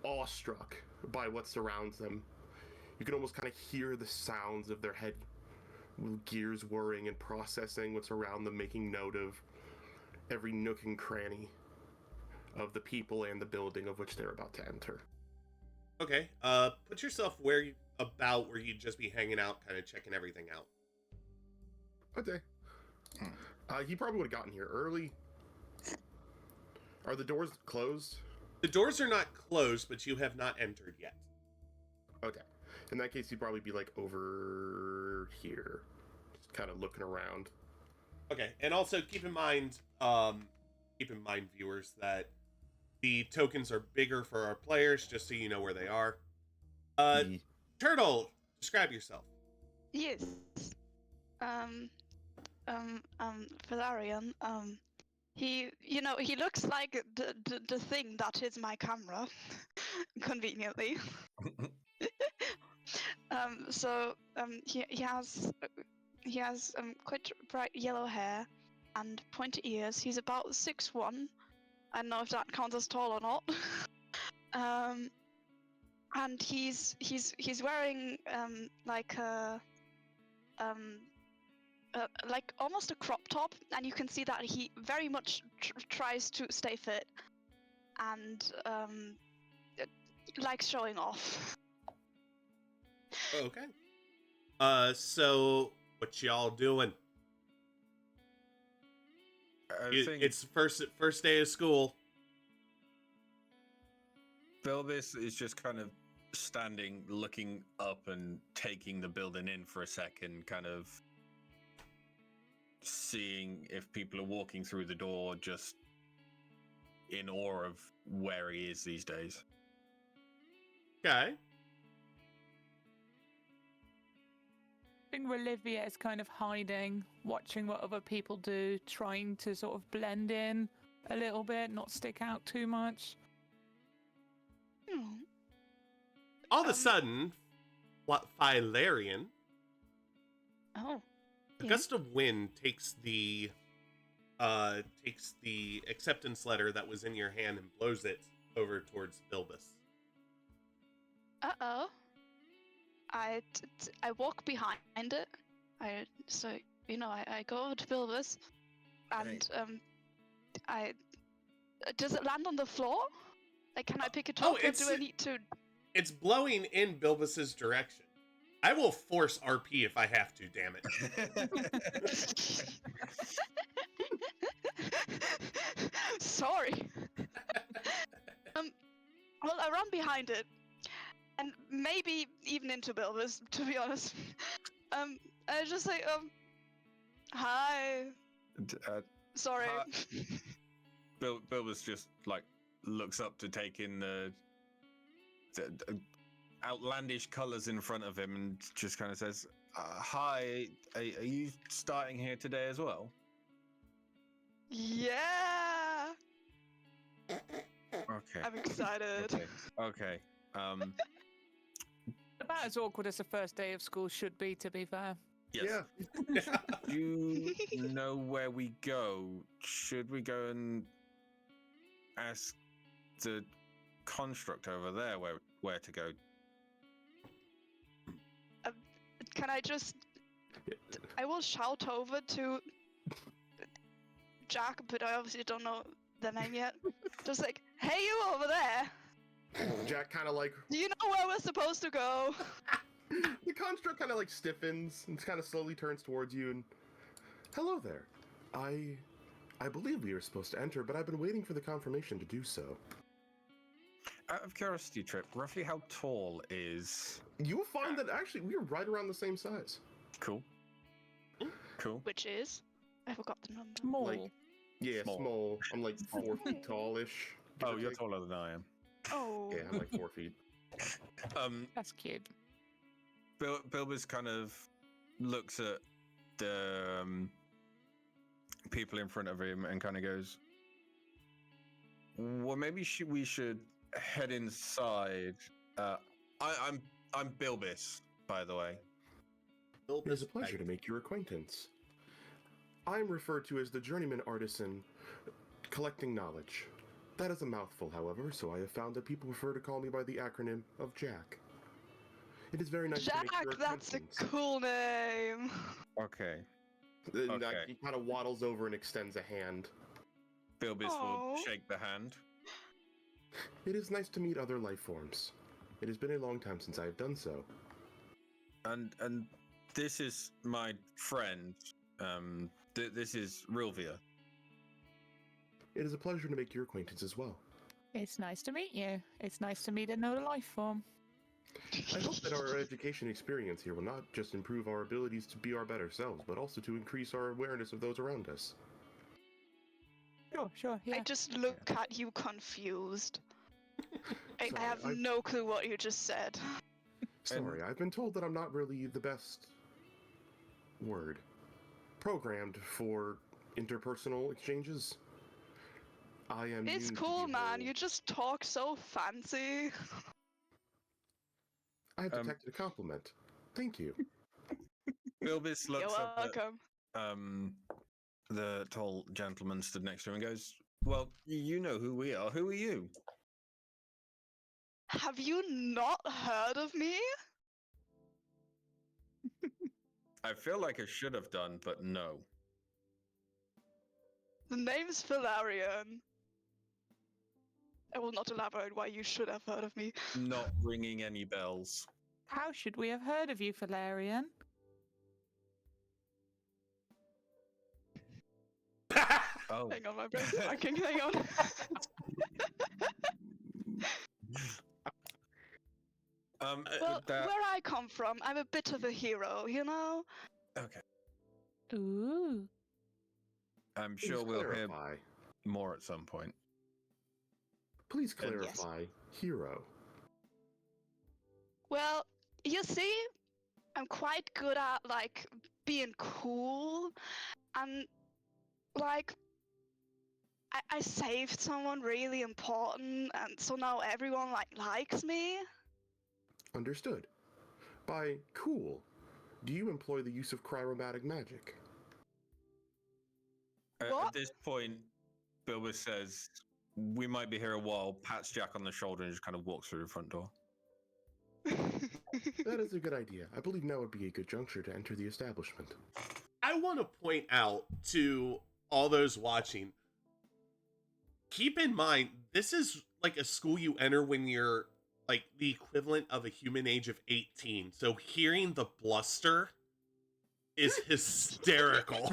awestruck by what surrounds them. You can almost kind of hear the sounds of their head gears whirring and processing what's around them, making note of every nook and cranny of the people and the building of which they're about to enter. Okay, put yourself where you'd just be hanging out, kind of checking everything out. Okay. He probably would have gotten here early. Are the doors closed? The doors are not closed, but you have not entered yet. Okay. In that case, he'd probably be like over here, just kind of looking around. Okay, and also keep in mind, viewers, that the tokens are bigger for our players, just so you know where they are. Turtle, describe yourself. Yes. Valerian, he looks like the thing that is my camera, conveniently. He has quite bright yellow hair and pointy ears. He's about 6'1". I don't know if that counts as tall or not. And he's wearing like almost a crop top, and you can see that he very much tries to stay fit and likes showing off. Okay. So what y'all doing? It's first day of school. Bilbis is just kind of standing, looking up and taking the building in for a second, kind of seeing if people are walking through the door, just in awe of where he is these days. Okay. I think Olivia is kind of hiding, watching what other people do, trying to sort of blend in a little bit, not stick out too much. All of a sudden, Philarian, Oh. a gust of wind takes the acceptance letter that was in your hand and blows it over towards Bilbis. Uh-oh. I walk behind it. I go over to Bilbis, and does it land on the floor? Like, can I pick it up, or do I need to? It's blowing in Bilbis's direction. I will force RP if I have to. Damn it! Sorry. Well, I run behind it. And maybe even into Bilbis, to be honest. I just say, hi. Sorry. Bilbis just like looks up to take in the outlandish colors in front of him and just kind of says, "Hi, are you starting here today as well?" Yeah. Okay. I'm excited. Okay. About as awkward as the first day of school should be, to be fair. Yes. Yeah. You know where we go. Should we go and ask the construct over there where to go? Can I just... I will shout over to Jack, but I obviously don't know the name yet. Just like, hey, you over there! Jack kind of like... Do you know where we're supposed to go? The construct kind of like stiffens and kind of slowly turns towards you and... Hello there. I believe we are supposed to enter, but I've been waiting for the confirmation to do so. Out of curiosity, Trip, roughly how tall is... You will find that actually we are right around the same size. Cool. Cool. Which is? I forgot the number. Small. Like, yeah, small. I'm like 4 feet tallish. Oh, you're taller than I am. Oh. Yeah, I'm like 4 feet. That's cute. Bilbis kind of looks at the people in front of him and kind of goes, well, maybe we should head inside. I'm Bilbis, by the way. It is a pleasure to make your acquaintance. I am referred to as the journeyman artisan collecting knowledge. That is a mouthful, however, so I have found that people prefer to call me by the acronym of Jack. It is very nice to Jack, make your that's a acquaintance. cool name. Okay. And Okay. he kind of waddles over and extends a hand. Bilbis will Aw. shake the hand. It is nice to meet other life forms. It has been a long time since I have done so. And this is my friend. This is Rilvia. It is a pleasure to make your acquaintance as well. It's nice to meet you. It's nice to meet another life form. I hope that our education experience here will not just improve our abilities to be our better selves, but also to increase our awareness of those around us. Sure, yeah. I just look at you confused. I Sorry, have no clue what you just said. Sorry, I've been told that I'm not really the best programmed for interpersonal exchanges. I am. It's new to cool, the man. whole- You just talk so fancy. I have detected a compliment. Thank you. Bilbis You're looks up at welcome. the tall gentleman stood next to him and goes, "Well, you know who we are. Who are you?" Have you not heard of me? I feel like I should have done, but no. The name's Valerian. I will not elaborate why you should have heard of me. Not ringing any bells. How should we have heard of you, Valerian? Oh. Hang on, my brain's blanking. Hang on. Well, where I come from, I'm a bit of a hero, you know? Okay. Ooh. I'm Please sure we'll hear clarify. more at some point. Please Yes. clarify, hero. Well, you see, I'm quite good at, like, being cool, and, like, I saved someone really important, and so now everyone, like, likes me. Understood. By cool, do you employ the use of chromatic magic? At What? this point, Bilbis says, "We might be here a while," pats Jack on the shoulder and just kind of walks through the front door. That is a good idea. I believe now would be a good juncture to enter the establishment. I want to point out to all those watching, keep in mind, this is like a school you enter when you're like the equivalent of a human age of 18. So hearing the bluster is hysterical.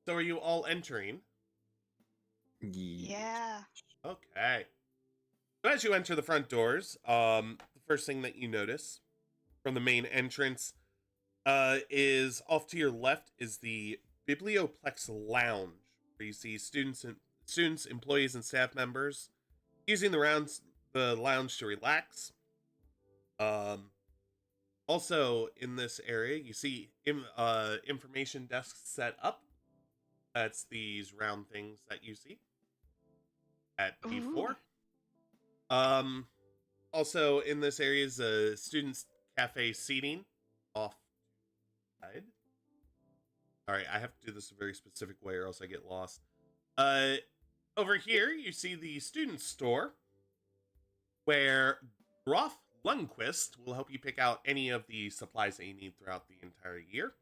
So are you all entering? Yeah. Okay. So as you enter the front doors, the first thing that you notice from the main entrance is off to your left is the Biblioplex Lounge, where you see students, employees, and staff members using the lounge to relax. Also in this area, you see information desks set up. That's these round things that you see at B4. Also in this area is a students' cafe seating off side. Alright, I have to do this a very specific way or else I get lost. Over here, you see the student store, where Groff Lundquist will help you pick out any of the supplies that you need throughout the entire year.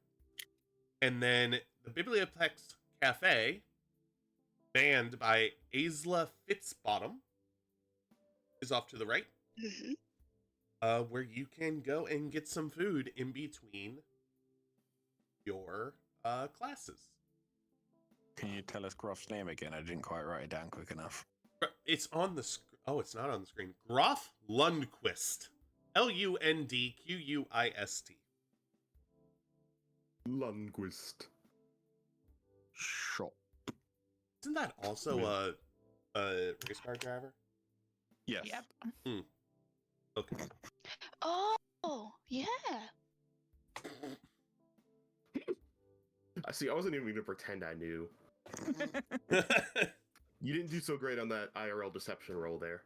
And then the Biblioplex Cafe, manned by Aisla Fitzbottom, is off to the right, where you can go and get some food in between your classes. Can you tell us Groff's name again? I didn't quite write it down quick enough. It's on the oh, it's not on the screen. Groff Lundquist. Lundquist. Lundquist. Shop. Isn't that also a race car driver? Yes. Yep. Okay. Oh, yeah. See, I wasn't even going to pretend I knew. You didn't do so great on that IRL deception roll there.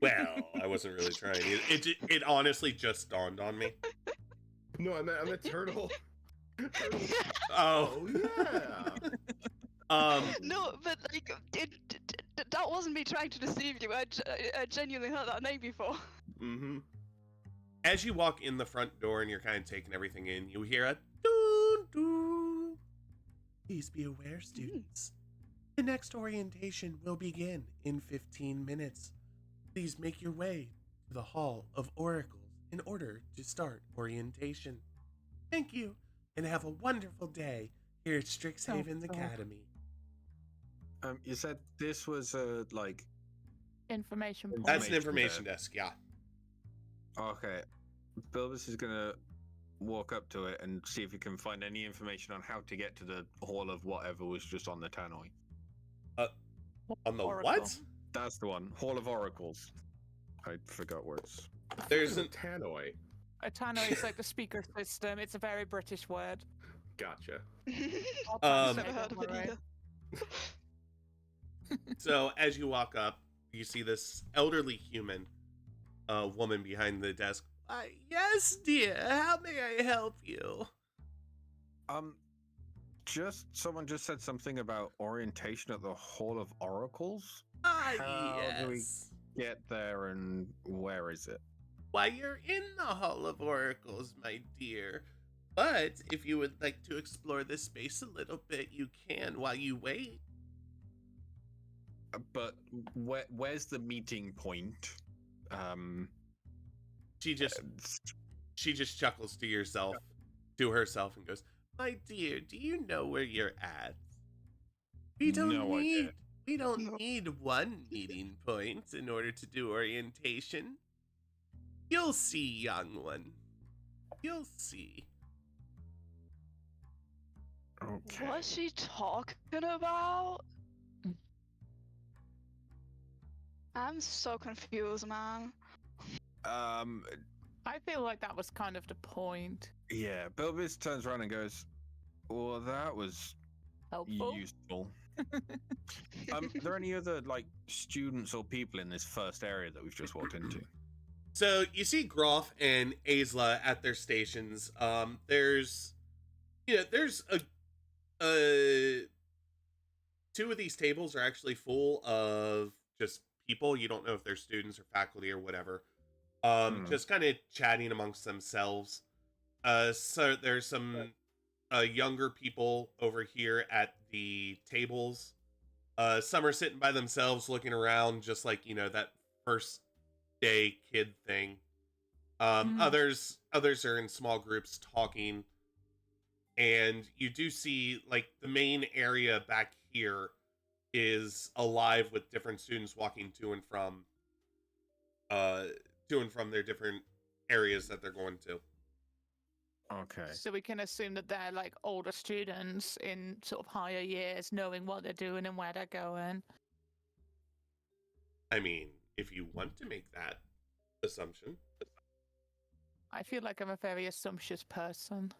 Well, I wasn't really trying. It honestly just dawned on me. No, I meant turtle. Oh, yeah. No, but like that wasn't me trying to deceive you. I genuinely heard that name before. Mm-hmm. As you walk in the front door and you're kind of taking everything in, you hear a doo doo. Please be aware, students. The next orientation will begin in 15 minutes. Please make your way to the Hall of Oracles in order to start orientation. Thank you, and have a wonderful day here at Strixhaven God. Academy. You said this was like Information point. That's an Information information desk, yeah. okay. Bilbus is gonna walk up to it and see if he can find any information on how to get to the hall of whatever was just on the tannoy. On the Oracle. what? That's the one. Hall of Oracles. I forgot words. There's Isn't an tannoy. A tannoy is like the speaker system. It's a very British word. Gotcha. I've Um, never heard of it Right. either. So as you walk up, you see this elderly human woman behind the desk. Yes, dear. How may I help you? Just someone just said something about orientation at the Hall of Oracles. Ah, How do we- yes. Get there and where is it? Why, you're in the Hall of Oracles, my dear. But if you would like to explore this space a little bit, you can while you wait. But where's the meeting point? She just chuckles to herself and goes, "My dear, do you know where you're at? We don't No idea. No. need one meeting point in order to do orientation. You'll see, young one. You'll see." Okay. What's she talking about? I'm so confused, man. I feel like that was kind of the point. Yeah, Bilbis turns around and goes, "Well, that was Helpful. useful." Are there any other like students or people in this first area that we've just walked into? So you see Groff and Aisla at their stations. There's two of these tables are actually full of just people. You don't know if they're students or faculty or whatever. Just kind of chatting amongst themselves. So there's some younger people over here at the tables. Some are sitting by themselves looking around, just like, that first day kid thing. Others are in small groups talking. And you do see, like, the main area back here is alive with different students walking to and from their different areas that they're going to. Okay. So we can assume that they're like older students in sort of higher years, knowing what they're doing and where they're going. I mean, if you want to make that assumption. I feel like I'm a very assumptuous person.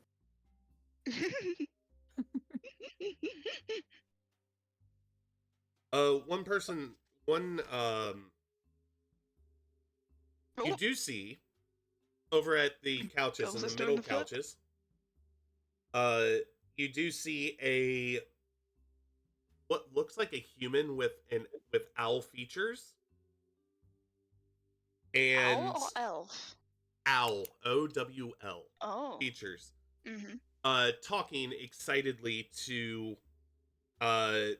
You do see over at the couches, in Elvis the doing middle the flip. couches, you do see what looks like a human with owl features. And Owl or elf? owl, OWL Oh. features. Mm-hmm. Talking excitedly to a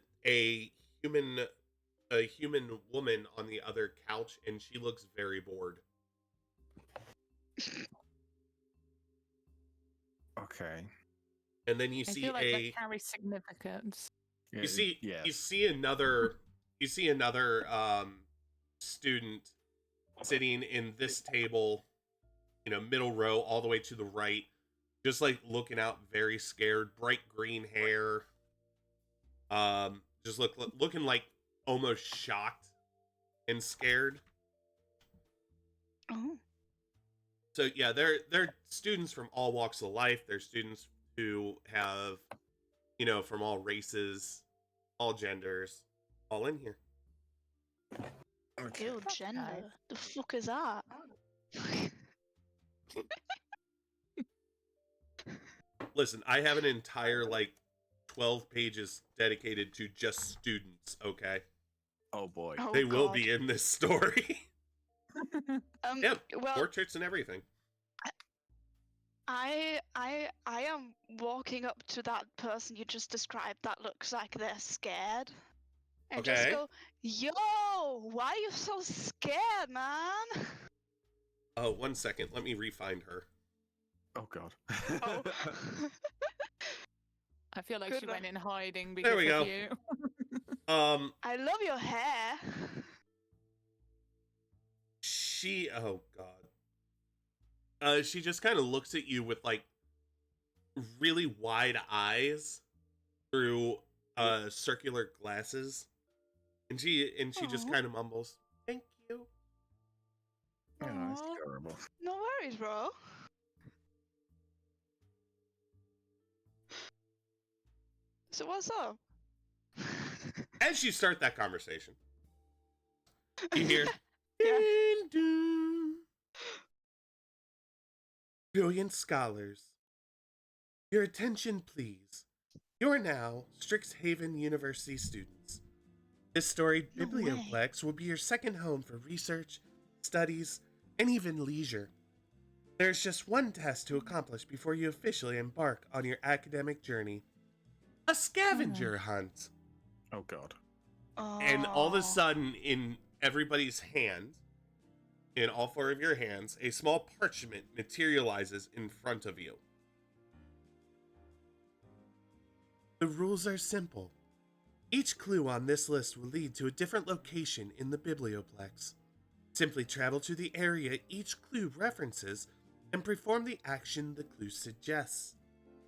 human woman on the other couch, and she looks very bored. Okay. And then you I see feel like that carries significance. Yeah, you see another student sitting in this table, middle row all the way to the right, just like looking out, very scared, bright green hair, just looking like almost shocked and scared. Oh. So yeah, they're students from all walks of life. They're students who have, from all races, all genders, all in here. Okay. Ew, gender. The fuck is that? Listen, I have an entire, 12 pages dedicated to just students, okay? Oh boy. Oh, They will God. be in this story. Yep, Well, portraits and everything. I am walking up to that person you just described that looks like they're scared. And just Okay. go, yo, why are you so scared, man? Oh, 1 second. Let me re-find her. Oh god. Oh. I feel like Good she luck. went in hiding There because we of go. you. I love your hair. Oh god. She just kind of looks at you with really wide eyes through circular glasses. And she just Aw. kind of mumbles, "Thank you." Oh, that's Aw. terrible. No worries, bro. So what's up? As you start that conversation, you hear Yeah. "Ding, ding." Brilliant scholars, your attention please. You're now Strixhaven University students. This storied No biblioplex will be your second home for research, studies, and even leisure. There's just one test to accomplish before you officially embark on your academic journey. A scavenger hunt. Oh god. And all of a Oh. sudden, in everybody's hand, in all four of your hands, a small parchment materializes in front of you. The rules are simple. Each clue on this list will lead to a different location in the biblioplex. Simply travel to the area each clue references and perform the action the clue suggests.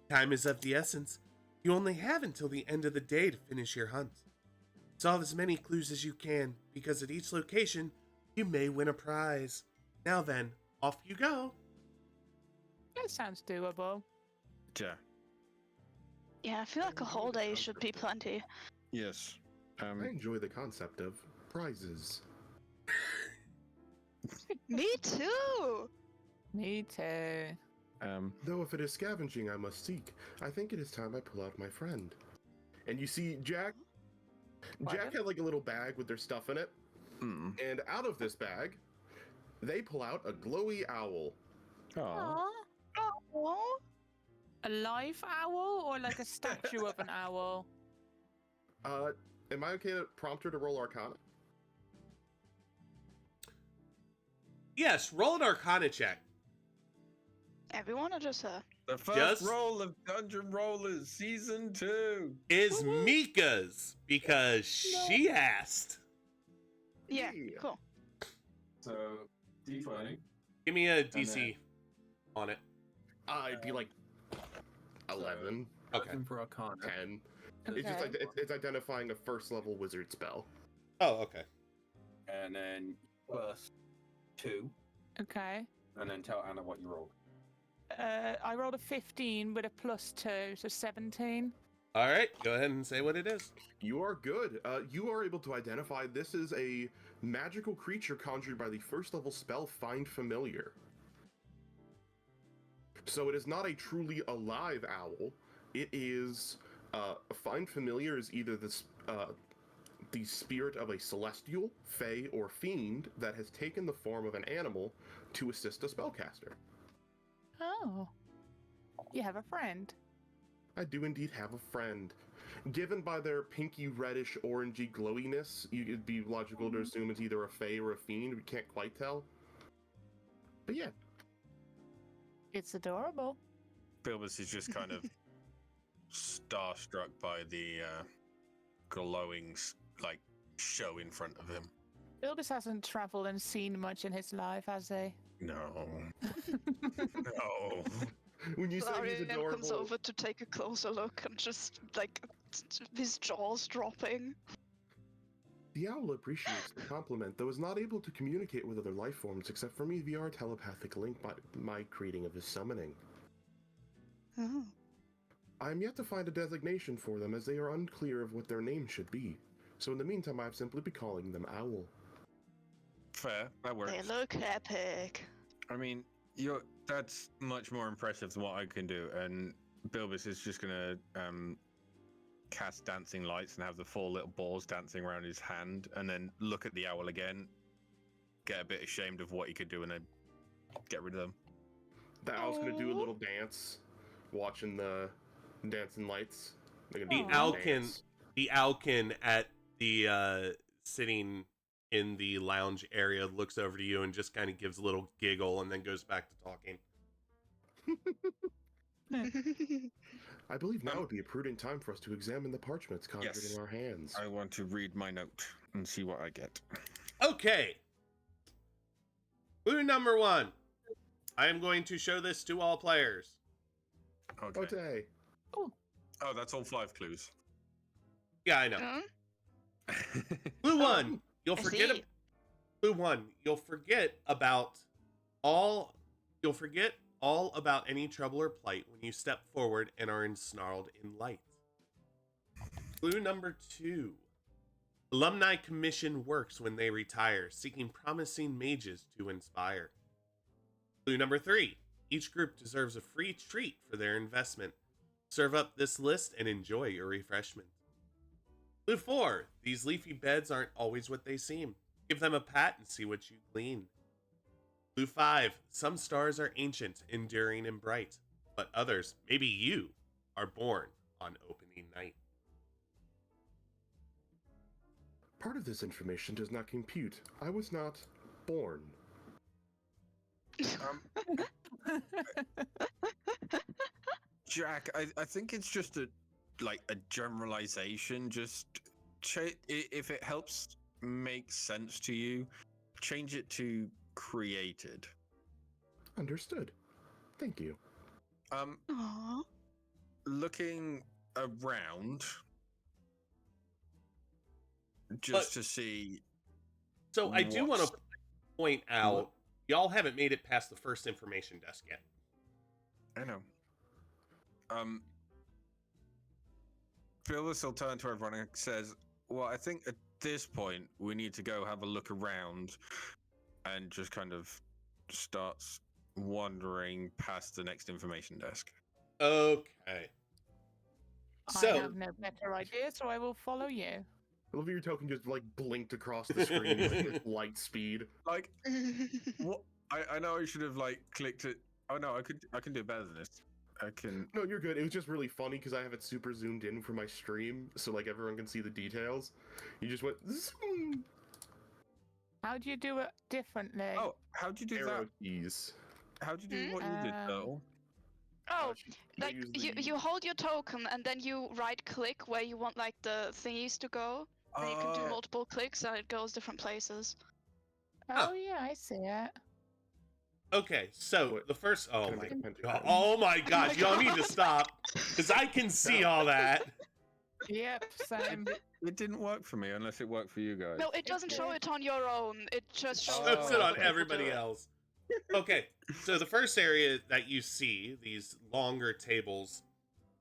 Time is of the essence. You only have until the end of the day to finish your hunt. Solve as many clues as you can, because at each location, you may win a prize. Now then, off you go. That sounds doable. Yeah. Yeah, I feel like a whole day should be plenty. Yes. I enjoy the concept of prizes. Me too. Me too. Though if it is scavenging I must seek, I think it is time I pull out my friend. And you see Jack had a little bag with their stuff in it, and out of this bag, they pull out a glowy owl. Oh. Oh. A live owl or like a statue of an owl? Am I okay to prompt her to roll Arcana? Yes, roll an Arcana check. Everyone or just her? The first Just- roll of Dungeon Rollers Season 2. Is Mika's, because she asked. Yeah, Yeah. cool. So, D20. Give me a DC on it. I'd be like 11, Okay. Looking for Arcana. 10. It's just Okay. it's identifying a first level wizard spell. Oh, okay. And then plus 2. Okay. And then tell Anna what you rolled. I rolled a 15 with a +2, so 17. All right, go ahead and say what it is. You are good. You are able to identify this is a magical creature conjured by the first level spell Find Familiar. So it is not a truly alive owl. It is Find Familiar is either the spirit of a celestial, fey, or fiend that has taken the form of an animal to assist a spellcaster. Oh. You have a friend. I do indeed have a friend. Given by their pinky reddish orangey glowiness, it'd be logical to assume it's either a fae or a fiend. We can't quite tell. But yeah. It's adorable. Bilbus is just kind of starstruck by the glowing show in front of him. Bildis hasn't travelled and seen much in his life, has he? No. No. When you say he's Florian comes adorable, over to take a closer look and just his jaw's dropping. the owl appreciates the compliment, though is not able to communicate with other life forms except for me via our telepathic link by my creating of his summoning. Oh. I am yet to find a designation for them, as they are unclear of what their name should be. So in the meantime, I've simply been calling them Owl. Fair. That works. They look epic. I mean, that's much more impressive than what I can do, and Bilbus is just gonna cast dancing lights and have the 4 little balls dancing around his hand, and then look at the owl again, get a bit ashamed of what he could do, and then get rid of them. The owl's gonna do a little dance, watching the dancing lights. They're gonna The do a little Owlkin, dance. the Owlkin at the sitting in the lounge area looks over to you and just kind of gives a little giggle and then goes back to talking. I believe now would be a prudent time for us to examine the parchments conjured Yes. in our hands. I want to read my note and see what I get. Okay. Clue number 1. I am going to show this to all players. Okay. Okay. Oh, that's all 5 clues. Yeah, I know. Hmm? Clue 1. You'll I forget. see. Clue 1. You'll forget all about any trouble or plight when you step forward and are ensnarled in light. Clue number 2. Alumni Commission works when they retire, seeking promising mages to inspire. Clue number 3. Each group deserves a free treat for their investment. Serve up this list and enjoy your refreshment. Clue 4. These leafy beds aren't always what they seem. Give them a pat and see what you glean. Clue 5. Some stars are ancient, enduring, and bright, but others, maybe you, are born on opening night. Part of this information does not compute. I was not born. Jack, I think it's just a generalization. Just if it helps make sense to you, change it to created. Understood. Thank you. Aww. Looking around just to see. So I do want to What's- point out, y'all haven't made it past the first information desk yet. I know. Phyllis will turn to everyone and says, well, I think at this point we need to go have a look around, and just kind of starts wandering past the next information desk. Okay. I So, have no better idea, so I will follow you. I love your token just like blinked across the screen like, with light speed. Like, what? I know I should have like clicked it. Oh no, I can do better than this. I can. No, you're good. It was just really funny because I have it super zoomed in for my stream, so like everyone can see the details. You just went zoom. How do you do it differently? Oh, how'd you do Arrow that? keys. How'd you do what you did, though? Oh, They like use you, the- you hold your token and then you right click where you want like the thingies to go. And you can do multiple clicks and it goes different places. Oh, yeah, I see it. okay, so What? the first. Oh Can I my make a god! pentagram? Oh my god! Y'all need to stop because I can see all that. Yep, same. It didn't work for me unless it worked for you guys. No, it doesn't show it on your own. It just shows Oh, Shows it on okay. everybody else. Okay, so the first area that you see, these longer tables,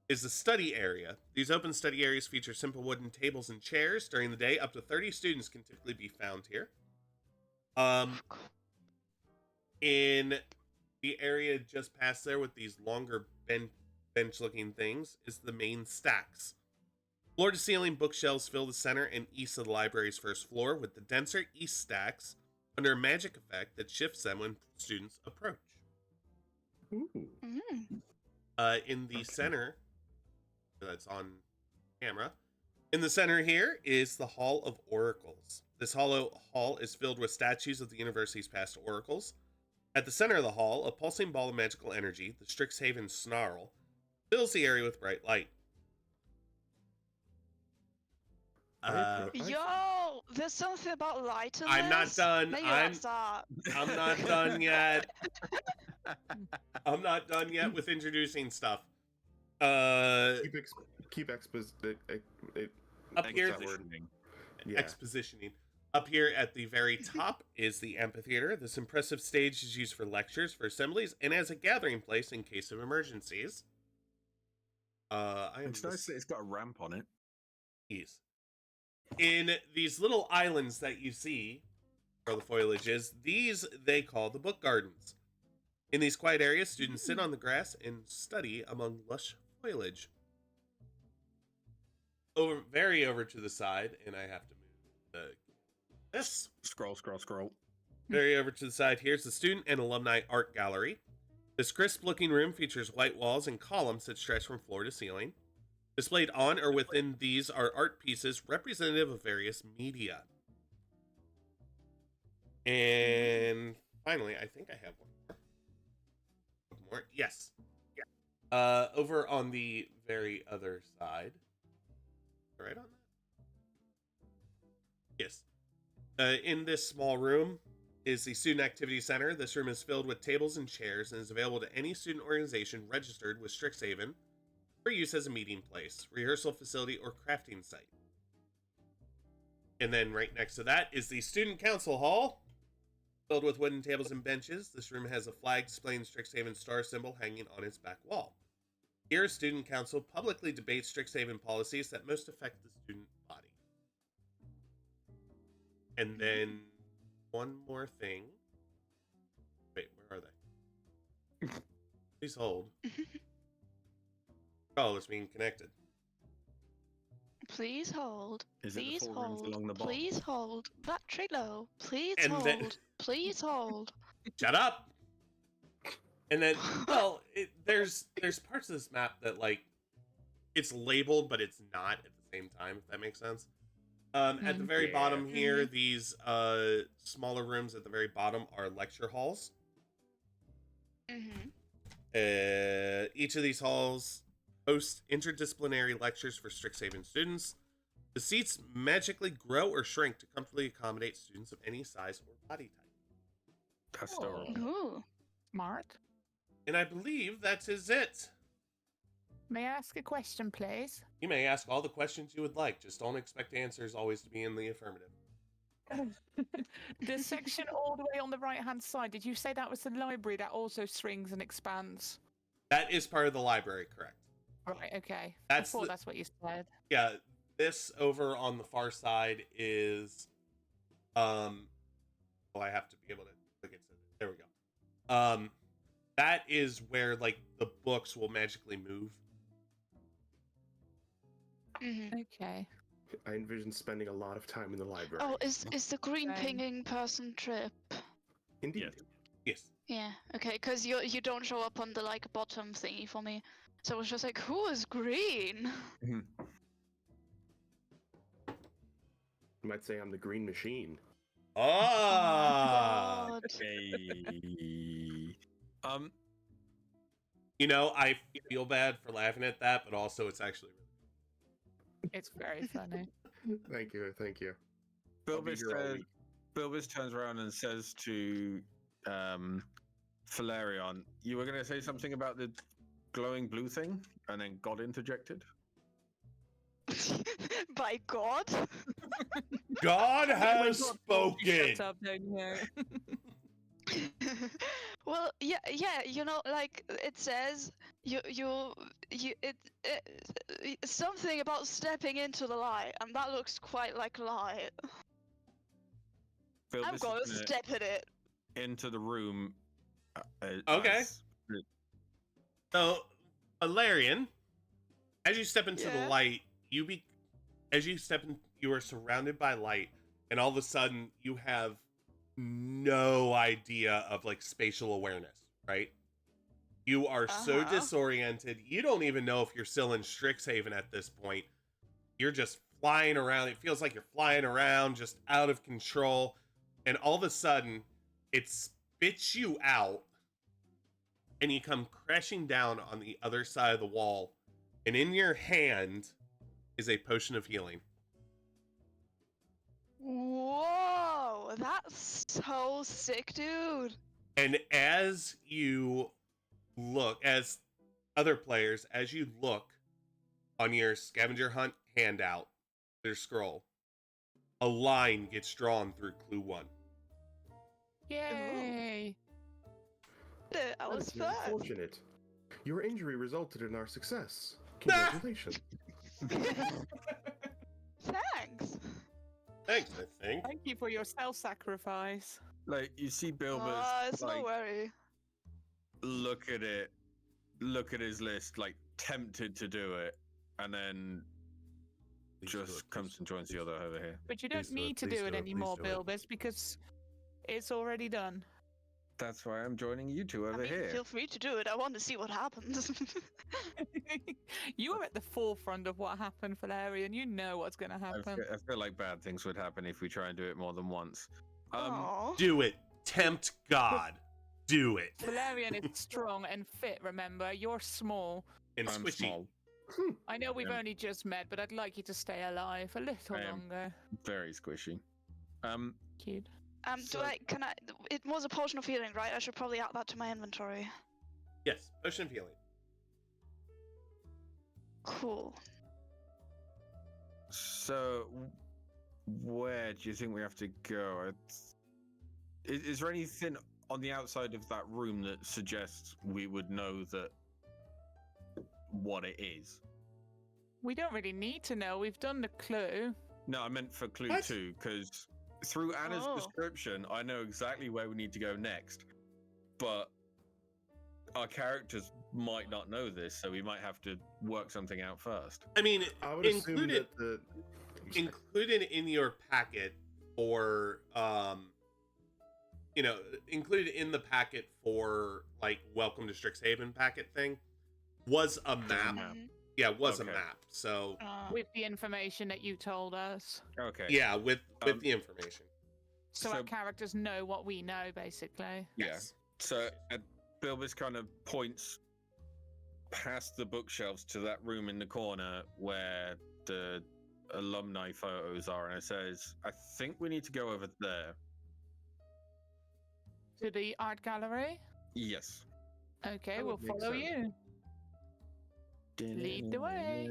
is the study area. These open study areas feature simple wooden tables and chairs. During the day, up to 30 students can typically be found here. In the area just past there with these longer bench-looking things is the main stacks. Floor-to-ceiling bookshelves fill the center and east of the library's first floor, with the denser east stacks under a magic effect that shifts them when students approach. Ooh. In the Okay. center, that's on camera, in the center here is the Hall of Oracles. This hollow hall is filled with statues of the university's past oracles. At the center of the hall, a pulsing ball of magical energy, the Strixhaven Snarl, fills the area with bright light. Yo, there's something about light in I'm not this. done. Maybe I'm that's that. I'm not done yet. I'm not done yet with introducing stuff. Keep Up here, Expositioning. yeah. expositioning. Up here at the very top is the amphitheater. This impressive stage is used for lectures, for assemblies, and as a gathering place in case of emergencies. I am It's nice that it's got a ramp on it. Yes. In these little islands that you see, where the foliage is, these they call the book gardens. In these quiet areas, students sit on the grass and study among lush spoilage. Very over to the side, and I have to move this. Scroll. Very over to the side, here's the Student and Alumni Art Gallery. This crisp-looking room features white walls and columns that stretch from floor to ceiling. Displayed on or within these are art pieces representative of various media. And finally, I think I have one more. One more? Yes. Yeah. Over on the very other side. Right on that? Yes. In this small room is the Student Activity Center. This room is filled with tables and chairs and is available to any student organization registered with Strixhaven for use as a meeting place, rehearsal facility, or crafting site. And then right next to that is the Student Council Hall, filled with wooden tables and benches. This room has a flag displaying Strixhaven's star symbol hanging on its back wall. Here, Student Council publicly debates Strixhaven policies that most affect the student body. And then one more thing. Wait, where are they? Please hold. Oh, it's being connected. Please hold. Is it the Please four rooms hold. along the bottom? Please hold. Battery low. Please And hold. then- Please hold. Shut up! And then, well, there's parts of this map that, like, it's labeled, but it's not at the same time, if that makes sense. At the very bottom here, these smaller rooms at the very bottom are lecture halls. Each of these halls host interdisciplinary lectures for Strixhaven students. The seats magically grow or shrink to comfortably accommodate students of any size or body type. That's adorable. Ooh. Smart. And I believe that is it. May I ask a question, please? You may ask all the questions you would like, just don't expect answers always to be in the affirmative. The section all the way on the right-hand side, did you say that was the library that also shrinks and expands? That is part of the library, correct? Right, okay. That's I thought the- that's what you said. Yeah, this over on the far side is, well, I have to be able to click it. There we go. That is where, like, the books will magically move. Okay. I envision spending a lot of time in the library. Oh, is the green Same. pinging person Trip? Indeed. Yes. Yeah. Okay, because you don't show up on the like bottom thingy for me, so I was just like, who is green? You might say I'm the green machine. Ah! God. Hey. You know, I feel bad for laughing at that, but also it's actually It's very funny. Thank you, thank you. I'll be Bilbis here all says, week. Bilbis turns around and says to Falerion, "You were going to say something about the glowing blue thing," and then God interjected. By God. God has Shut spoken. up, don't you? Well, yeah, you know, like it says, something about stepping into the light, and that looks quite like light. I'm Bilbis gonna is gonna step in it. into the room. Okay. as- So, Valerian, as you step into the Yeah? light, you are surrounded by light, and all of a sudden you have no idea of like spatial awareness, right? You are so Uh-huh. disoriented, you don't even know if you're still in Strixhaven at this point. You're just flying around. It feels like you're flying around, just out of control. And all of a sudden, it spits you out, and you come crashing down on the other side of the wall. And in your hand is a potion of healing. Whoa, that's so sick, dude. And as you look, as other players, as you look on your scavenger hunt handout, their scroll, a line gets drawn through clue 1. Yay! I was That's very first. fortunate. Your injury resulted in our success. Congratulations. Thanks. Thanks, I think. Thank you for your self-sacrifice. Like you see Bilbis It's like no worry. look at it, look at his list, like tempted to do it, and then Please do it, just please comes and joins the other over here. But you Please don't do it, need to please do it do it, anymore, please do it. Bilbis, because it's already done. That's why I'm joining you two I over mean, here. feel free to do it. I want to see what happens. You were at the forefront of what happened, Valerian. You know what's going to happen. I feel like bad things would happen if we try and do it more than once. Aw. Do it. Tempt God. Do it. Valerian is strong and fit, remember? You're small. And I'm squishy. small, I know we've Yeah. only just met, but I'd like you to stay alive a little I am. longer. very squishy. Cute. So- Can I, it was a potion of healing, right? I should probably add that to my inventory. Yes. Potion of healing. Cool. So, where do you think we have to go? Is there anything on the outside of that room that suggests we would know that what it is? We don't really need to know. We've done the clue. No, I meant for clue What? 2, because through Anna's Oh. description, I know exactly where we need to go next. But our characters might not know this, so we might have to work something out first. I mean, I would assume included that the included in your packet for included in the packet for like welcome to Strixhaven packet thing was a map. map. Mhm. Yeah, was Okay. a map. So With the information that you told us. Okay. yeah, with Um, the information. So our characters know what we know, basically. Yeah. Yes. So Bilbis kind of points past the bookshelves to that room in the corner where the alumni photos are, and it says, "I think we need to go over there." To the art gallery? Yes. Okay, That we'll would make follow sense. you. Lead the way.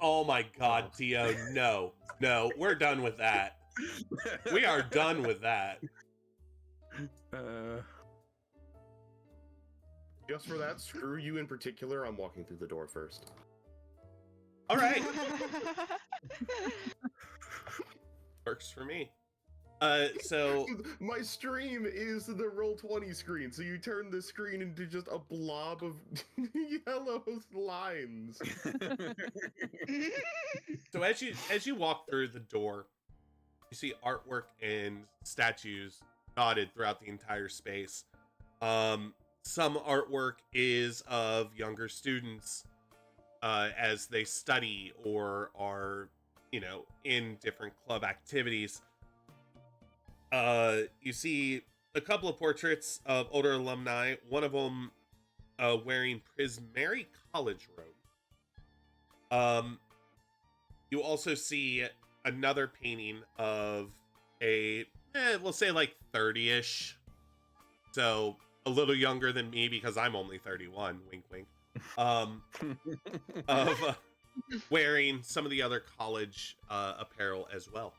Oh my God, Tio! No, we're done with that. We are done with that. just for that, screw you in particular. I'm walking through the door first. All right, works for me. So My stream is the Roll20 screen, so you turn the screen into just a blob of yellow lines. So as you walk through the door, you see artwork and statues dotted throughout the entire space. Some artwork is of younger students as they study or are, in different club activities. You see a couple of portraits of older alumni, one of them wearing Prismary college robe. You also see another painting of we'll say like 30-ish. So a little younger than me because I'm only 31, wink wink. Of wearing some of the other college apparel as well.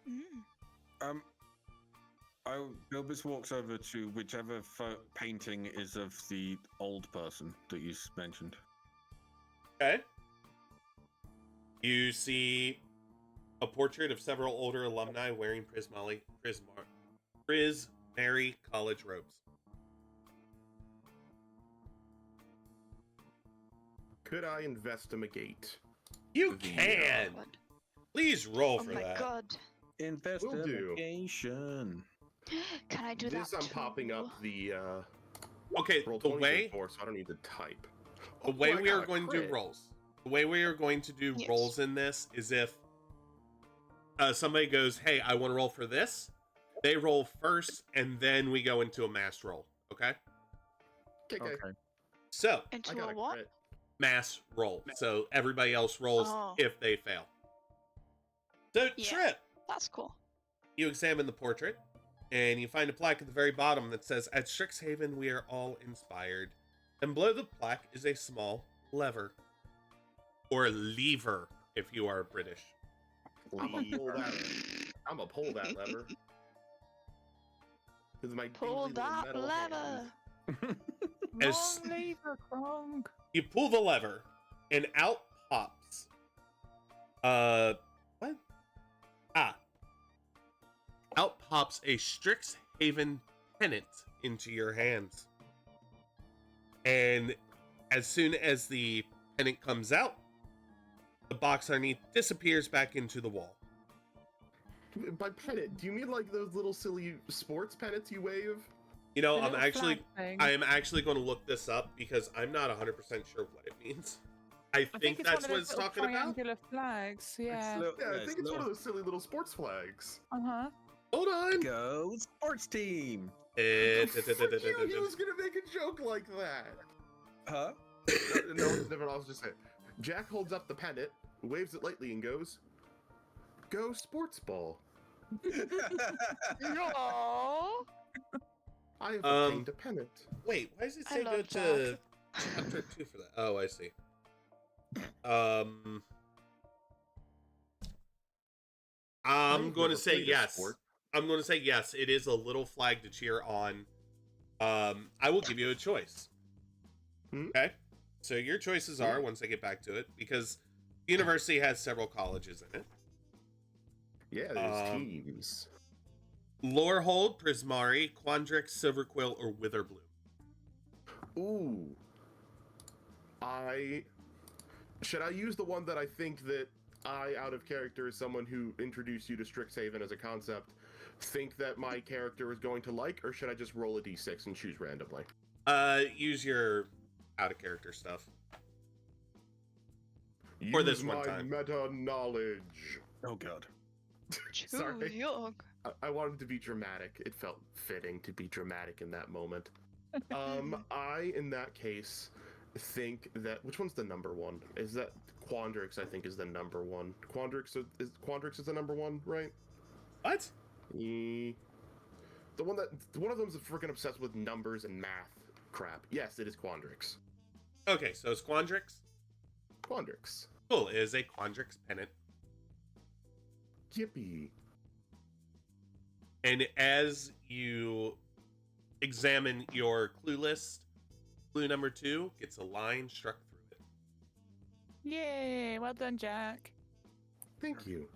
Mm. Bilbis walks over to whichever painting is of the old person that you mentioned. Okay. You see a portrait of several older alumni wearing Prismary college robes. Could I investigate? You can. God. Please roll Oh for my that. god. Investigation. Can I do This that I'm popping too? up the Okay, roll the 20 way for, so I don't need to type. the Oh, way I we are got a going to do crit. rolls. The way we are going to do Yes. rolls in this is if somebody goes, "Hey, I want to roll for this." They roll first, and then we go into a mass roll. Okay. Okay. So I Into got a a what? crit. mass roll. So everybody else rolls Oh. if they fail. So Yeah. Trip, That's cool. you examine the portrait, and you find a plaque at the very bottom that says, "At Strixhaven, we are all inspired." And below the plaque is a small lever. Or lever, if you are British. I'm gonna pull that lever. This is my Pull dingy little that metal lever. hand. As- Long lever, Krong. You pull the lever, and out pops... what? Out pops a Strixhaven Strixhaven pennant into your hands. And as soon as the pennant comes out, the box underneath disappears back into the wall. By pennant, do you mean like those little silly sports pennants you wave? You know, The I'm little actually flag thing. I am actually going to look this up because I'm not 100% sure what it means. I think it's that's one what of it's those little talking about. triangular flags. Yeah. Yeah, I think it's one of those silly little sports flags. Uh huh. Hold on. Go sports team. Fuck you, he was gonna make a joke like that. Huh? No, it's different. I was just saying. Jack holds up the pennant, waves it lightly, and goes, "Go sports ball." No. I have obtained a pennant. Wait, why does it I say go love to chapter 2 for that? Oh, I see. I'm going to say yes. I'm going to say yes. It is a little flag to cheer on. I will give you a choice. Okay? So your choices are, once I get back to it, because the university has several colleges in it. Yeah, there's teams. Lorehold, Prismari, Quandrix, Silverquill, or Witherbloom. Ooh. Should I use the one that I think that I, out of character, as someone who introduced you to Strixhaven as a concept, think that my character is going to like, or should I just roll a d6 and choose randomly? Use your out of character stuff. For this one time. Meta knowledge. Oh god. Sorry. Too young. I wanted to be dramatic. It felt fitting to be dramatic in that moment. I, in that case, think that which one's the number one? Is that Quandrix? I think is the number one. Quandrix is the number one, right? What? The one of them's freaking obsessed with numbers and math crap. Yes, it is Quandrix. Okay, so it's Quandrix. Quandrix. Cool. It is a Quandrix pennant. Yippee. And as you examine your clue list, clue number 2 gets a line struck through it. Yay! Well done, Jack. Thank you.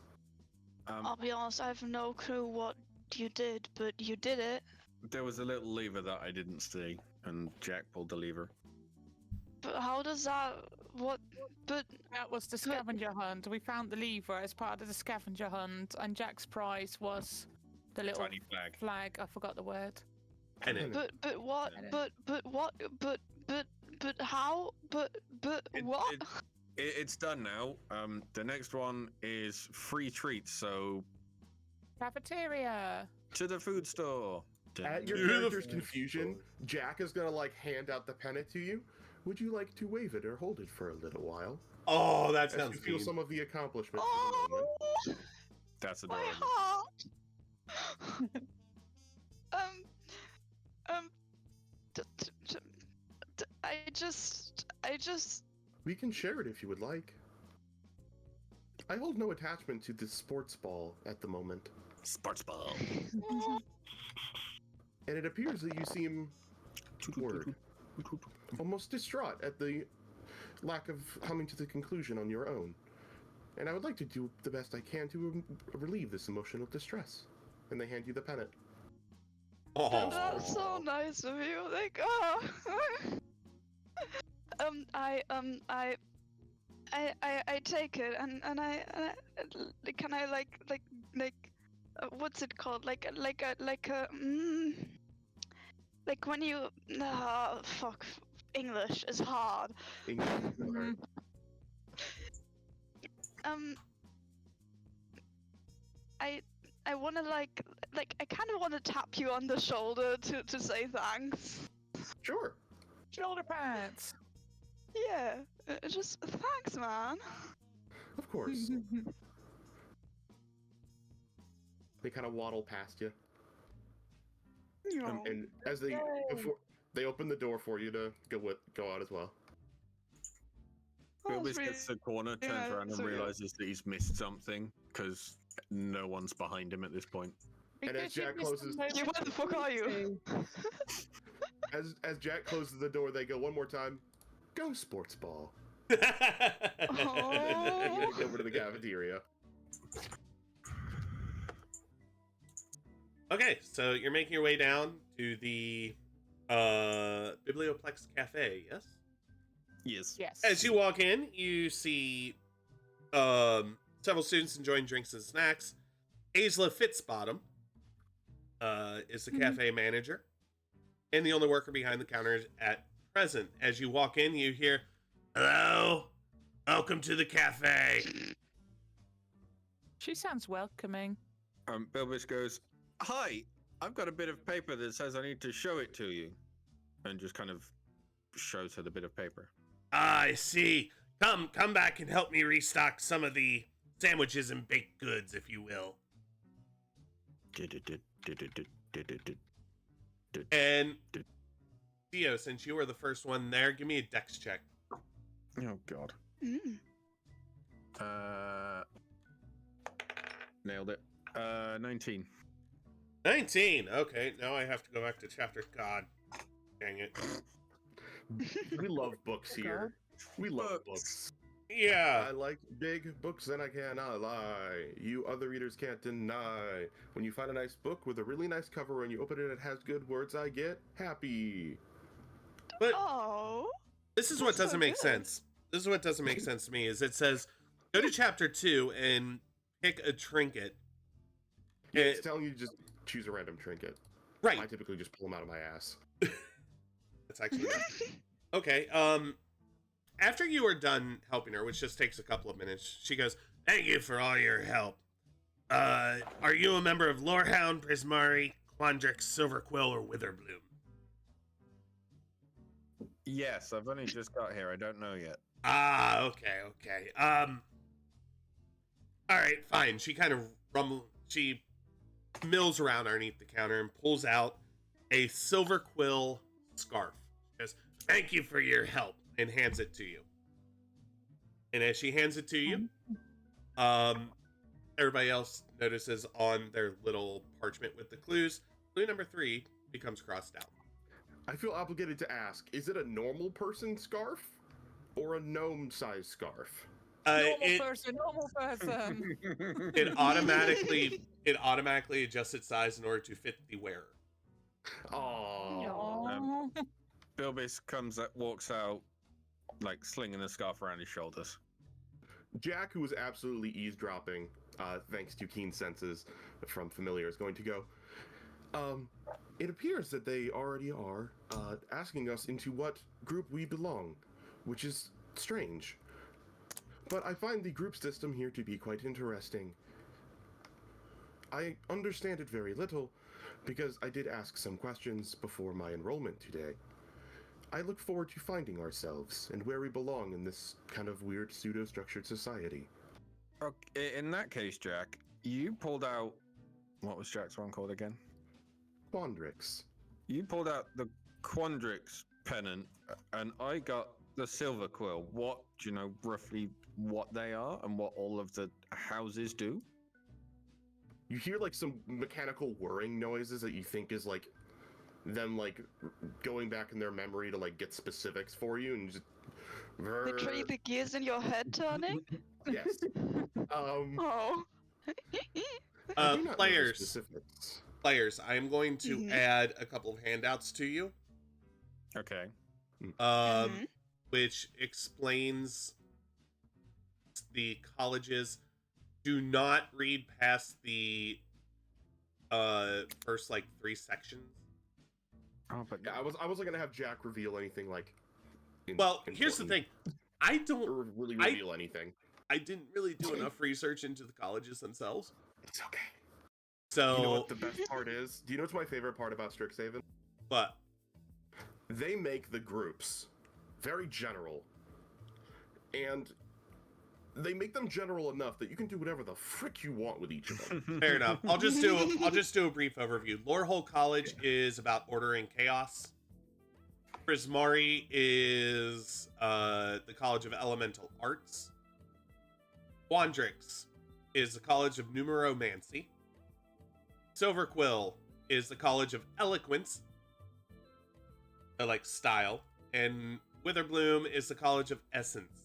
I'll be honest, I have no clue what you did, but you did it. There was a little lever that I didn't see, and Jack pulled the lever. But how does that? What? But That was the scavenger hunt. We found the lever as part of the scavenger hunt, and Jack's prize was the little Tiny flag. flag. I forgot the word. Pennant. but what? Pennant. But what? But how? But what? It's done now. The next one is free treats, so Cafeteria. to the food store. At your To the character's food confusion, Jack is gonna hand out the pennant to you. Would you like to wave it or hold it for a little while? Oh, that As you sounds feel mean. some of the accomplishments of the moment. Oh, That's my adorable. heart. I just. We can share it if you would like. I hold no attachment to this sports ball at the moment, Sports ball. and it appears that you seem almost distraught at the lack of coming to the conclusion on your own. And I would like to do the best I can to relieve this emotional distress. And they hand you the pennant. Oh. That's so nice of you. Like, I take it and I can I like what's it called? Like when you fuck, English is hard. Mhm. I wanna like I kind of want to tap you on the shoulder to say thanks. Sure. Shoulder pads. Yeah, just thanks, man. Of course. They kind of waddle past you. And as they before they open the door for you to go out as well. Bilbis gets to the corner, turns yeah, around, and so yeah. realizes that he's missed something because no one's behind him at this point. And as Because you Jack missed closes- the Yeah, where the fuck are you? As Jack closes the door, they go one more time. Go sports ball. Oh. Over to the cafeteria. Okay, so you're making your way down to the Biblioplex Cafe, yes? Yes. Yes. As you walk in, you see several students enjoying drinks and snacks. Aisla Fitzbottom is the cafe manager and the only worker behind the counters at present. As you walk in, you hear, "Hello, welcome to the cafe." She sounds welcoming. Bilbis goes, "Hi, I've got a bit of paper that says I need to show it to you," and just kind of shows her the bit of paper. I see. Come back and help me restock some of the sandwiches and baked goods, if you will. And Theo, since you were the first one there, give me a dex check. Oh God. Mm. Nailed it. 19. 19. Okay, now I have to go back to chapter. God, dang it. We love books here. We love books. Yeah. I like big books and I cannot lie. You other readers can't deny. When you find a nice book with a really nice cover and you open it and it has good words, I get happy. But Oh. this is what That's so doesn't make good. sense. This is what doesn't make sense to me is it says go to chapter 2 and pick a trinket. It's telling you to just choose a random trinket. Right. I typically just pull them out of my ass. That's actually okay. After you are done helping her, which just takes a couple of minutes, she goes, "Thank you for all your help. Are you a member of Lorehound, Prismari, Quandrix, Silverquill, or Witherbloom?" Yes, I've only just got here. I don't know yet. Ah, okay. All right, fine. She kind of she mills around underneath the counter and pulls out a Silverquill scarf. She goes, "Thank you for your help," and hands it to you. And as she hands it to you, everybody else notices on their little parchment with the clues, clue number 3 becomes crossed out. I feel obligated to ask, is it a normal person scarf or a gnome-sized scarf? Normal person. It automatically adjusts its size in order to fit the wearer. Oh, Aw. Bilbis walks out, like slinging the scarf around his shoulders. Jack, who was absolutely eavesdropping, thanks to keen senses from familiar, is going to go. It appears that they already are asking us into what group we belong, which is strange. But I find the group system here to be quite interesting. I understand it very little, because I did ask some questions before my enrollment today. I look forward to finding ourselves and where we belong in this kind of weird pseudo-structured society. Okay, in that case, Jack, you pulled out... What was Jack's one called again? Quandrix. You pulled out the Quandrix pennant, and I got the Silverquill. What, do you know roughly what they are and what all of the houses do? You hear like some mechanical whirring noises that you think is like them like going back in their memory to like get specifics for you and just Literally the gears in your head turning. yes. Oh. I do not know the Players, specifics. I am going to Mhm. add a couple of handouts to you, Okay. Mhm. which explains the colleges. Do not read past the first like 3 sections. Oh, but Yeah, I wasn't gonna have Jack reveal anything like. Well, here's the thing. I don't. Or really reveal anything. I didn't really do enough research into the colleges themselves. It's okay. So, You know what the best part is? Do you know what's my favorite part about Strixhaven? but They make the groups very general, and they make them general enough that you can do whatever the frick you want with each of them. fair enough. I'll just do a brief overview. Lorehole College is about order and chaos. Prismari is the College of Elemental Arts. Quandrix is the College of Numeromancy. Silverquill is the College of Eloquence, like style, and Witherbloom is the College of Essence.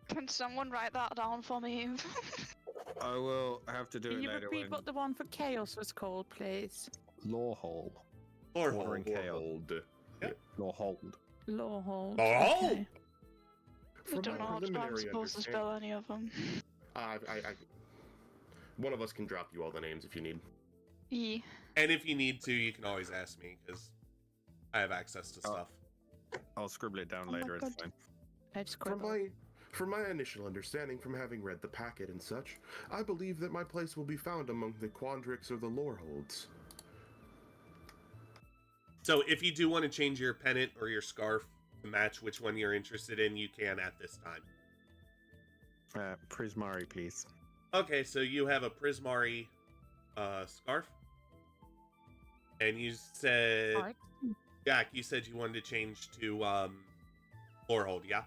Can someone write that down for me? I will have to do Can it you later repeat when what the one for chaos was called, please? Law Hole. Or Order and chaos. Hold. Law Hold. Lawhold. Oh! Okay. I From don't my know how I'm preliminary supposed to spell any of them. one of us can drop you all the names if you need. E. And if you need to, you can always ask me because I have access to Oh. stuff. I'll scribble it down Oh my later. It's God. fine. I've From scribbled. my initial understanding from having read the packet and such, I believe that my place will be found among the Quandrix or the Loreholds. So if you do want to change your pennant or your scarf to match which one you're interested in, you can at this time. Prismari, please. Okay, so you have a Prismari scarf. And you said, Alright. Jack, you said you wanted to change to Lorehold, yeah?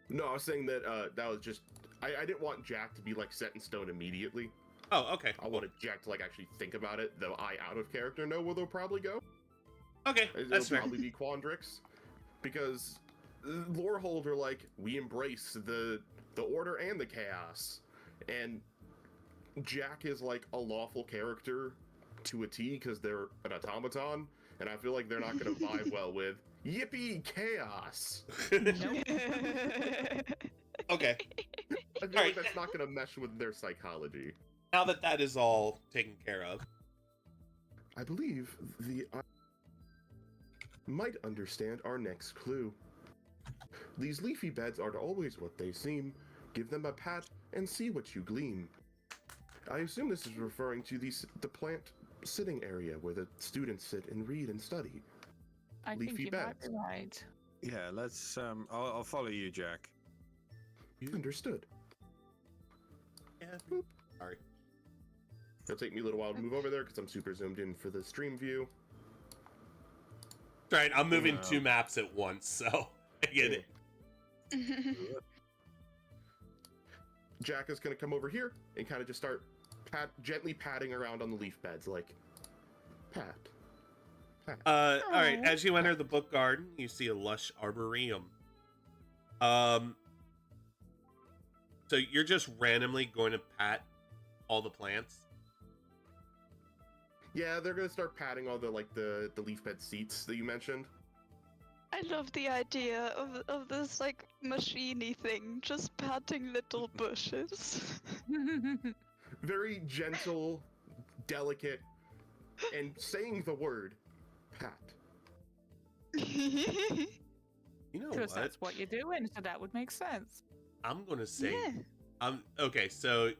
No, I was saying that that was just I didn't want Jack to be like set in stone immediately. Oh, okay. I wanted Jack to like actually think about it, though I out of character know where they'll probably go. Okay, It'll that's fair. probably be Quandrix, because Lorehold are like, we embrace the order and the chaos, and Jack is like a lawful character to a T because they're an automaton, and I feel like they're not going to vibe well with yippee chaos. Okay. I feel like Alright. that's not going to mesh with their psychology. Now that that is all taken care of, I believe I might understand our next clue. These leafy beds aren't always what they seem. Give them a pat and see what you glean. I assume this is referring to the plant sitting area where the students sit and read and study. I think leafy you might be beds. right. Yeah, let's. I'll follow you, Jack. Understood. yeah. Sorry. It'll take me a little while to move over there because I'm super zoomed in for the stream view. Right, I'm moving Wow. 2 maps at once, so I get it. Jack is going to come over here and kind of just start gently patting around on the leaf beds, like, pat. Alright, Aw. as you enter the book garden, you see a lush arboretum. So you're just randomly going to pat all the plants? Yeah, they're going to start patting all the leaf bed seats that you mentioned. I love the idea of this like machiney thing, just patting little bushes. Very gentle, delicate, and saying the word, pat. You know Because what? that's what you're doing, so that would make sense. I'm gonna say Yeah. Okay, so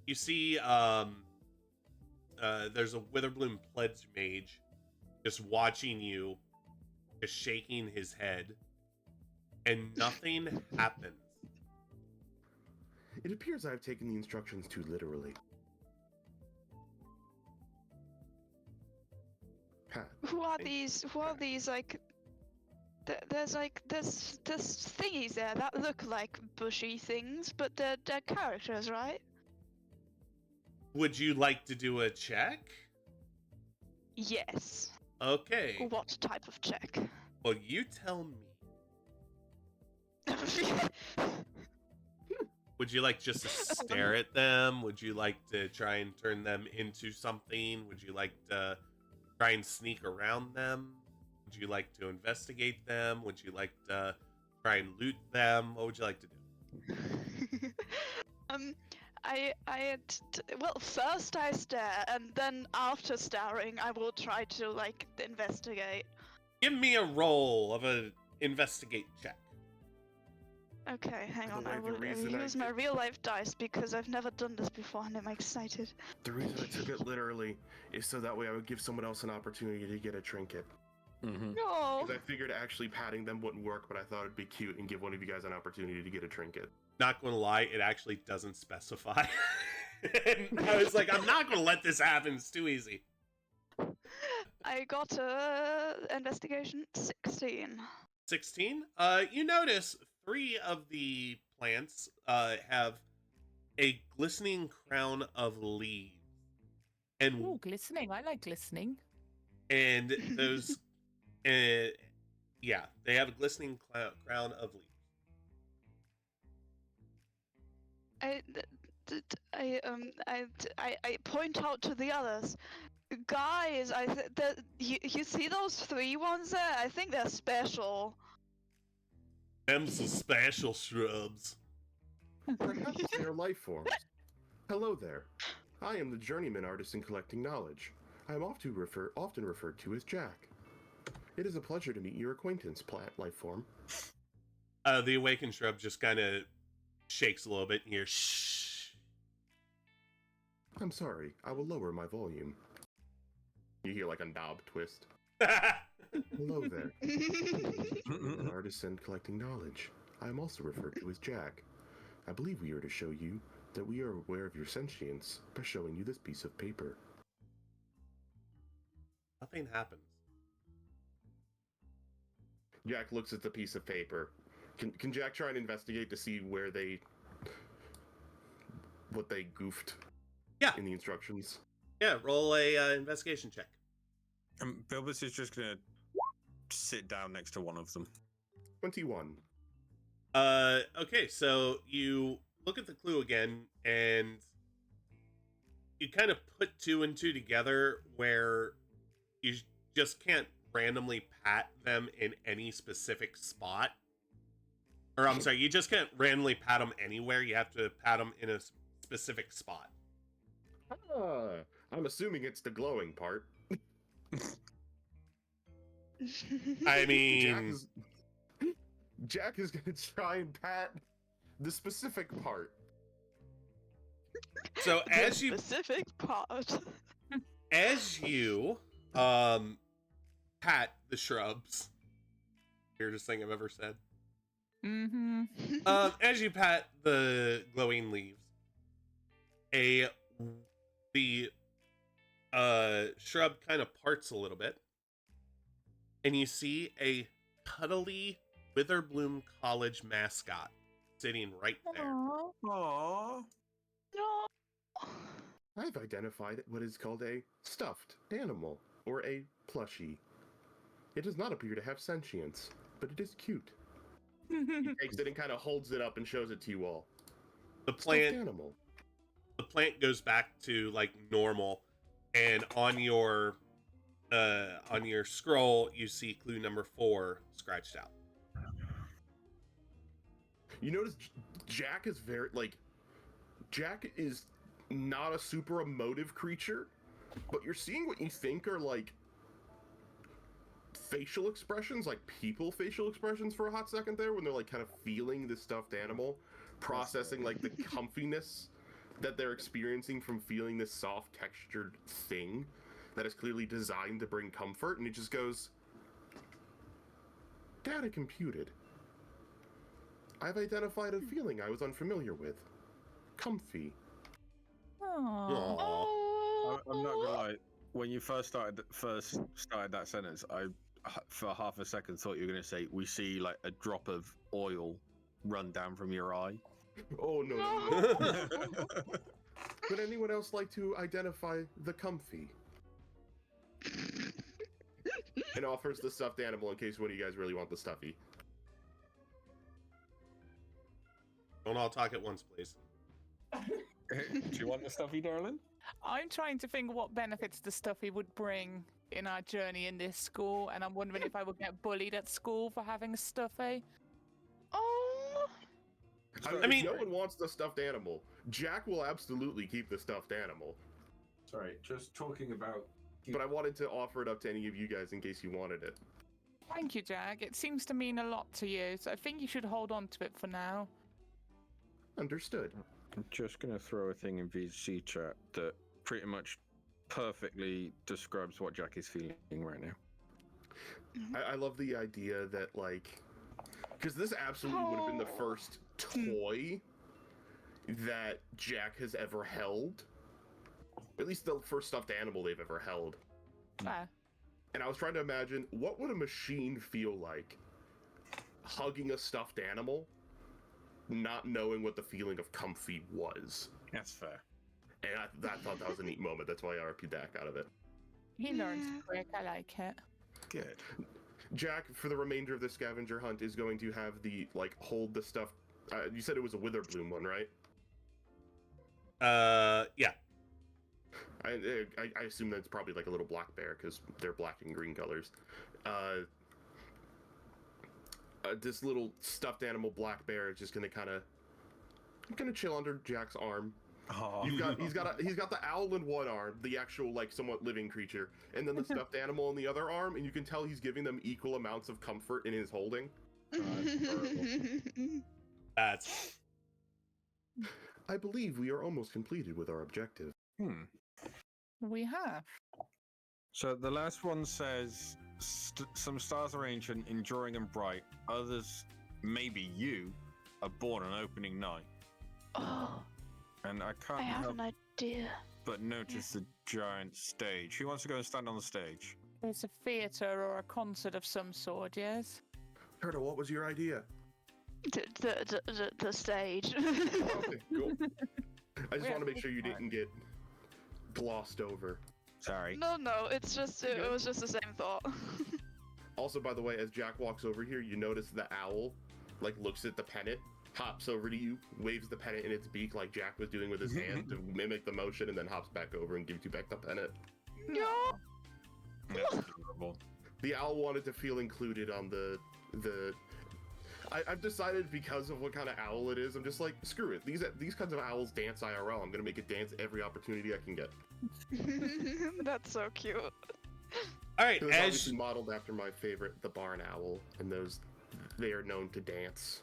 you see there's a Witherbloom pledge mage just watching you, just shaking his head, and nothing happens. It appears I've taken the instructions too literally. Pat. Who are these? Who are these? Like, there's like this thingies there that look like bushy things, but they're characters, right? Would you like to do a check? Yes. Okay. What type of check? Well, you tell me. Would you like just to stare at them? Would you like to try and turn them into something? Would you like to try and sneak around them? Would you like to investigate them? Would you like to try and loot them? What would you like to do? Well, first I stare, and then after staring, I will try to like investigate. Give me a roll of a investigate check. Okay, hang By on. the way, I the will reason I use my did- real life dice because I've never done this before and I'm excited. The reason I took it literally is so that way I would give someone else an opportunity to get a trinket. Mm-hmm. No. Because I figured actually patting them wouldn't work, but I thought it'd be cute and give one of you guys an opportunity to get a trinket. Not gonna lie, it actually doesn't specify. And I was like, I'm not gonna let this happen. It's too easy. I got a investigation 16. 16. You notice 3 of the plants have a glistening crown of leaves, and Ooh, glistening. I like glistening. those, yeah, they have a glistening crown of leaves. I point out to the others. Guys, you see those 3 ones there? I think they're special. Them's the special shrubs. Perhaps they are life forms. Hello there. I am the journeyman artist in collecting knowledge. I am often referred to as Jack. It is a pleasure to meet your acquaintance, plant life form. The awakened shrub just kind of shakes a little bit and you're shh. I'm sorry, I will lower my volume. You hear like a knob twist. Hello there. I'm an artist in collecting knowledge. I am also referred to as Jack. I believe we are to show you that we are aware of your sentience by showing you this piece of paper. Nothing happens. Jack looks at the piece of paper. Can Jack try and investigate to see what they goofed? Yeah. In the instructions. Yeah, roll a investigation check. Bilbus is just gonna sit down next to one of them. 21. Okay, so you look at the clue again, and you kind of put 2 and 2 together where you just can't randomly pat them in any specific spot. Or, I'm sorry, you just can't randomly pat them anywhere. You have to pat them in a specific spot. I'm assuming it's the glowing part. I mean... Jack is gonna try and pat the specific part. So as you specific part. as you pat the shrubs, weirdest thing I've ever said. Mm-hmm. As you pat the glowing leaves, the shrub kind of parts a little bit, and you see a cuddly Witherbloom College mascot sitting right there. Aww. No. I've identified what is called a stuffed animal, or a plushie. It does not appear to have sentience, but it is cute. He takes it and kind of holds it up and shows it to you all. The Stuffed plant animal. the plant goes back to like normal, and on your scroll you see clue number 4 scratched out. You notice Jack is Jack is not a super emotive creature, but you're seeing what you think are like facial expressions, like people facial expressions for a hot second there, when they're like kind of feeling the stuffed animal, processing like the comfiness that they're experiencing from feeling this soft textured thing that is clearly designed to bring comfort, and it just goes, data computed. I've identified a feeling I was unfamiliar with. Comfy. Aww. Oh. I'm not gonna lie. When you first started that sentence, I for half a second thought you were gonna say, "We see like a drop of oil run down from your eye." Oh no. No. Would anyone else like to identify the comfy? And offers the stuffed animal in case one of you guys really want the stuffy. Don't all talk at once, please. Do you want the stuffy, darling? I'm trying to think what benefits the stuffy would bring in our journey in this school, and I'm wondering if I would get bullied at school for having a stuffy. Oh. I mean- no one wants the stuffed animal. Jack will absolutely keep the stuffed animal. Sorry, just talking about. But I wanted to offer it up to any of you guys in case you wanted it. Thank you, Jack. It seems to mean a lot to you, so I think you should hold on to it for now. Understood. I'm just gonna throw a thing in VC chat that pretty much perfectly describes what Jack is feeling right now. I love the idea that, like, because this absolutely would have been the first toy that Jack has ever held. At least the first stuffed animal they've ever held. Fair. And I was trying to imagine, what would a machine feel like hugging a stuffed animal, not knowing what the feeling of comfy was. That's fair. And I thought that was a neat moment. That's why I RP'd Dak out of it. He learns quick. I like it. Good. Jack, for the remainder of the scavenger hunt, is going to have the, like, hold the stuff. You said it was a Witherbloom one, right? Yeah. I assume that's probably like a little black bear because they're black and green colors. This little stuffed animal black bear is just gonna gonna chill under Jack's arm. Oh. He's got the owl in one arm, the actual like somewhat living creature, and then the stuffed animal in the other arm, and you can tell he's giving them equal amounts of comfort in his holding. That's I believe we are almost completed with our objective. We have. So the last one says, some stars are ancient, enduring and bright. Others, maybe you, are born on opening night. Oh, And I I can't have help an idea. but notice the giant stage. Who wants to go and stand on the stage? It's a theatre or a concert of some sort, yes? Turtle, what was your idea? The stage. Okay, cool. I just We want have to make sure you time. didn't get glossed over. Sorry. No, it's just it was just the same thought. Also, by the way, as Jack walks over here, you notice the owl, like, looks at the pennant, hops over to you, waves the pennant in its beak like Jack was doing with his hand to mimic the motion, and then hops back over and gives you back the pennant. No. That's adorable. The owl wanted to feel included on the. I've decided because of what kind of owl it is, I'm just like, screw it. These kinds of owls dance IRL. I'm gonna make it dance every opportunity I can get. That's so cute. all right. It was As obviously modeled after my favorite, the barn owl, and they are known to dance.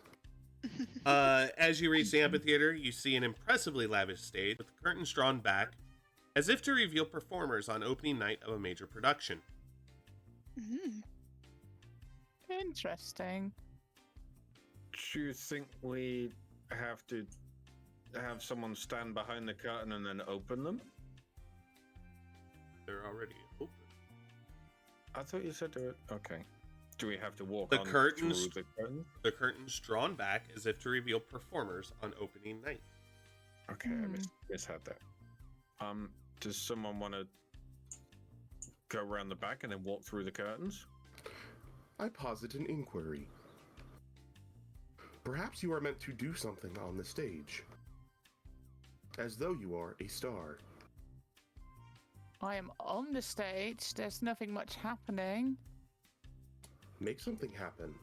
as you reach the amphitheater, you see an impressively lavish stage with the curtains drawn back, as if to reveal performers on opening night of a major production. Interesting. Do you think we have to have someone stand behind the curtain and then open them? They're already open. I thought you said they were... Okay. Do we have to walk The on curtains- through the curtain? The curtains drawn back as if to reveal performers on opening night. Okay, I misheard that. Does someone want to go around the back and then walk through the curtains? I posit an inquiry. Perhaps you are meant to do something on the stage. As though you are a star. I am on the stage. There's nothing much happening. Make something happen.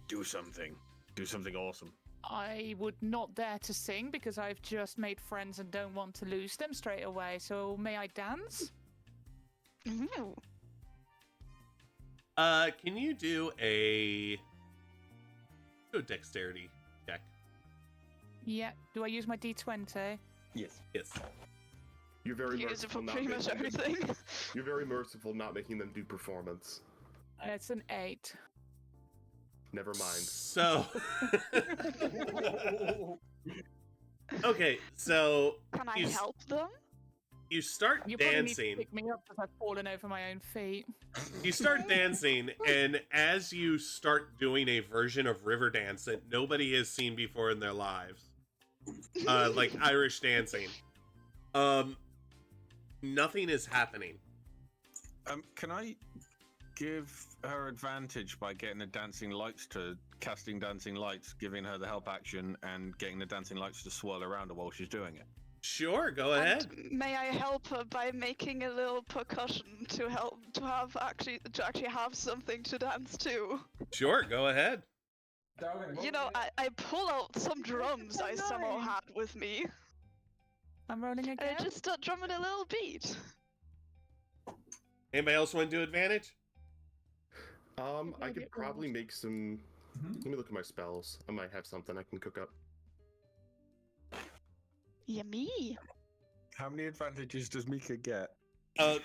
Do something. Do something awesome. I would not dare to sing because I've just made friends and don't want to lose them straight away. So may I dance? Ooh. Can you do a dexterity check? Yeah. Do I use my D20? Yes. Yes. You're very Use it for merciful not pretty much making them- everything. You're very merciful not making them do performance. It's an 8. Never mind. So okay, so Can I you, help them? you start You probably need to dancing. pick me up because I've fallen over my own feet. You start dancing, and as you start doing a version of river dance that nobody has seen before in their lives, like Irish dancing, nothing is happening. Can I give her advantage by getting the dancing lights to casting dancing lights, giving her the help action, and getting the dancing lights to swirl around her while she's doing it? Sure, go ahead. And may I help her by making a little percussion to help to actually have something to dance to? Sure, go ahead. Darling, You know, I pull out some drums I somehow had with me, I'm rolling and again. I just start drumming a little beat. Anybody else want to do advantage? I could probably make some. Let me look at my spells. I might have something I can cook up. Yummy. How many advantages does Mika get? I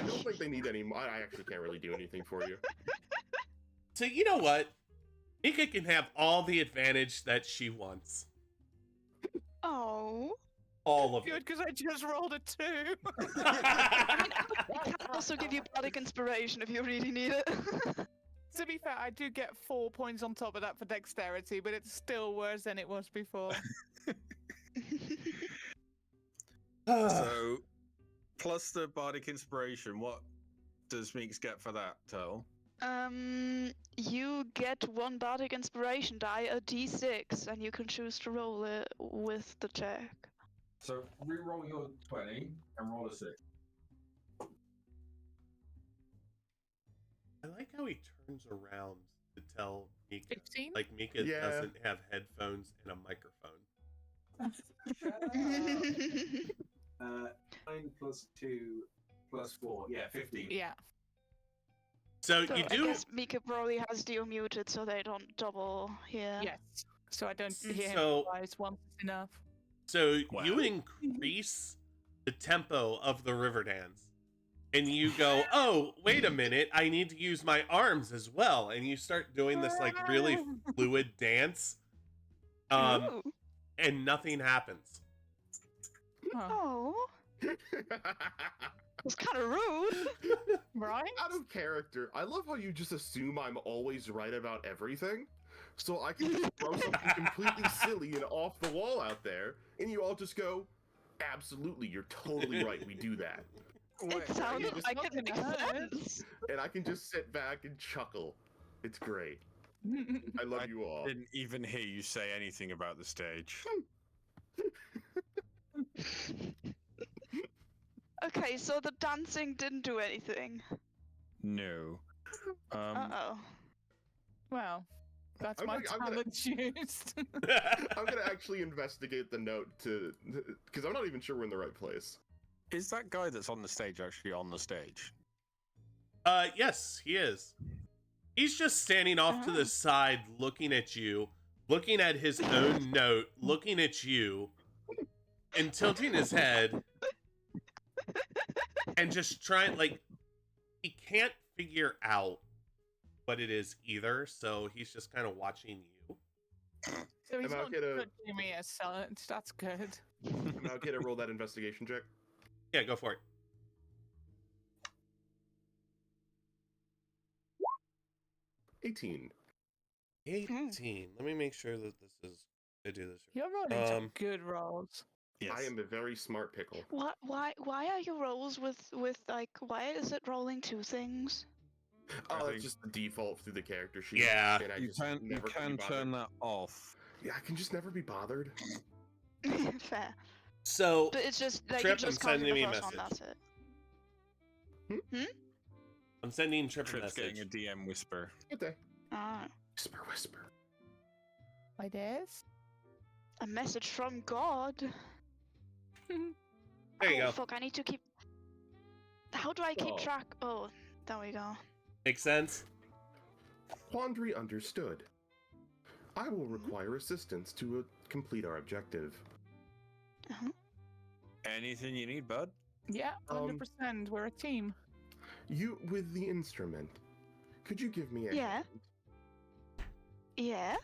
don't think they need any more. I actually can't really do anything for you. So you know what? Mika can have all the advantage that she wants. Oh. All of Good, it. because I just rolled a 2. I can also give you bardic inspiration if you really need it. To be fair, I do get 4 points on top of that for dexterity, but it's still worse than it was before. So, plus the bardic inspiration, what does Meeks get for that, Turtle? You get 1 bardic inspiration die, a d6, and you can choose to roll it with the check. So re-roll your 20 and roll a 6. I like how he turns around to tell Mika. 15? Like Mika Yeah. doesn't have headphones and a microphone. 9 plus 2 plus 4. Yeah, 15. Yeah. So So you I do. guess Mika probably has you muted so they don't double here. Yes. So I don't hear him So twice. Once is enough. So Wow. you increase the tempo of the river dance. And you go, oh, wait a minute, I need to use my arms as well. And you start doing this like really fluid dance. Ooh. And nothing happens. Oh, Oh, it's kind of rude. right? Out of character, I love how you just assume I'm always right about everything. So I can just throw something completely silly and off the wall out there, and you all just go, absolutely, you're totally right, we do that. It sounded just like not it gonna makes hurt. sense. And I can just sit back and chuckle. It's great. I love you all. Didn't even hear you say anything about the stage. Okay, so the dancing didn't do anything. No. Uh-oh. Well, that's I'm my like- I'm gonna- talent used. I'm gonna actually investigate the note because I'm not even sure we're in the right place. Is that guy that's on the stage actually on the stage? Yes, he is. He's just standing off to the side, looking at you, looking at his own note, looking at you, and tilting his head, and just trying, like, he can't figure out what it is either, so he's just kind of watching you. So he's I'll not get a- judging me as silent. That's good. I'm now gonna roll that investigation check. Yeah, go for it. 18. 18. Let me make sure that this is. I do this. You're rolling some Um, good rolls. Yes. I am a very smart pickle. What? Why are your rolls with like? Why is it rolling two things? Oh, I it's think- just the default through the character sheet. Yeah. and I You just can never be bothered. turn that off. Yeah, I can just never be bothered. Fair, So, but it's just like Trip, you just I'm sending counted the me a first one. message. That's it. I'm sending Trip a Trip's message. getting a DM whisper. Good day. Ah, Whisper, whisper. My days. a message from God. There you Oh, go. fuck! I need to keep. How do I keep Oh. track? Oh, there we go. Makes sense? Quandary understood. I will require assistance to complete our objective. Anything you need, bud? Yeah, 100%. We're a team. You with the instrument. Could you give me a Yeah. hand? Yeah.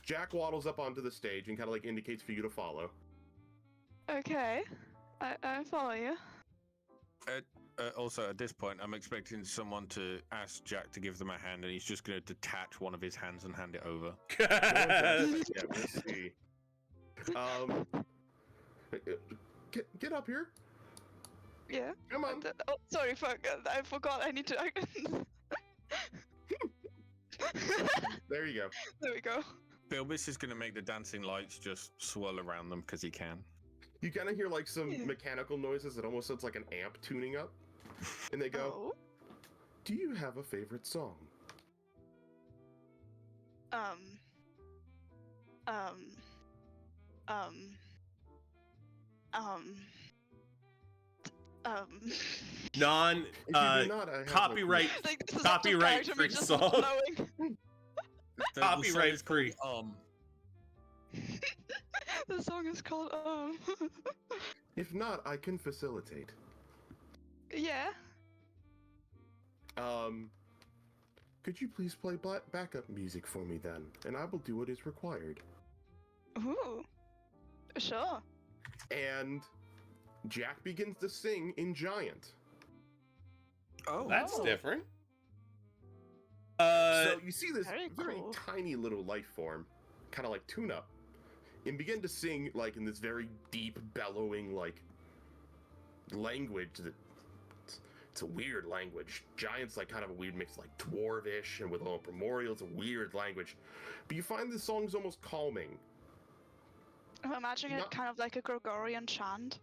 Jack waddles up onto the stage and kind of like indicates for you to follow. Okay. I follow you. Also, at this point, I'm expecting someone to ask Jack to give them a hand, and he's just going to detach one of his hands and hand it over. Yeah, we'll see. Get up here. Yeah. Come on. Oh, sorry, fuck. I forgot. I need to. There you go. There we go. Bilbis is going to make the dancing lights just swirl around them because he can. You kind of hear like some Yeah. mechanical noises that almost sounds like an amp tuning up. And they go, Oh. "Do you have a favorite song?" Um. Um. Non If you do not, I have no copyright Like, this is Copyright up to character, me free just song. not knowing. Copyright free. The song is called If not, I can facilitate. Yeah. Could you please play backup music for me then, and I will do what is required. Ooh. Sure. And Jack begins to sing in Giant. Oh, That's Oh. different. So you see this very very cool. tiny little life form, kind of like tune up, and begin to sing like in this very deep, bellowing like language that it's a weird language. Giant's like kind of a weird mix, like dwarvish and with all primordial. It's a weird language, but you find this song's almost calming. I'm imagining No. it kind of like a Gregorian chant.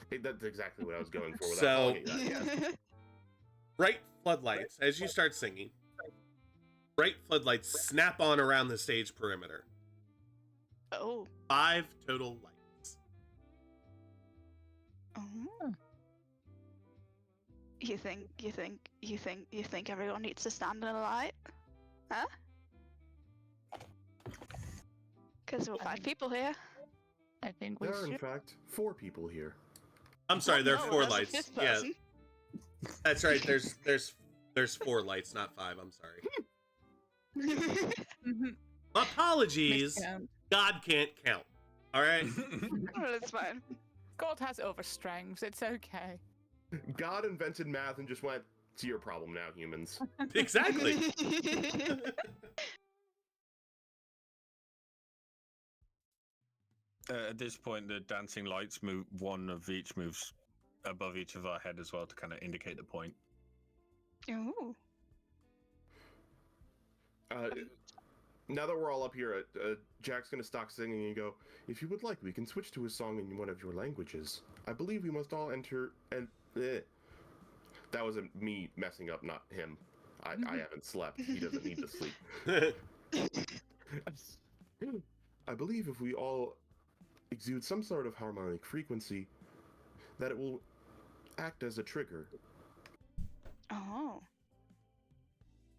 Hey, that's exactly what I was going for without So- calling it that, yes. Bright floodlights, as you start singing, bright floodlights snap on around the stage perimeter. Oh. 5 total lights. Oh. You think everyone needs to stand in a light? Huh? Because we're 5 people here. I think we There are, in should. fact, 4 people here. I'm sorry, there are No, 4 there's a lights. 5th Yeah, person. that's right. There's 4 lights, not 5. I'm sorry. Mhm. Apologies. Miscount. God can't count. All right. Well, it's fine. God has overstrengths. It's okay. God invented math and just went, it's your problem now, humans. Exactly. At this point, the dancing lights move. One of each moves above each of our head as well to kind of indicate the point. Ooh. Now that we're all up here, Jack's gonna stop singing and go, if you would like, we can switch to a song in one of your languages. I believe we must all enter and... That wasn't me messing up, not him. I haven't slept. He doesn't need to sleep. I believe if we all exude some sort of harmonic frequency, that it will act as a trigger. Oh.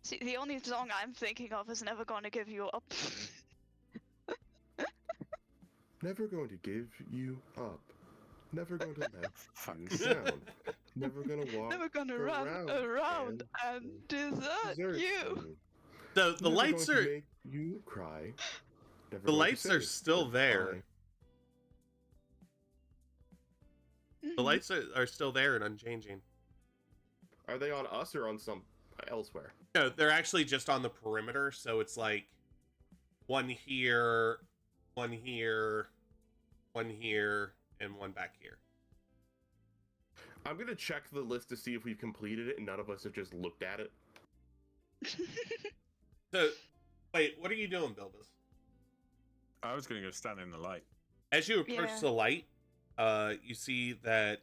See, the only song I'm thinking of is Never Gonna Give You Up. Never going to give you up. Never going to let Fuck. you down. Never gonna walk Never gonna run around and desert you. So the Never lights going are to make you cry. Never the going to lights are say still there. goodbye. The lights are still there and unchanging. Are they on us or on some elsewhere? No, they're actually just on the perimeter, so it's like one here, one here, one here, and one back here. I'm gonna check the list to see if we've completed it, and none of us have just looked at it. So, wait, what are you doing, Bilbus? I was going to go stand in the light. As you approach Yeah. the light, you see that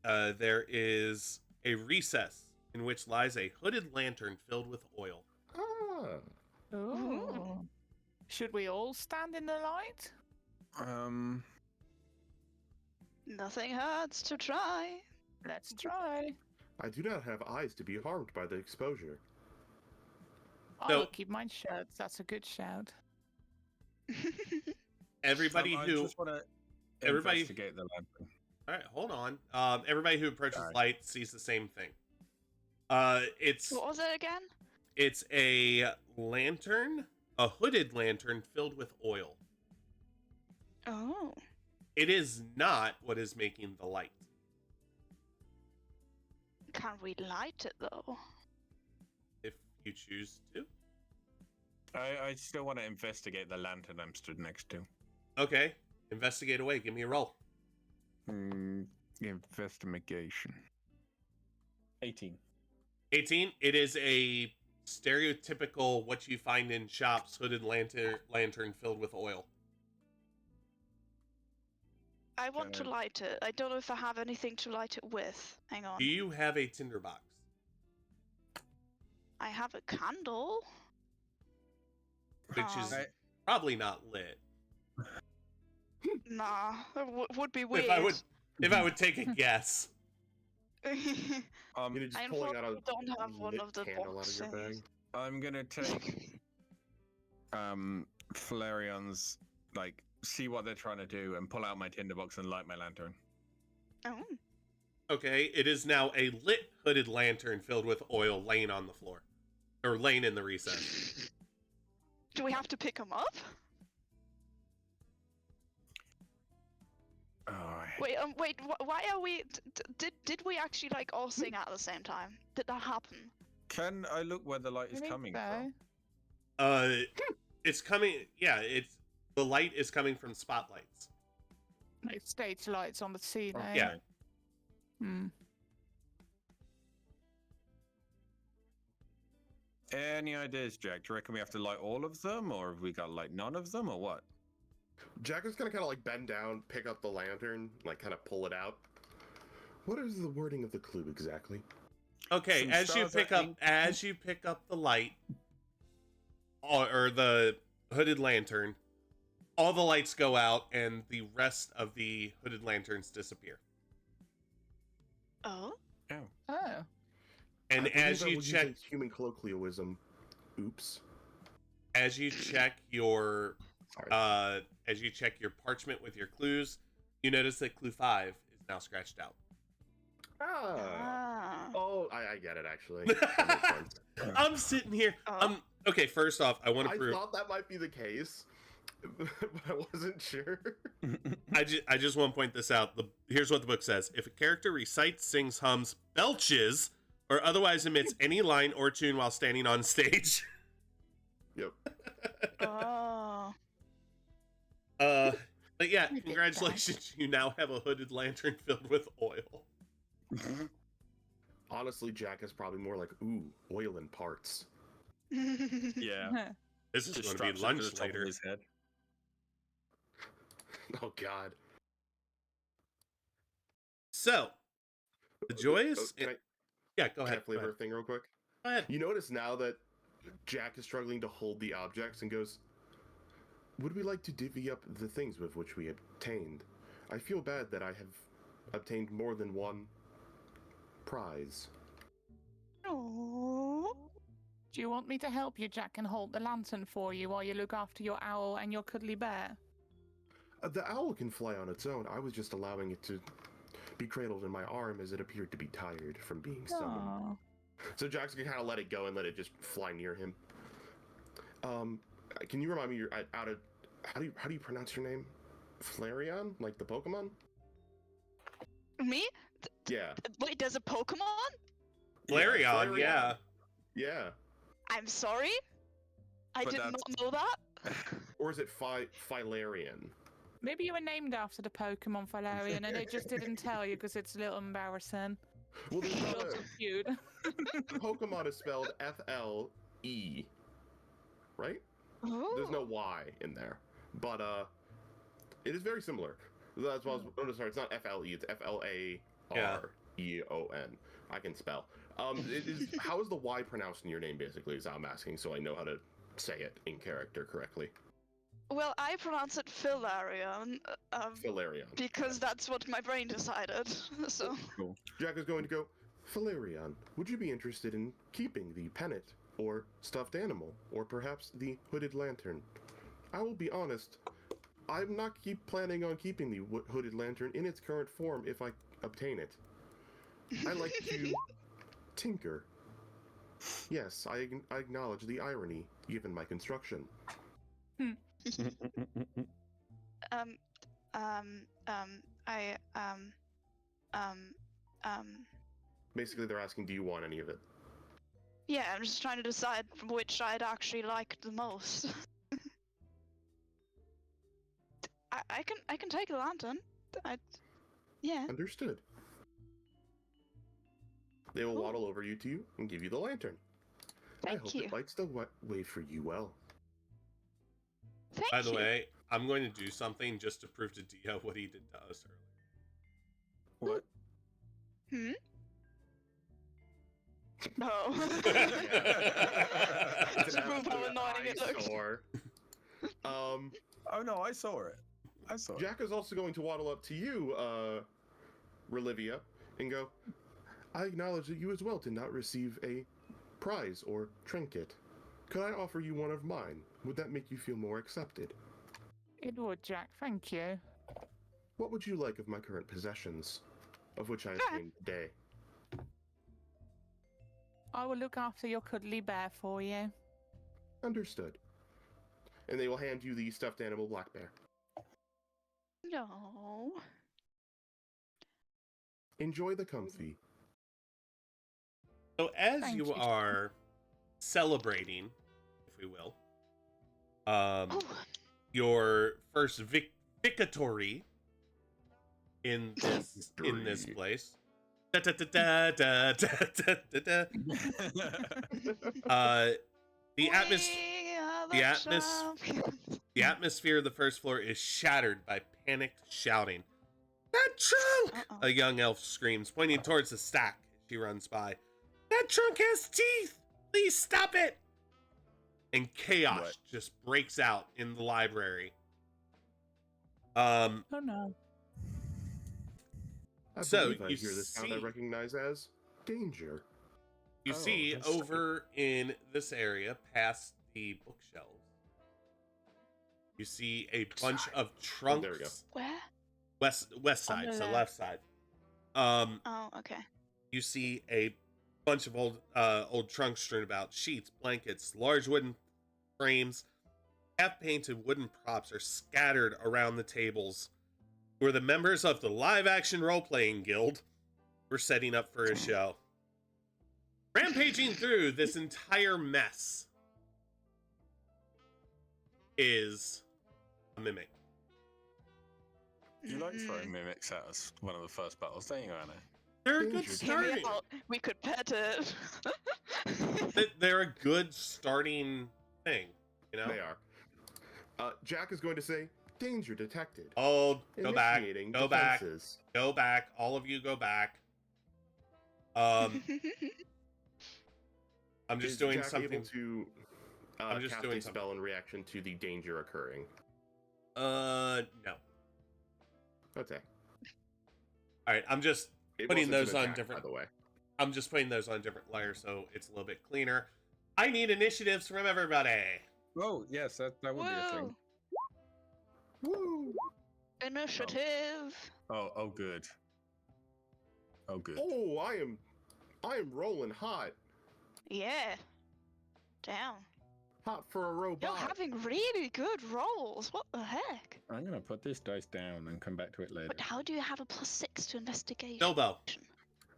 there is a recess in which lies a hooded lantern filled with oil. Ah, Ooh. Should we all stand in the light? Nothing hurts to try. Let's try. I do not have eyes to be harmed by the exposure. I So- will keep mine shut. That's a good shout. Everybody I who just want to everybody- investigate the lantern. All right, hold on. Everybody who approaches Sorry. light sees the same thing. It's What was it again? it's a lantern, a hooded lantern filled with oil. Oh. It is not what is making the light. Can we light it though? If you choose to. I still want to investigate the lantern I'm stood next to. Okay, investigate away. Give me a roll. Investigation. 18. 18. It is a stereotypical what you find in shops hooded lantern filled with oil. I want to Okay. light it. I don't know if I have anything to light it with. Hang on. Do you have a tinderbox? I have a candle. Which is Oh. probably not lit. Nah, it would be weird. If I would take a guess. You know, just I pulling out a unfortunately don't have one lit of the candle out of your boxes. bag. I'm gonna take Flareon's, like, see what they're trying to do and pull out my tinderbox and light my lantern. Oh. Okay, it is now a lit hooded lantern filled with oil laying on the floor. Or laying in the recess. Do we have to pick them up? Oh, Wait. Why are we? Did we actually like all sing at the same time? Did that happen? can I look where the light I is think coming so. from? It's coming, yeah, the light is coming from spotlights. Like stage lights on the ceiling. Yeah. Hmm. Any ideas, Jack? Do you reckon we have to light all of them, or have we got like none of them, or what? Jack is gonna kind of like bend down, pick up the lantern, like kind of pull it out. What is the wording of the clue exactly? Okay, Some as you stars are pick up the light or the hooded lantern, all the lights go out and the rest of the hooded lanterns disappear. Oh. Oh. And I believe as I you would use check a human colloquialism. Oops. as you check your Sorry. as you check your parchment with your clues, you notice that clue 5 is now scratched out. Ah. Oh, I get it actually. That makes sense. I'm sitting here. Oh. Okay, first off, I want to I prove thought that might be the case, but I wasn't sure. I just want to point this out. Here's what the book says. If a character recites, sings, hums, belches, or otherwise emits any line or tune while standing on stage. Yep. Oh. But yeah, did that. congratulations. You now have a hooded lantern filled with oil. Honestly, Jack is probably more like, ooh, oil and parts. Yeah. This is Just going to be straps it to lunch the top of later. his head. Oh God. So, the joyous... Can I Yeah, go ahead. Go flavor ahead. a thing real quick? Go ahead. You notice now that Jack is struggling to hold the objects and goes, would we like to divvy up the things with which we obtained? I feel bad that I have obtained more than one prize. Oh. Do you want me to help you, Jack, and hold the lantern for you while you look after your owl and your cuddly bear? The owl can fly on its own. I was just allowing it to be cradled in my arm as it appeared to be tired from being summoned. Aw. So Jack's gonna kind of let it go and let it just fly near him. Can you remind me how do you pronounce your name? Flareon, like the Pokemon? Me? Yeah. Wait, there's a Pokemon? Flareon, Flareon. yeah. Yeah. I'm sorry? I But did that's- not know that. Or is it Philarian? Maybe you were named after the Pokemon Valerian and it just didn't tell you because it's a little embarrassing. Well, there's It's not also cute. Pokemon is spelled FLE, right? There's no Y in there, but it is very similar. That's why I was. Oh, sorry, it's not FLE. It's FLAREON. I can spell. It is. How is the Y pronounced in your name? Basically, is how I'm asking, so I know how to say it in character correctly. Well, I pronounce it Philarion, Philarion. because that's what my brain decided. So. Cool. Jack is going to go. Philarion, would you be interested in keeping the pennant, or stuffed animal, or perhaps the hooded lantern? I will be honest. I'm not planning on keeping the hooded lantern in its current form if I obtain it. I like to tinker. Yes, I acknowledge the irony, given my construction. Basically, they're asking, do you want any of it? Yeah, I'm just trying to decide which I'd actually like the most. I can take a lantern. Yeah. Understood. They will Cool. waddle over you to you and give you the lantern. I Thank hope you. it lights the way for you well. Thank By the you. way, I'm going to do something just to prove to Dio what he did to us earlier. What? Hmm? No. It's To an prove how absolute annoying it looks. eyesore. Oh no, I saw it. I saw it. Jack is also going to waddle up to you, Relivia, and go, I acknowledge that you as well did not receive a prize or trinket. Could I offer you one of mine? Would that make you feel more accepted? It would, Jack. Thank you. What would you like of my current possessions, of which I obtained today? I will look after your cuddly bear for you. Understood. And they will hand you the stuffed animal black bear. No. Enjoy the comfy. So as Thank you you. are celebrating, if we will, Oh, your first victory in this place. Da, da, da, da, da, da, da, da. The atmosphere. we are The The atmosphere of the first floor is shattered by panicked shouting. That trunk! A young elf screams, pointing towards the stack as she runs by. That trunk has teeth! Please stop it! And chaos just breaks out in the library. Oh no. I So, believe I you hear this sound I see- recognize as danger. You Oh, see that's over in this area, past the bookshelves, you see a bunch of trunks. there we go. Where? West side, the so left. left side. Oh, okay. You see a bunch of old trunks strewn about. Sheets, blankets, large wooden frames, half-painted wooden props are scattered around the tables where the members of the live-action role-playing guild were setting up for a show. Rampaging through this entire mess is a mimic. You like throwing mimics at us one of the first battles, don't you, Anna? They're a good Danger. Hear me starting. out. We could pet it. They're a good starting thing, you know? They are. Jack is going to say, danger detected. Oh, go back, Initiating go back, defenses. go back. All of you go back. I'm just Is doing Jack something. able to I'm just cast doing a spell in reaction to the danger occurring? No. Okay. All right, I'm just It Putting wasn't those an on attack, different- By the way. I'm just putting those on different layers so it's a little bit cleaner. I need initiatives from everybody. Oh, yes, that would be a thing. Woo! Woo! Initiative. Oh, good. Oh, good. Oh, I am rolling hot. Yeah. Damn. Hot for a robot. You're having really good rolls. What the heck? I'm going to put this dice down and come back to it later. But how do you have a +6 to investigation? Bilbo.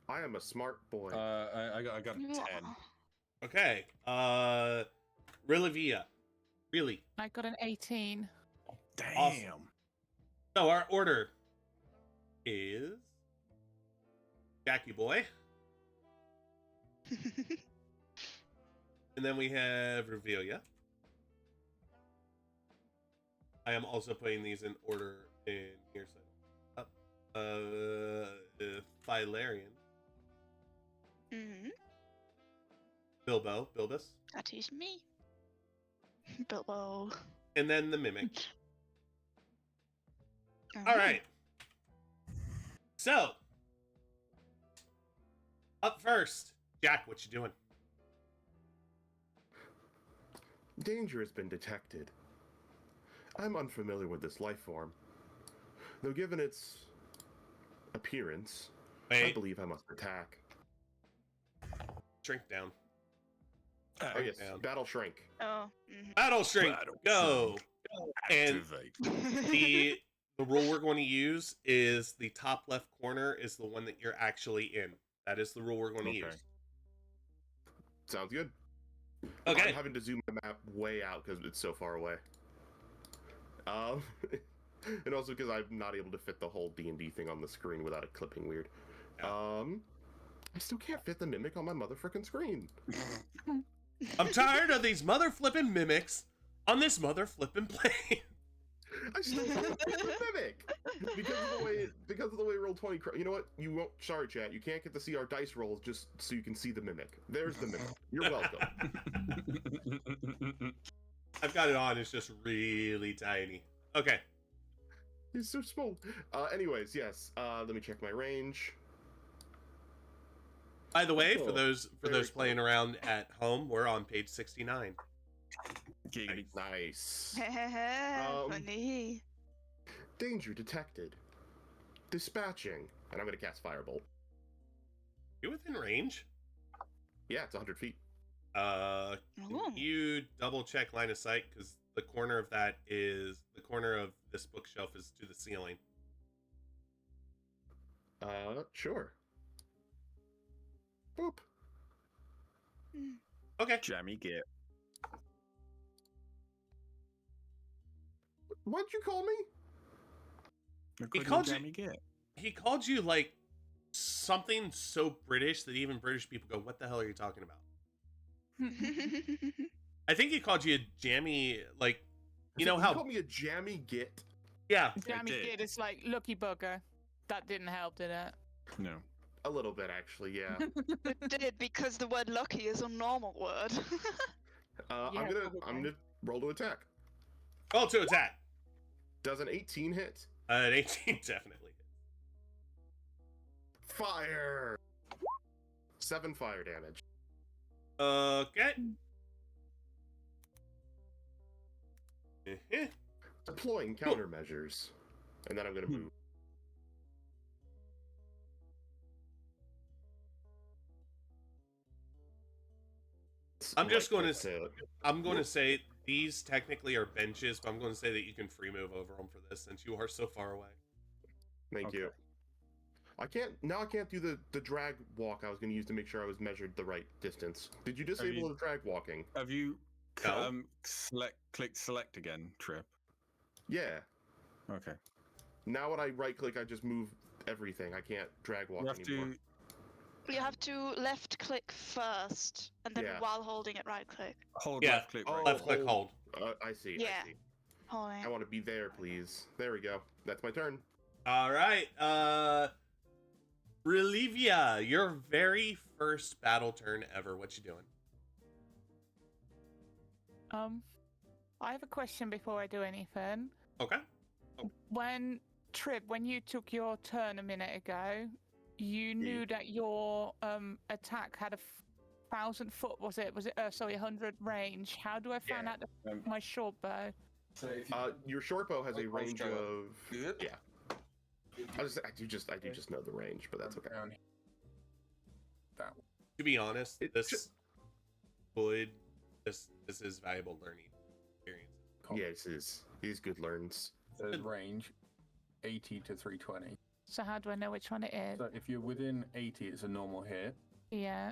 I am a smart boy. I got a 10. Mwah. Okay. Rilivia. Really. I got an 18. Damn. Awesome. So our order is Jackie Boy. And then we have Revelia. I am also putting these in order in here. So up. Philarian. Mhm. Bilbus. That is me. Bilbo. And then the Mimic. Oh. All right. So, up first, Jack, what you doing? Danger has been detected. I'm unfamiliar with this life form. Though given its appearance, I Wait, believe I must attack. shrink down. Oh yes, down. battle shrink. Oh. Mhm. Battle shrink, Battle go. And Activate. the rule we're going to use is the top left corner is the one that you're actually in. That is the rule we're going to Okay. use. Sounds good. Okay. I'm having to zoom the map way out because it's so far away. And also because I'm not able to fit the whole D&D thing on the screen without it clipping weird. Yeah. I still can't fit the mimic on my motherfucking screen. I'm tired of these mother flipping mimics on this mother flipping plane. I still can't fit the mimic because of the way Roll20. You know what? You won't. Sorry, chat. You can't get to see our dice rolls just so you can see the mimic. There's the mimic. You're welcome. I've got it on. It's just really tiny. Okay. He's so small. Anyways, yes. Let me check my range. By the way, for Cool. those Very playing around at home, we're on page 69. Giggity. Nice. Funny. Danger detected. Dispatching. And I'm going to cast Firebolt. You within range? Yeah, it's 100 feet. Can Ooh. you double check line of sight? Because the corner of this bookshelf is to the ceiling. Sure. Boop. Okay. Jammy get. What'd you call me? called you- Jammy get. He called you like something so British that even British people go, "What the hell are you talking about?" I think he called you a jammy, like, you know He how? called me a jammy git. Yeah, Jammy did. kid, it's like lucky bugger. That didn't help, did it? No. A little bit, actually, yeah. It did because the word lucky is a normal word. Yeah, I'm probably. gonna roll to attack. roll to attack. Does an 18 hit? An 18 definitely. Fire! 7 fire damage. Okay. Mhm. Deploying countermeasures. And then I'm gonna move. I'm just going Right-click to. I'm going to say these technically are benches, but I'm going to say that you can free move over them for this since you are so far away. Thank you. I can't do the drag walk I was going to use to make sure I was measured the right distance. Did you disable you- the drag walking? Have you No. clicked select again, Trip? Yeah. Okay. Now when I right click, I just move everything. I can't drag walk You have anymore. to You have to left click first, and then Yeah. while holding it, right click. hold Yeah. left click. Oh, Right Left click hold. I see. Yeah. I see. Holding. I want to be there, please. There we go. That's my turn. All right. Relivia, your very first battle turn ever. What you doing? I have a question before I do anything. Okay. When you took your turn a minute ago, you knew that your attack had 1,000 foot. Was it? 100 range? How do I find Yeah. out my short bow? So if you Your short bow has a I'll range show it. of Good. yeah. I do just know the range, but that's okay. down that one. To be honest, It this is valuable learning experience. Yeah, it is good learns. So range 80 to 320. So how do I know which one it is? So if you're within 80, it's a normal hit, Yeah.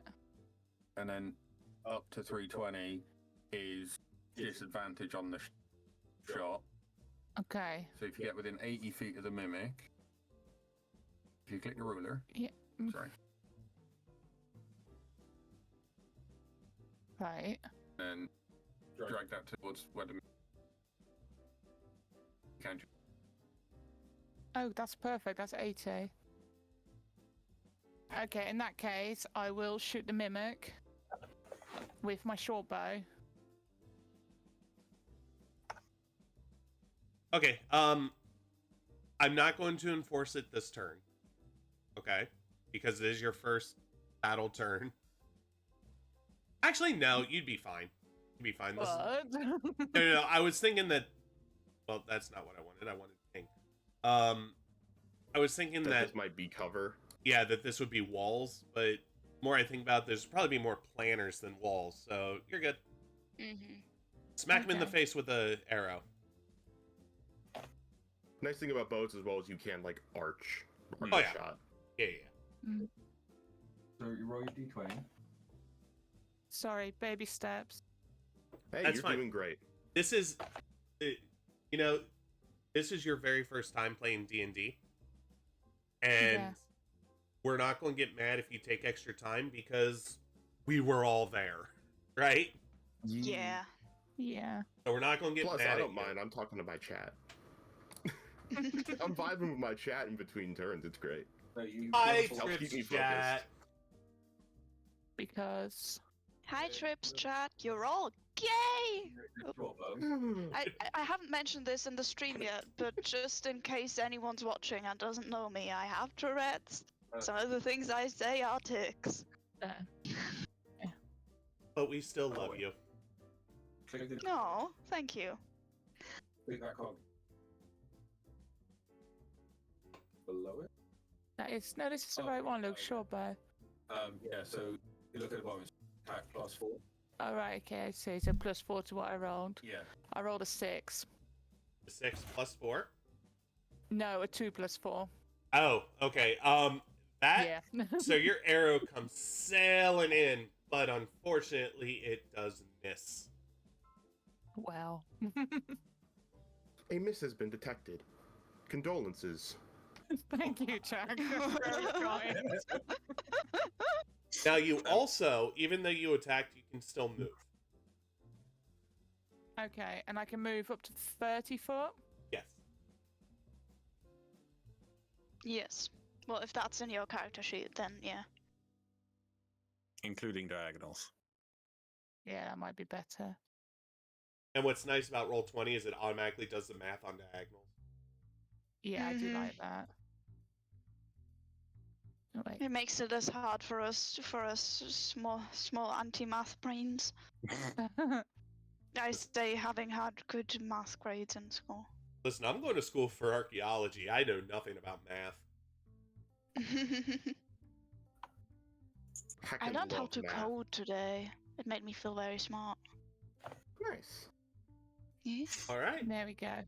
and then up to 320 is disadvantage on the shot. Okay. So if you get within 80 feet of the mimic, if you click the ruler, Yeah. sorry, Right. and drag that towards where the can. Oh, that's perfect. That's 80. Okay, in that case, I will shoot the mimic with my short bow. Okay. I'm not going to enforce it this turn. Okay, because it is your first battle turn. Actually, no, you'd be fine. You'd be fine. This What? no. I was thinking that. Well, that's not what I wanted. I wanted pink. I was thinking That that this might be cover. yeah, that this would be walls, but more I think about, there's probably be more planners than walls. So you're good. Mm-hmm. Smack him in the Okay. face with a arrow. Nice thing about bows as well is you can like arch Oh, a yeah. shot. Yeah. So you roll your d20. Sorry, baby steps. Hey, That's you're fine. doing great. This is, you know, this is your very first time playing D&D, and Yeah. we're not going to get mad if you take extra time because we were all there, right? Yeah. Yeah. So we're not going to get Plus, mad. I at don't you. mind. I'm talking to my chat. I'm vibing with my chat in between turns. It's great. So you Hi, plus Helps Trips keep me chat. Because Hi, Trips chat. You're all gay. your short bow. I haven't mentioned this in the stream yet, but just in case anyone's watching and doesn't know me, I have Tourette's. Some of the things I say are tics. But we still love you. Click the No, thank you. click that cog. Below it. that is this is the Oh, right one, Luke. okay. Short bow. Yeah. So you look at the bottom. It's attack +4. All right. Okay, I see. So +4 to what I rolled. Yeah. I rolled a 6. 6 plus 4. No, a 2 + 4. Oh, okay. That. Yeah. So your arrow comes sailing in, but unfortunately, it does miss. Well. A miss has been detected. Condolences. Thank you, Jack. That's very kind. Now you also, even though you attacked, you can still move. Okay, and I can move up to 30 foot? Yes. Yes. Well, if that's in your character sheet, then yeah. including diagonals. Yeah, that might be better. And what's nice about Roll20 is it automatically does the math on diagonals. Yeah, I do Mhm. like that. Oh, wait. It makes it as hard for us small anti-math brains. I say having had good math grades in school. Listen, I'm going to school for archaeology. I know nothing about math. I Heckin' learned how love to math. code today. It made me feel very smart. Nice. Yes. All right. There we go.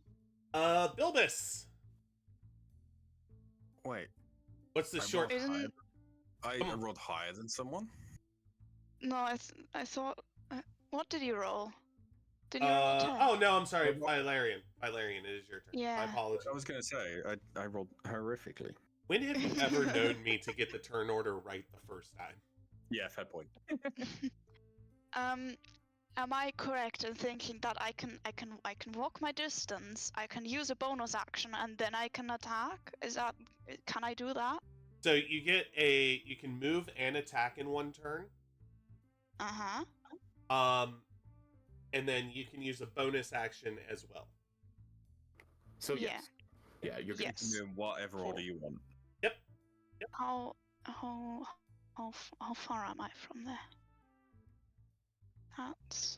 Bilbus. Wait, What's the I short? rolled higher. Isn't I Come on. rolled higher than someone. no? I thought. What did you roll? Did you roll 10? Oh no, I'm sorry. What- Valerian. Valerian, it is your turn. Yeah. My apologies. I was going to say I rolled horrifically. When have you ever known me to get the turn order right the first time? Yeah, fair point. Am I correct in thinking that I can walk my distance? I can use a bonus action and then I can attack. Can I do that? So you can move and attack in one turn. And then you can use a bonus action as well. So Yeah. yes. Yeah, you're gonna Yes. In whatever Cool. order you want. How far am I from there? That's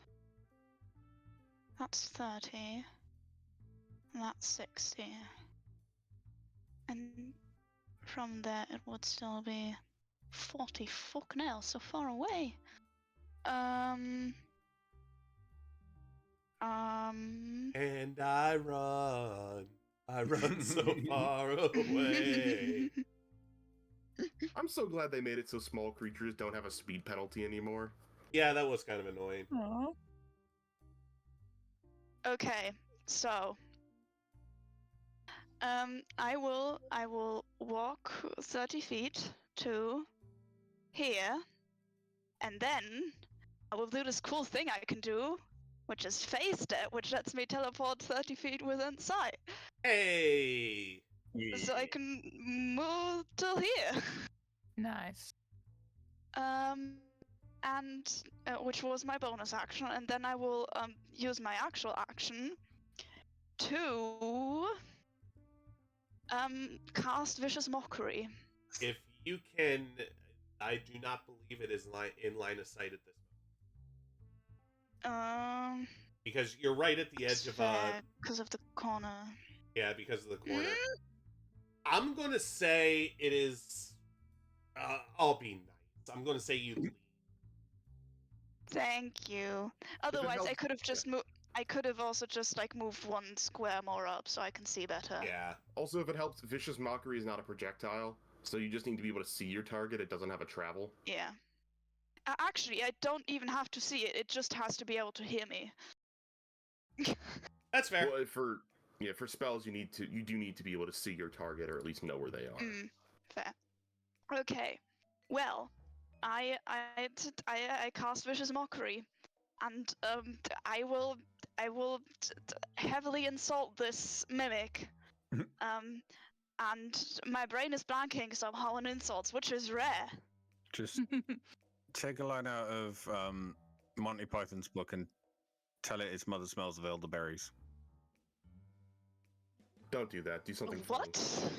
30. And that's 60. And from there it would still be 40. Fucking hell, so far away. And I run so far away. I'm so glad they made it so small creatures don't have a speed penalty anymore. Yeah, that was kind of annoying. Aw. Okay, so I will walk 30 feet to here, and then I will do this cool thing I can do, which is phase step, which lets me teleport 30 feet within sight. Hey. So I can move till here. Nice. And which was my bonus action, and then I will use my actual action to cast Vicious Mockery. If you can, I do not believe it is in line of sight at this moment. Because you're right at the edge of because of the corner. Yeah, because of the corner. I'm gonna say it is. I'll be nice. I'm gonna say you lead. Thank you. Otherwise, I helps- could have just moved. I could have also just like moved one square more up so I can see better. Yeah. Also, if it helps, Vicious Mockery is not a projectile, so you just need to be able to see your target. It doesn't have a travel. Yeah. Actually, I don't even have to see it. It just has to be able to hear me. That's fair. Well, for spells, you do need to be able to see your target or at least know where they are. Fair. Okay. Well, I cast Vicious Mockery, and I will heavily insult this mimic. And my brain is blanking somehow on insults, which is rare. Just take a line out of Monty Python's book and tell it its mother smells of elderberries. Don't do that. Do something funny. What?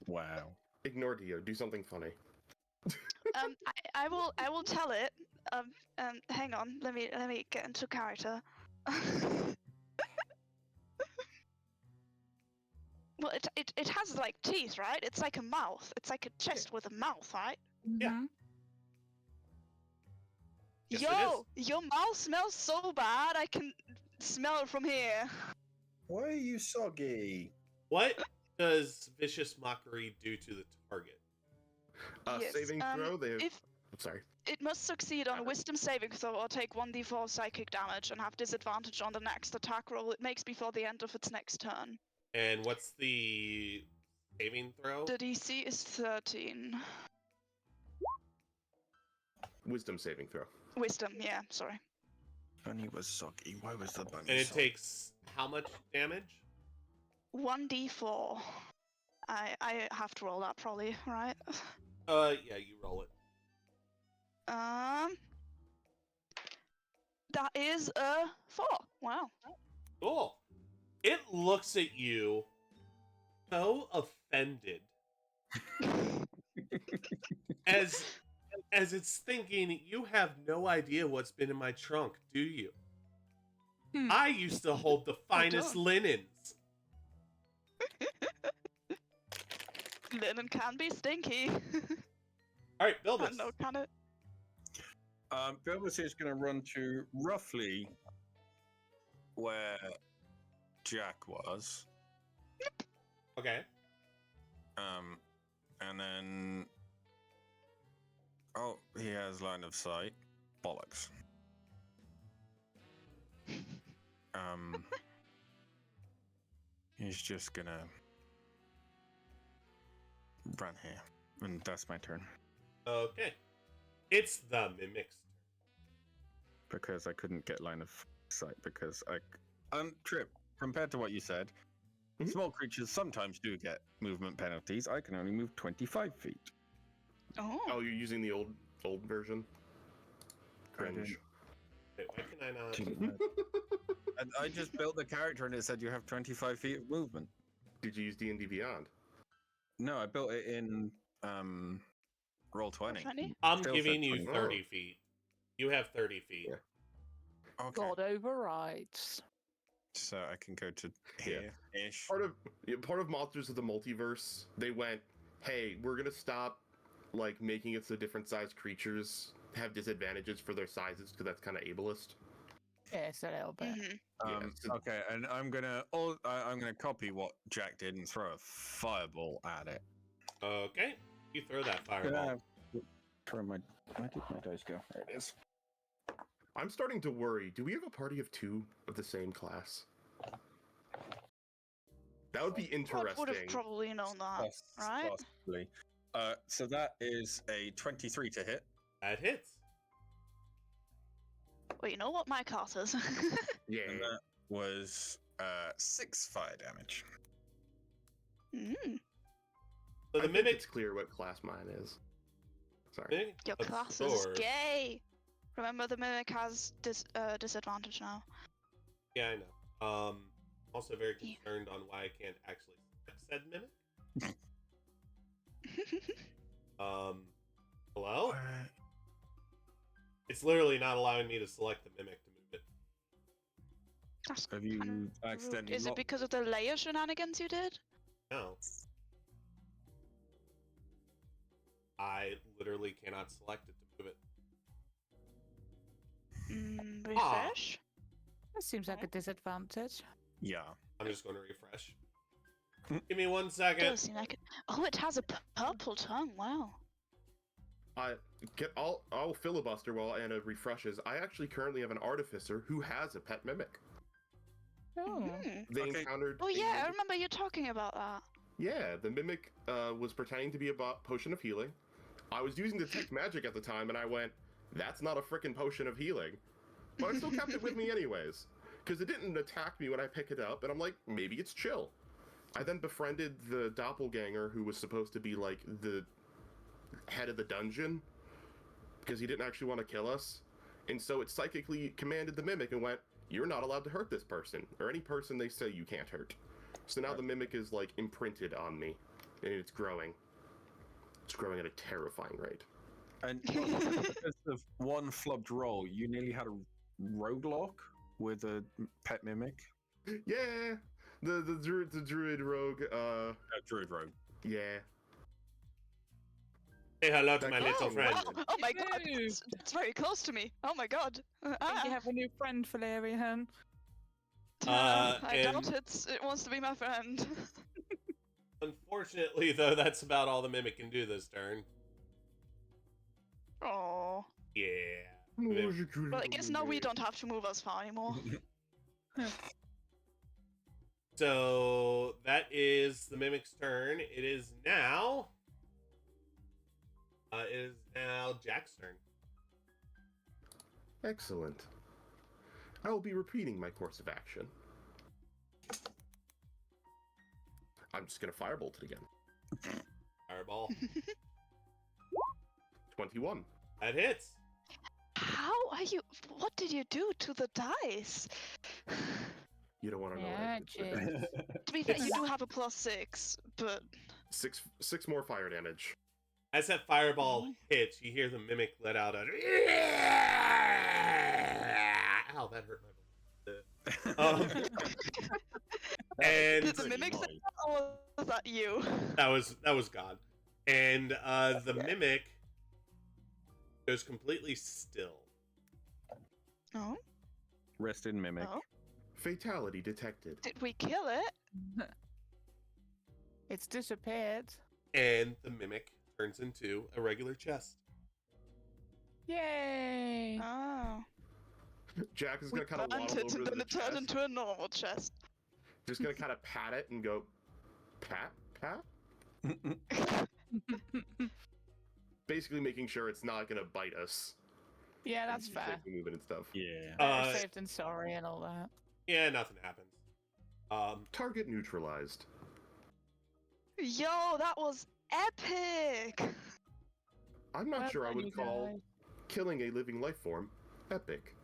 Wow. Ignore Dio. Do something funny. I will tell it. Hang on. Let me get into character. Well, it has like teeth, right? It's like a mouth. It's like a chest with a mouth, right? Yeah. Mhm. Yes, it Yo, your mouth smells so bad. I can smell it from here. Why are you soggy? What does Vicious Mockery do to the target? Yes, Saving throw. They have. if I'm sorry. it must succeed on a Wisdom saving throw or take 1d4 psychic damage and have disadvantage on the next attack roll it makes before the end of its next turn. And what's the saving throw? The DC is 13. Wisdom saving throw. Wisdom, yeah, sorry. Bunny was soggy. Why was the bunny And it soggy? takes how much damage? 1d4. I have to roll that probably, right? Yeah, you roll it. That is a 4. Wow. Cool. It looks at you so offended as it's thinking, you have no idea what's been in my trunk, do you? I used to hold the finest done. linens. Linen can be stinky. All right, build I this. know, can it? Bilbus is going to run to roughly where Jack was. Okay. And then... Oh, he has line of sight. Bollocks. He's just gonna run here. And that's my turn. Okay. It's the mimic's Because I couldn't get line of sight because Trip, compared to what you said, Mhm. small creatures sometimes do get movement penalties. I can only move 25 feet. Oh. Oh, you're using the old version. Cringe. Wait, why can I not? And I just built the character and it said you have 25 feet of movement. Did you use D&D Beyond? No, I built it in Roll 20. 20? I'm Still giving said you 20. 30 feet. You have 30 feet. Yeah. Okay. God overrides. So I can go to here-ish. Part of Monsters of the Multiverse, they went, hey, we're gonna stop like making it so different sized creatures have disadvantages for their sizes because that's kind of ableist. Yes, a little bit. Mm-hmm. Yeah, so- Okay, and I'm gonna copy what Jack did and throw a fireball at it. Okay. You throw that fireball. Where did my dice go? There it is. I'm starting to worry. Do we have a party of 2 of the same class? That would be God interesting. would have probably known that, right? Possibly. So that is a 23 to hit. That hits. Well, you know what my class is. Yeah. And that was 6 fire damage. Mm. So I the think mimic. it's clear what class mine is. Sorry. mimic Your of class is Thor- gay. Remember, the mimic has disadvantage now. Yeah, I know. Also very Yeah. concerned on why I can't actually select said mimic. Hello? It's literally not allowing me to select the mimic to move it. That's Have you kind of rude. accidentally Is it locked- because of the layer shenanigans you did? No. I literally cannot select it to move it. Refresh? That seems like a disadvantage. Yeah. I'm just going to refresh. Give me 1 second. Does seem like it. Oh, it has a purple tongue. Wow. I'll filibuster while Anna refreshes. I actually currently have an artificer who has a pet mimic. Oh. Mhm. They Okay. encountered. Oh a yeah, I mimic- remember you talking about that. Yeah, the mimic was pretending to be a potion of healing. I was using detect magic at the time, and I went, "That's not a frickin' potion of healing," but I still kept it with me anyways, because it didn't attack me when I pick it up, and I'm like, maybe it's chill. I then befriended the doppelganger who was supposed to be like the head of the dungeon, because he didn't actually want to kill us, and so it psychically commanded the mimic and went, "You're not allowed to hurt this person, or any person they say you can't hurt." So now the mimic is like imprinted on me, and it's growing. It's growing at a terrifying rate. And because of one flubbed roll, you nearly had a roguelock with a pet mimic. Yeah, the druid rogue. Druid rogue. Yeah. Say hello to That my could- little Oh, friend. Wow. Oh my god, Yay. it's very close to me. Oh my god. I think you have a new friend, Valerian. I doubt and- it wants to be my friend. Unfortunately, though, that's about all the mimic can do this turn. Oh. Yeah. Well, I guess now we don't have to move as far anymore. So that is the mimic's turn. It is now Jack's turn. Excellent. I will be repeating my course of action. I'm just gonna firebolt it again. Fireball. 21. That hits. How are you? What did you do to the dice? You don't want to know what I did. to Magic. it. To be fair, you It's- do have a +6, but Six more fire damage. As that fireball hits, you hear the mimic let out a. Ow, that hurt my voice. And did the mimic say that, or was that you? that was God. And the mimic goes completely still. No. Rest in mimic. No. Fatality detected. Did we kill it? It's disappeared. And the mimic turns into a regular chest. Yay! Oh. Jack is gonna kind of Burnt waddle it, over and to then the it turned chest. into a normal chest. Just gonna kind of pat it and go, pat, pat. Basically making sure it's not gonna bite us. Yeah, that's and fair. shape the movement and stuff. Yeah. Better saved than sorry and all that. Yeah, nothing happens. Target neutralized. Yo, that was epic! I'm not Well sure I done, would you call guys. killing a living life form epic.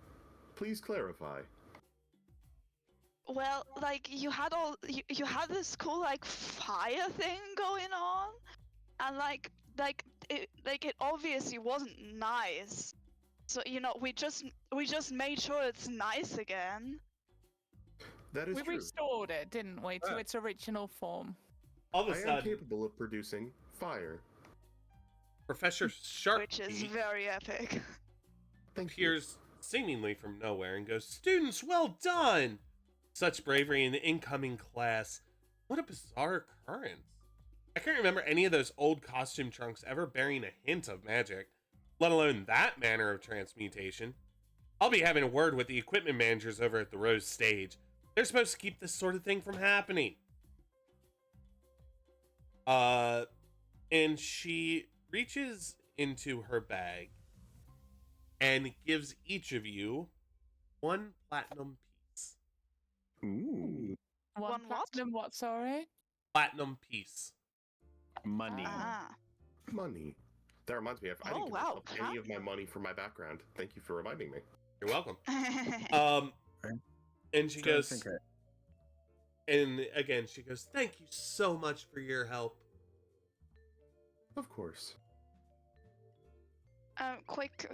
Please clarify. Well, like you had you had this cool like fire thing going on, and it obviously wasn't nice. So we just made sure it's nice again. That is We true. restored it, didn't we, to its original form? All of a I am sudden, capable of producing fire. Professor Sharp Which is very epic. Thank you. appears seemingly from nowhere and goes, "Students, well done! Such bravery in the incoming class. What a bizarre occurrence. I can't remember any of those old costume trunks ever bearing a hint of magic, let alone that manner of transmutation. I'll be having a word with the equipment managers over at the Rose Stage. They're supposed to keep this sort of thing from happening." And she reaches into her bag and gives each of you 1 platinum piece. Ooh. One what? Platinum what, sorry? Platinum piece. Money. Ah. Money. That reminds me, I Oh, didn't give wow, myself any of my money for my background. Thank you for reminding me. You're welcome. Ah. And she Don't goes, think it. and again, she goes, "Thank you so much for your help." Of course. Quick,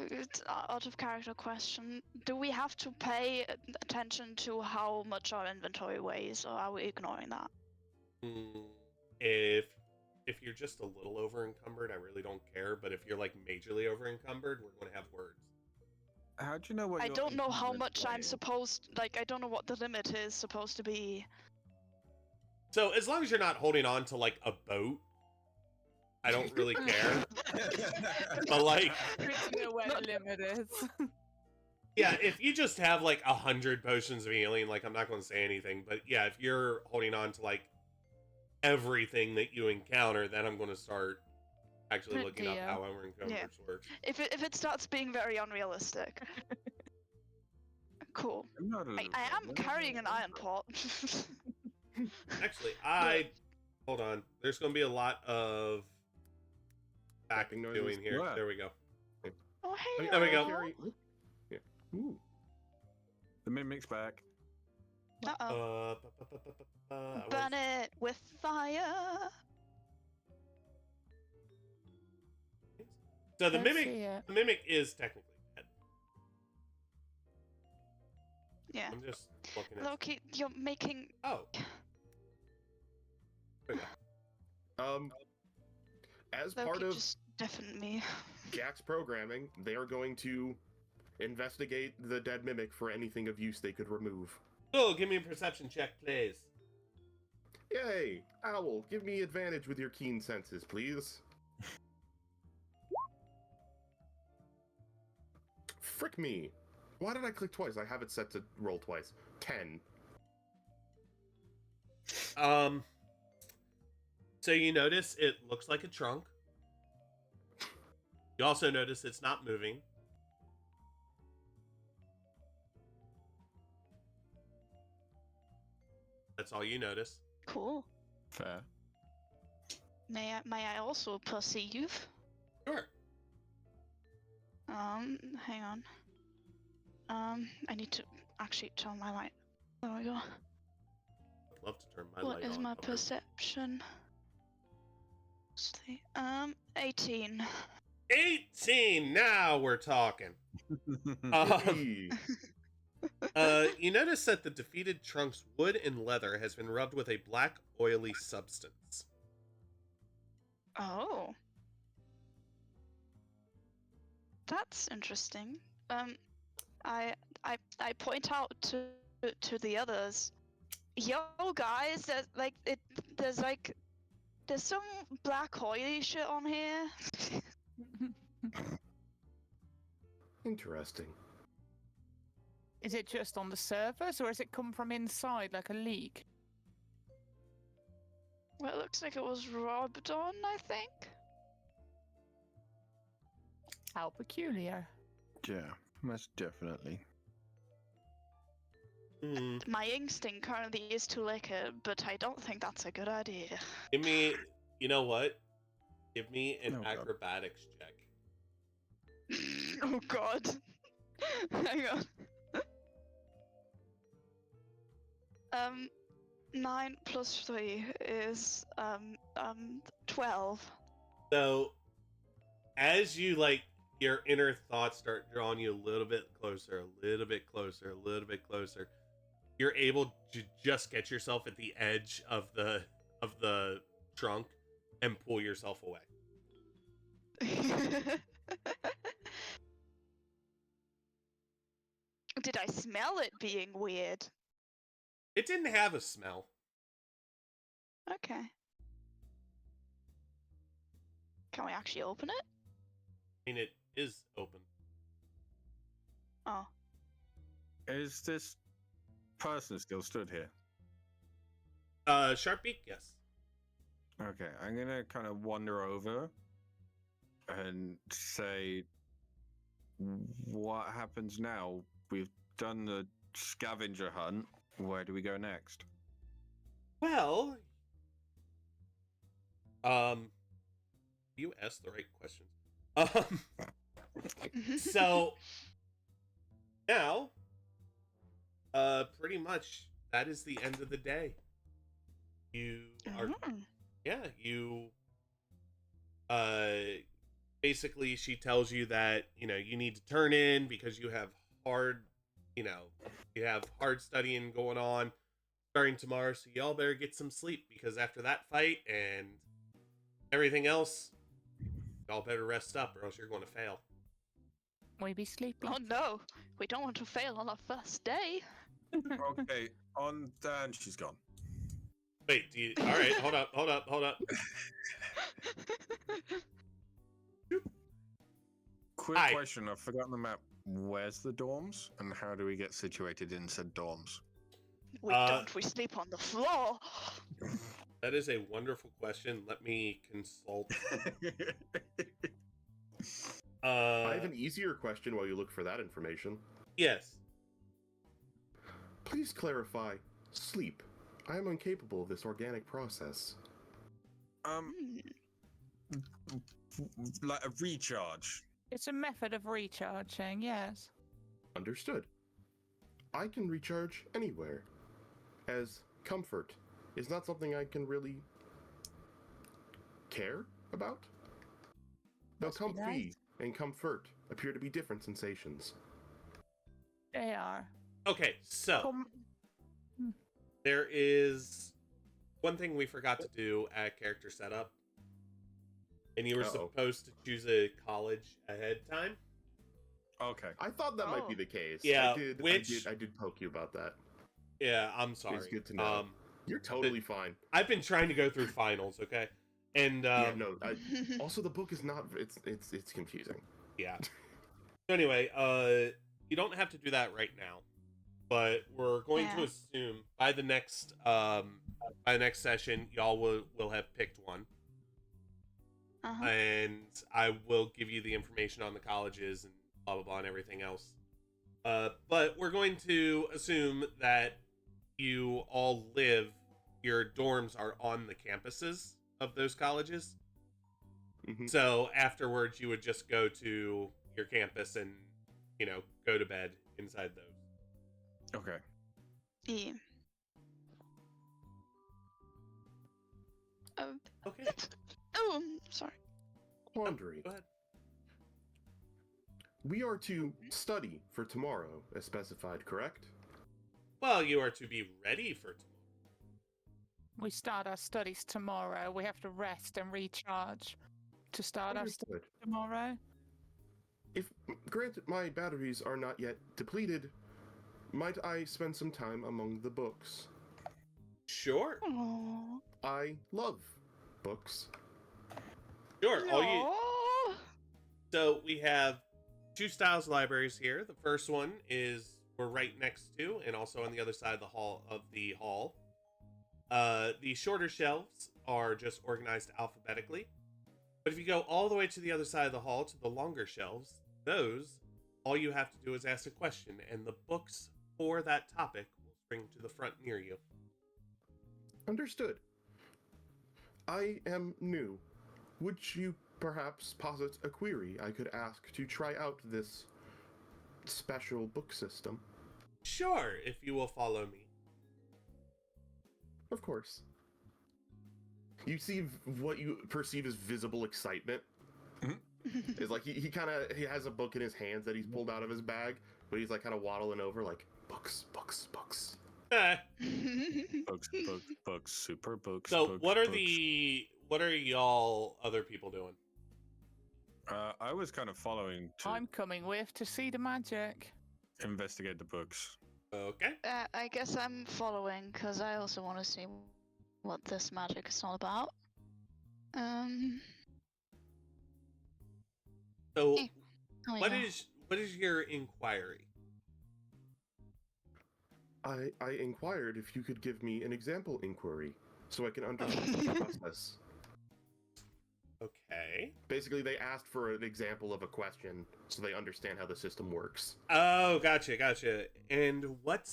out of character question: do we have to pay attention to how much our inventory weighs, or are we ignoring that? If you're just a little over encumbered, I really don't care. But if you're like majorly over encumbered, we're going to have words. How do you know what I your don't know how encumbrance much I'm weighs? supposed. Like, I don't know what the limit is supposed to be. So as long as you're not holding on to like a boat, I don't really care. But like, Good to know where the limit is. yeah, if you just have like 100 potions of healing, like I'm not going to say anything. But yeah, if you're holding on to like everything that you encounter, then I'm going to start actually Good looking up deal. how our encumbrance works. If it starts being very unrealistic. Cool. I'm not a- I am carrying an iron pot. Actually, hold on. There's going to be a lot of back Tapping noises. doing here. What? There we go. Oh hey. There we go. Carry- Yeah. Ooh. The mimic's back. Uh oh. I Burn was- it with fire. So the Don't mimic, see it. the mimic is technically dead. Yeah. I'm just looking at. Loki, you're making. Oh. There we go. As Loki part of just deafened me. Jack's programming, they are going to investigate the dead mimic for anything of use they could remove. Oh, give me a perception check, please. Yay! Owl, give me advantage with your keen senses, please. Frick me. Why did I click twice? I have it set to roll twice. 10. So you notice it looks like a trunk. You also notice it's not moving. That's all you notice. Cool. Fair. May I also perceive? Sure. Hang on. I need to actually turn my light. There we go. I'd love to turn my What light is on. my however. perception? 18. 18. Now we're talking. Hey. You notice that the defeated trunk's wood and leather has been rubbed with a black, oily substance. Oh. That's interesting. I point out to the others. Yo, guys, there's some black oily shit on here. Interesting. Is it just on the surface, or has it come from inside like a leak? Well, it looks like it was rubbed on, I think. How peculiar. Yeah, most definitely. Hmm. My instinct currently is to lick it, but I don't think that's a good idea. Give me, you know what? Give me an Oh, God. acrobatics check. Oh god. Hang on. 9 plus 3 is 12. So, as you your inner thoughts start drawing you a little bit closer, a little bit closer, a little bit closer, you're able to just get yourself at the edge of the trunk and pull yourself away. Did I smell it being weird? It didn't have a smell. Okay. Can we actually open it? I mean, it is open. Oh. Is this person still stood here? Sharpbeak, yes. Okay, I'm gonna kind of wander over and say, what happens now? We've done the scavenger hunt. Where do we go next? Well, you asked the right questions. So now, pretty much that is the end of the day. You are, you, basically she tells you that, you need to turn in because you have hard, you have hard studying going on starting tomorrow, so y'all better get some sleep because after that fight and everything else, y'all better rest up or else you're going to fail. We be sleeping. Oh no, we don't want to fail on our first day. Okay, on Dan, she's gone. Wait, all right, hold up. Quick Hi. question, I've forgotten the map. Where's the dorms, and how do we get situated in said dorms? We don't, we sleep on the floor. That is a wonderful question. Let me consult. I have an easier question while you look for that information. Yes. Please clarify. Sleep. I am incapable of this organic process. Like a recharge. It's a method of recharging, yes. Understood. I can recharge anywhere, as comfort is not something I can really care about. Though Must be comfy nice. and comfort appear to be different sensations. They are. Okay, so Come... there is one thing we forgot to do at character setup. And you were Uh-oh. supposed to choose a college ahead of time. Okay. I thought that might be Oh. the case. Yeah, I did poke you about that. Yeah, I'm sorry. It's good to know. You're totally fine. I've been trying to go through finals, okay? And Yeah, no. Also, the book is not. It's confusing. yeah. So anyway, you don't have to do that right now, but we're going to Yeah. assume by the next session, y'all will have picked one, Uh-huh. and I will give you the information on the colleges and blah blah blah and everything else. But we're going to assume that you all live, your dorms are on the campuses of those colleges. Mhm. So afterwards, you would just go to your campus and, go to bed inside those. Okay. Yeah. Um, Okay. oh, sorry. Quandary. Go ahead. We are to study for tomorrow, as specified, correct? Well, you are to be ready for tomorrow. We start our studies tomorrow. We have to rest and recharge to start our studies Understood. tomorrow. If, granted, my batteries are not yet depleted, might I spend some time among the books? Sure. Aww. I love books. Sure. Aww. So we have two styles of libraries here. The first one is we're right next to, and also on the other side of the hall. The shorter shelves are just organized alphabetically. But if you go all the way to the other side of the hall to the longer shelves, those, all you have to do is ask a question, and the books for that topic will spring to the front near you. Understood. I am new. Would you perhaps posit a query I could ask to try out this special book system? Sure, if you will follow me. Of course. You see what you perceive as visible excitement. It's like he has a book in his hands that he's pulled out of his bag, but he's like kind of waddling over like books. Books, super books. So books, what are books. what are y'all other people doing? I was kind of following to I'm coming with to see the magic. investigate the books. Okay. I guess I'm following because I also want to see what this magic is all about. So Eh, oh what yeah. is your inquiry? I inquired if you could give me an example inquiry so I can understand the process. Okay. Basically, they asked for an example of a question so they understand how the system works. Oh, gotcha. And what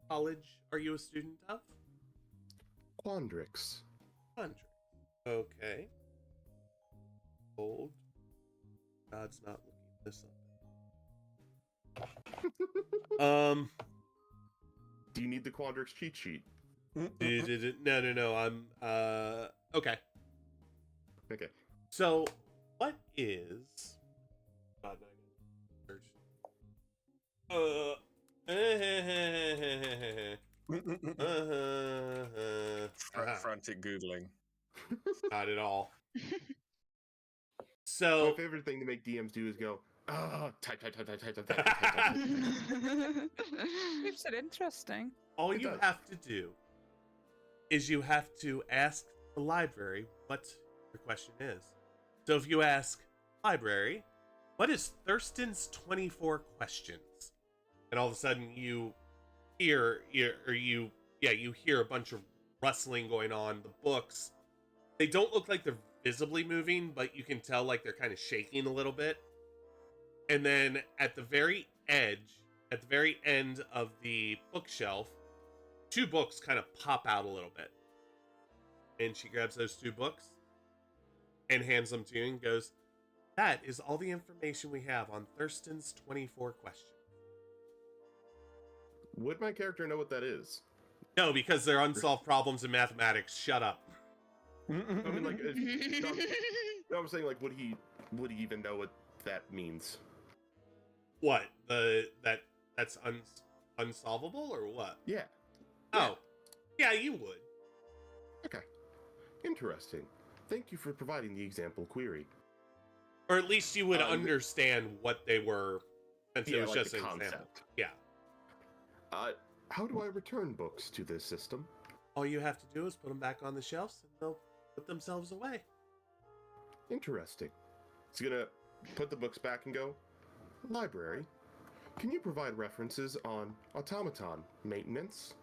college are you a student of? Quandrix. 100. Okay. Hold. God's not looking this up. Do you need the Quandrix cheat sheet? No. I'm okay. Okay. So, what is? God, no, search. Frantic googling. Not at all. My So, favorite thing to make DMs do is go, type. Keeps it interesting. all It you does. have to do is you have to ask the library what your question is. So if you ask library, what is Thurston's 24 questions? And all of a sudden you hear a bunch of rustling going on. The books, they don't look like they're visibly moving, but you can tell like they're kind of shaking a little bit. And then at the very end of the bookshelf, two books kind of pop out a little bit. And she grabs those two books and hands them to you and goes, "That is all the information we have on Thurston's 24 questions." Would my character know what that is? No, because they're unsolved problems in mathematics. Shut up. I mean, like, no, I'm saying, like, would he even know what that means? What? That's unsolvable or what? Yeah. Oh, yeah, you would. Okay. Interesting. Thank you for providing the example query. Or at least you would The- understand what they were, since it was like just the an example. concept. Yeah. How do I return books to this system? All you have to do is put them back on the shelves and they'll put themselves away. Interesting. It's gonna put the books back and go, library, can you provide references on automaton maintenance?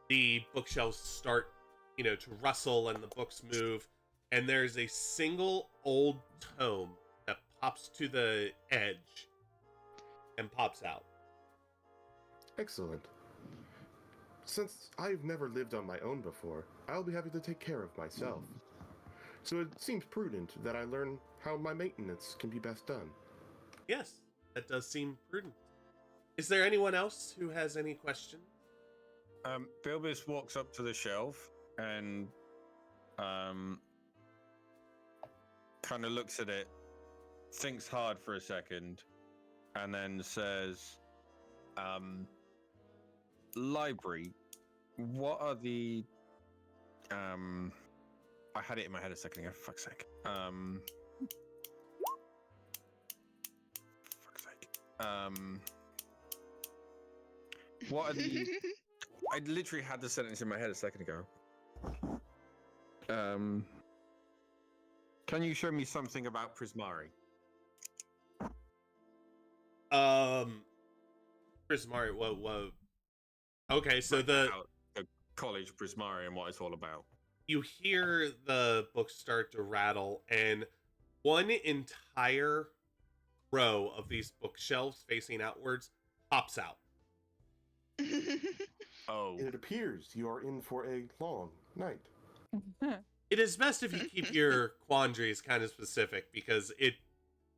The bookshelves start, to rustle and the books move, and there's a single old tome that pops to the edge and pops out. Excellent. Since I've never lived on my own before, I'll be happy to take care of myself. So it seems prudent that I learn how my maintenance can be best done. Yes, that does seem prudent. Is there anyone else who has any questions? Bilbis walks up to the shelf and kind of looks at it, thinks hard for a second, and then says, library, what are the I had it in my head a second ago, for fuck's sake. What are the I literally had the sentence in my head a second ago. Can you show me something about Prismari? Prismari, whoa. Okay, so About the college Prismari and what it's all about. you hear the book start to rattle, and one entire row of these bookshelves facing outwards pops out. Oh, It appears you are in for a long night. It is best if you keep your quandaries kind of specific, because it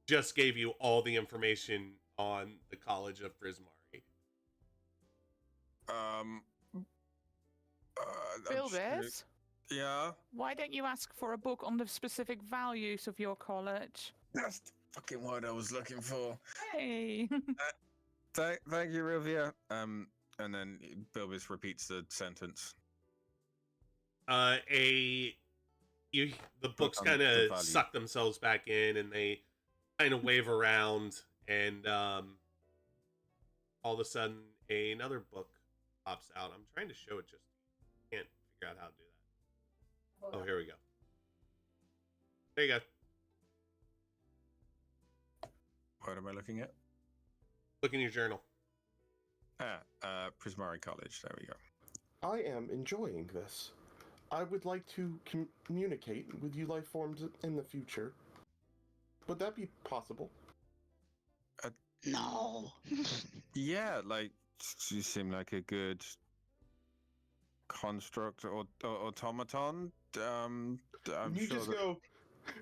just gave you all the information on the College of Prismari. Bilbis, yeah, why don't you ask for a book on the specific values of your college? that's the fucking word I was looking for. Hey. Thank you, Rivia. And then Bilbis repeats the sentence. The books on kind the of value. suck themselves back in, and they kind of wave around, and all of a sudden another book pops out. I'm trying to show it, just can't figure out how to do that. Oh, here we go. There you go. What am I looking at? Look in your journal. Prismari College. There we go. I am enjoying this. I would like to communicate with you life forms in the future. Would that be possible? No. Yeah, like you seem like a good construct or automaton. I'm you sure just that... go,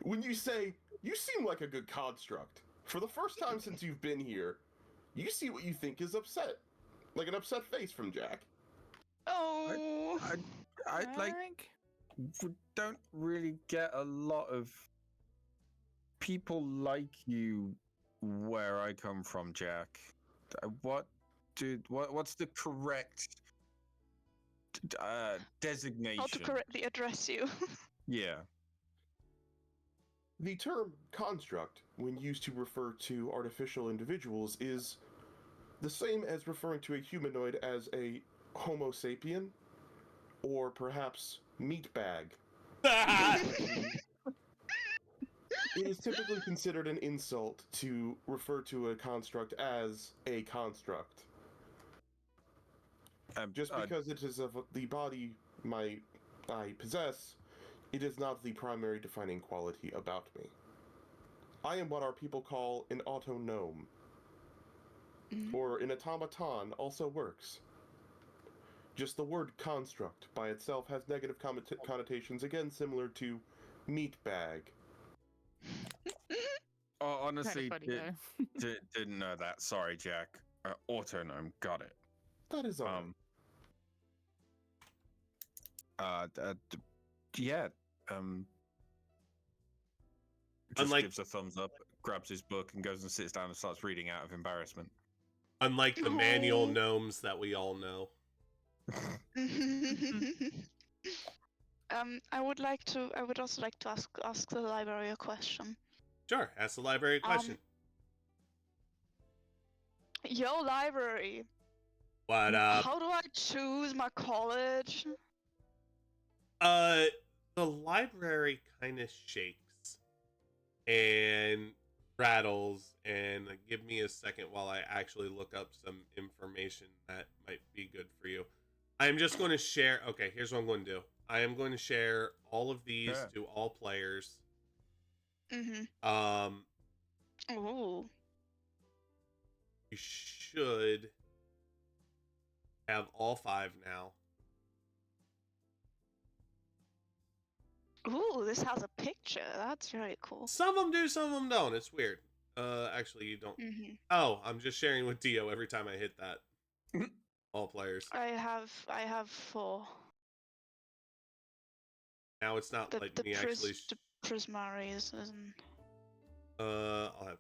when you say, you seem like a good construct. For the first time since you've been here, you see what you think is upset. Like an upset face from Jack. Oh. I like we don't really get a lot of people like you where I come from, Jack. What's the correct designation? How to correctly address you. Yeah. The term construct, when used to refer to artificial individuals, is the same as referring to a humanoid as a Homo sapien, or perhaps meat bag. It is typically considered an insult to refer to a construct as a construct. Just because it is of the body I possess, it is not the primary defining quality about me. I am what our people call an autonome, or an automaton also works. Just the word construct by itself has negative connotations, again similar to meat bag. Oh, honestly, Funny, didn't know that. Sorry, Jack. Autonome, got it. That is all. Yeah. Just Unlike- gives a thumbs up, grabs his book, and goes and sits down and starts reading out of embarrassment. Unlike the manual gnomes that we all know. I would also like to ask the library a question. Sure, ask the library a question. Yo, library. What up? How do I choose my college? The library kind of shakes and rattles, and give me a second while I actually look up some information that might be good for you. I'm just going to share. Okay, here's what I'm going to do. I am going to share all of these to all players. Oh. You should Have all 5 now. Ooh, this has a picture. That's very cool. Some of them do, some of them don't. It's weird. Actually, you don't. Oh, I'm just sharing with Dio every time I hit that. All players. I have 4. Now it's not letting me actually. The Prismaris isn't. I'll have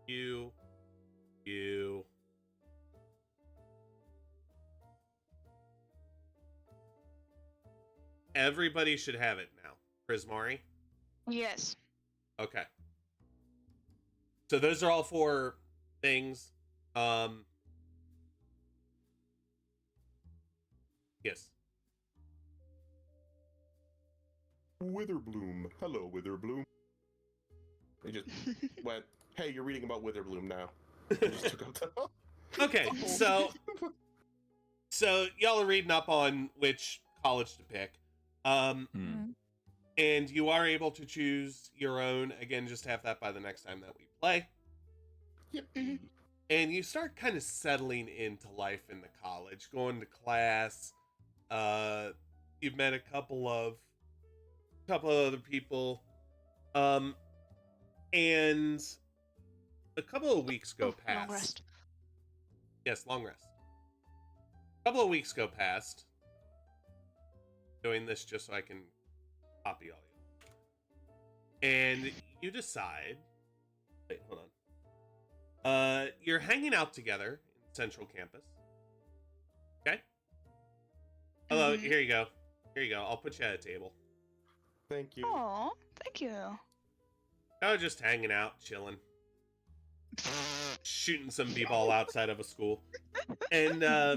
to. You. Everybody should have it now. Prismari? Yes. Okay. So those are all 4 things. Yes. Witherbloom. Hello, Witherbloom. He just went, hey, you're reading about Witherbloom now. He just took out the... Okay, so y'all are reading up on which college to pick. And you are able to choose your own. Again, just have that by the next time that we play. Yep. And you start kind of settling into life in the college, going to class. You've met a couple of other people. And a couple of weeks go past. Long rest. Yes, long rest. A couple of weeks go past. Doing this just so I can copy all you. And you decide. Wait, hold on. You're hanging out together in Central Campus. Okay? Hello, here you go. Here you go. I'll put you at a table. Thank you. Oh, thank you. I was just hanging out, chilling. Shooting some b-ball outside of a school. And, Fair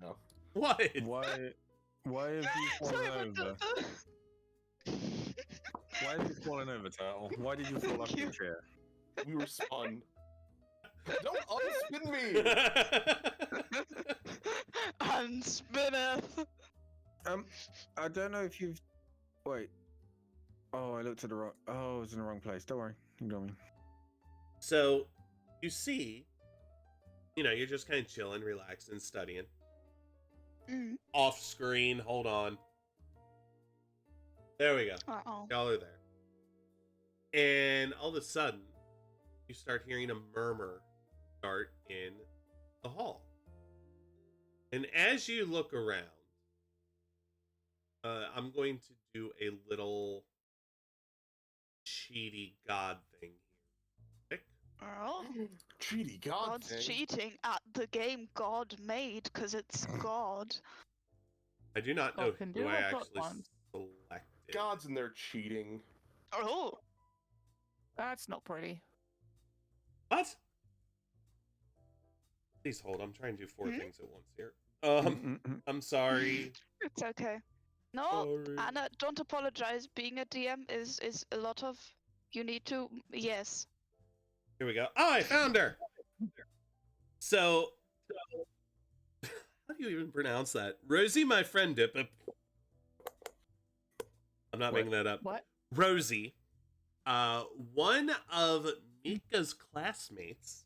enough. what? Why have you fallen over? Why have you fallen over, Turtle? Why did you fall off your chair? We were spun. Don't unspin me! Unspinneth. I don't know if you've... Wait. Oh, I looked at the wrong... Oh, I was in the wrong place. Don't worry. Ignore me. So, you see, you're just kind of chilling, relaxing, studying. Off screen, hold on. There we go. Uh-oh. Y'all are there. And all of a sudden, you start hearing a murmur start in the hall. And as you look around, I'm going to do a little cheaty god thing here. Oh, Cheaty god God's thing. cheating at the game God made because it's God. I do not God know can who do I what God actually wants. selected. Gods and their cheating. Oh, That's not pretty. What? Please hold. I'm trying to do 4 things at once here. I'm sorry. it's okay. No, Sorry. Anna, don't apologize. Being a DM is a lot of. You need to. Yes. Here we go. Oh, I found her. So, how do you even pronounce that? Rosie, my friend, Dip. I'm not making that up. What? Rosie, one of Mika's classmates,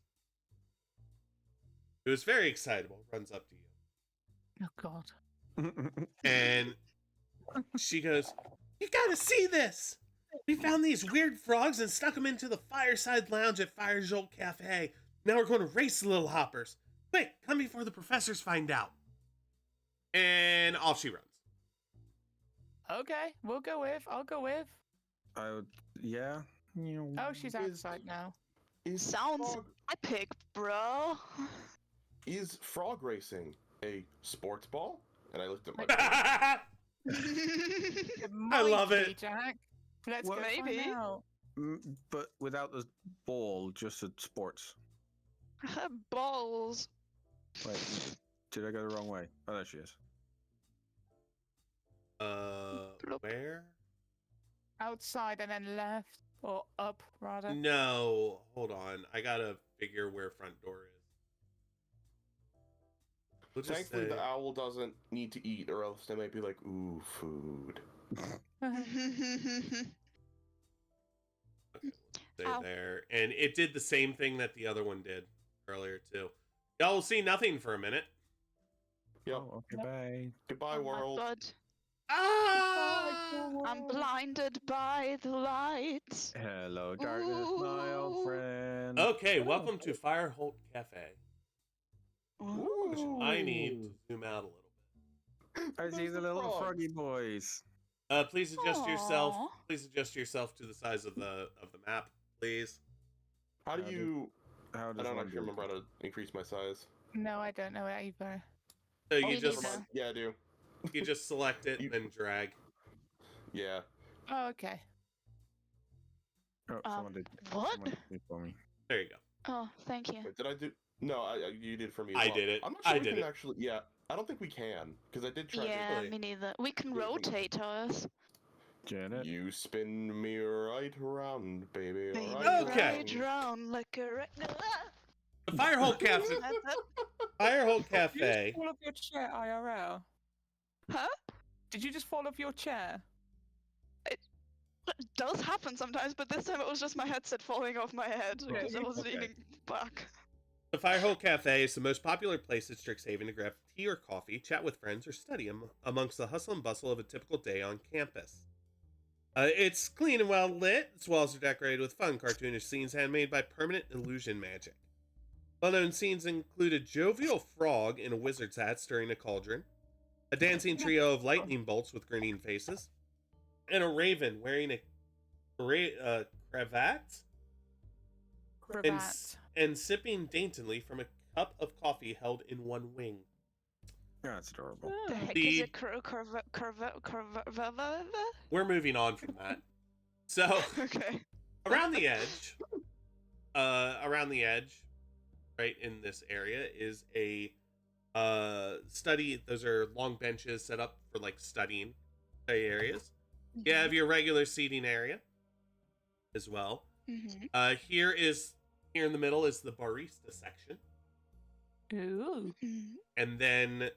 who is very excitable, runs up to you. Oh God. And she goes, "You gotta see this! We found these weird frogs and stuck them into the Fireside Lounge at Fire Jolt Cafe. Now we're going to race the little hoppers. Quick, come before the professors find out." And off she runs. Okay, we'll go with. I'll go with. I would... Yeah? Oh, she's outside now. Sounds epic, bro. Is frog racing a sports ball? And I looked at my... It I might love be, it. Jack. Let's Well, go maybe. find out. But without the ball, just at sports. Balls. Wait, did I go the wrong way? Oh, there she is. Look. Where? Outside and then left. Or up, rather. No, hold on. I gotta figure where front door is. We'll just Thankfully, say- the owl doesn't need to eat, or else they might be like, ooh, food. Okay. Ow. there, and it did the same thing that the other one did earlier too. Y'all will see nothing for a minute. Yep. Oh, okay, bye. Goodbye, Oh my world. God. Ah! I'm blinded by the lights. Hello, darkness, my old Ooh. friend. Okay, welcome to Fireholt Cafe. Ooh. I need to zoom out a little bit. I see the little Frogs. froggy boys. Please adjust yourself. Aw. Please adjust yourself to the size of the map, please. How do How you? How I does don't one actually do remember it? how to increase my size. No, I don't know it either. So Oh, you me just neither. Yeah, I do. you just select it and then drag. Yeah. Oh, okay. Oh, someone did. What? Someone did it for me. There you go. Oh, thank you. Wait, did I do? No, you did for me. As I well. did it. I'm not sure I we did can it. actually. Yeah, I don't think we can because I did try Yeah, Really? me neither. We can Yeah, I think- rotate ours. to. Janet? You spin me right around, baby. Baby, Right Okay. ride round like a regular. The Fireholt Cafe. Fireholt Did you just Cafe. fall off your chair, IRL? Huh? Did you just fall off your chair? It does happen sometimes, but this time it was just my headset falling off my head because I was Okay. leaning back. The Fireholt Cafe is the most popular place at Strixhaven to grab tea or coffee, chat with friends, or study amongst the hustle and bustle of a typical day on campus. It's clean and well lit. Its walls are decorated with fun, cartoonish scenes handmade by permanent illusion magic. Well-known scenes include a jovial frog in a wizard's hat stirring a cauldron, a dancing trio of lightning bolts with grinning faces, and a raven wearing a cravat Cravat. and sipping daintily from a cup of coffee held in one wing. That's adorable. The heck The- is it? We're moving on from that. So, Okay. around the edge, right in this area is a study. Those are long benches set up for like studying areas. You have your regular seating area as well. Mm-hmm. Here in the middle is the barista section, Ooh. Mm-hmm. and then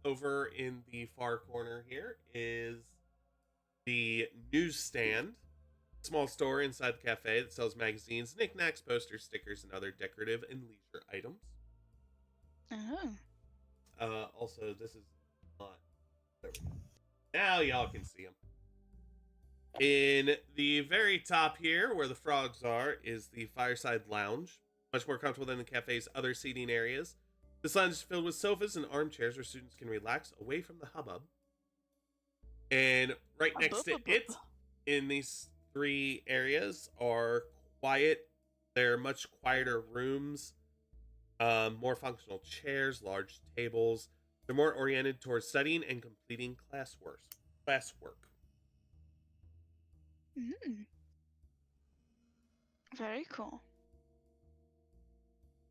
over in the far corner here is the newsstand, small store inside the cafe that sells magazines, knickknacks, posters, stickers, and other decorative and leisure items. Oh. Also, this is not. There we go. Now y'all can see them. In the very top here, where the frogs are, is the fireside lounge. Much more comfortable than the cafe's other seating areas. This lounge is filled with sofas and armchairs where students can relax away from the hubbub. And right next to it, in these three areas, are quiet. They're much quieter rooms, more functional chairs, large tables. They're more oriented towards studying and completing classwork. Mm. Very cool.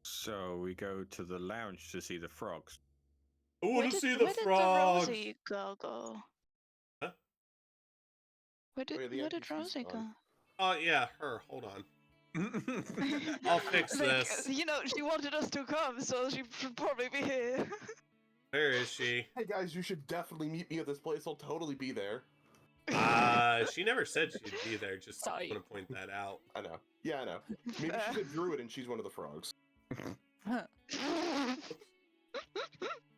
So we go to the lounge to see the frogs. I want to see the where did frogs. the Rosie girl go? Huh? Where did, Oh, yeah, the where did NPC's Rosie go? gone. Oh yeah, her. Hold on. I'll fix Like, this. You know, she wanted us to come, so she should probably be here. Where is she? Hey guys, you should definitely meet me at this place. I'll totally be there. She never said she'd be there. Just Sorry. want to point that out. I know. Yeah, I know. Maybe Fair. she's a druid and she's one of the frogs.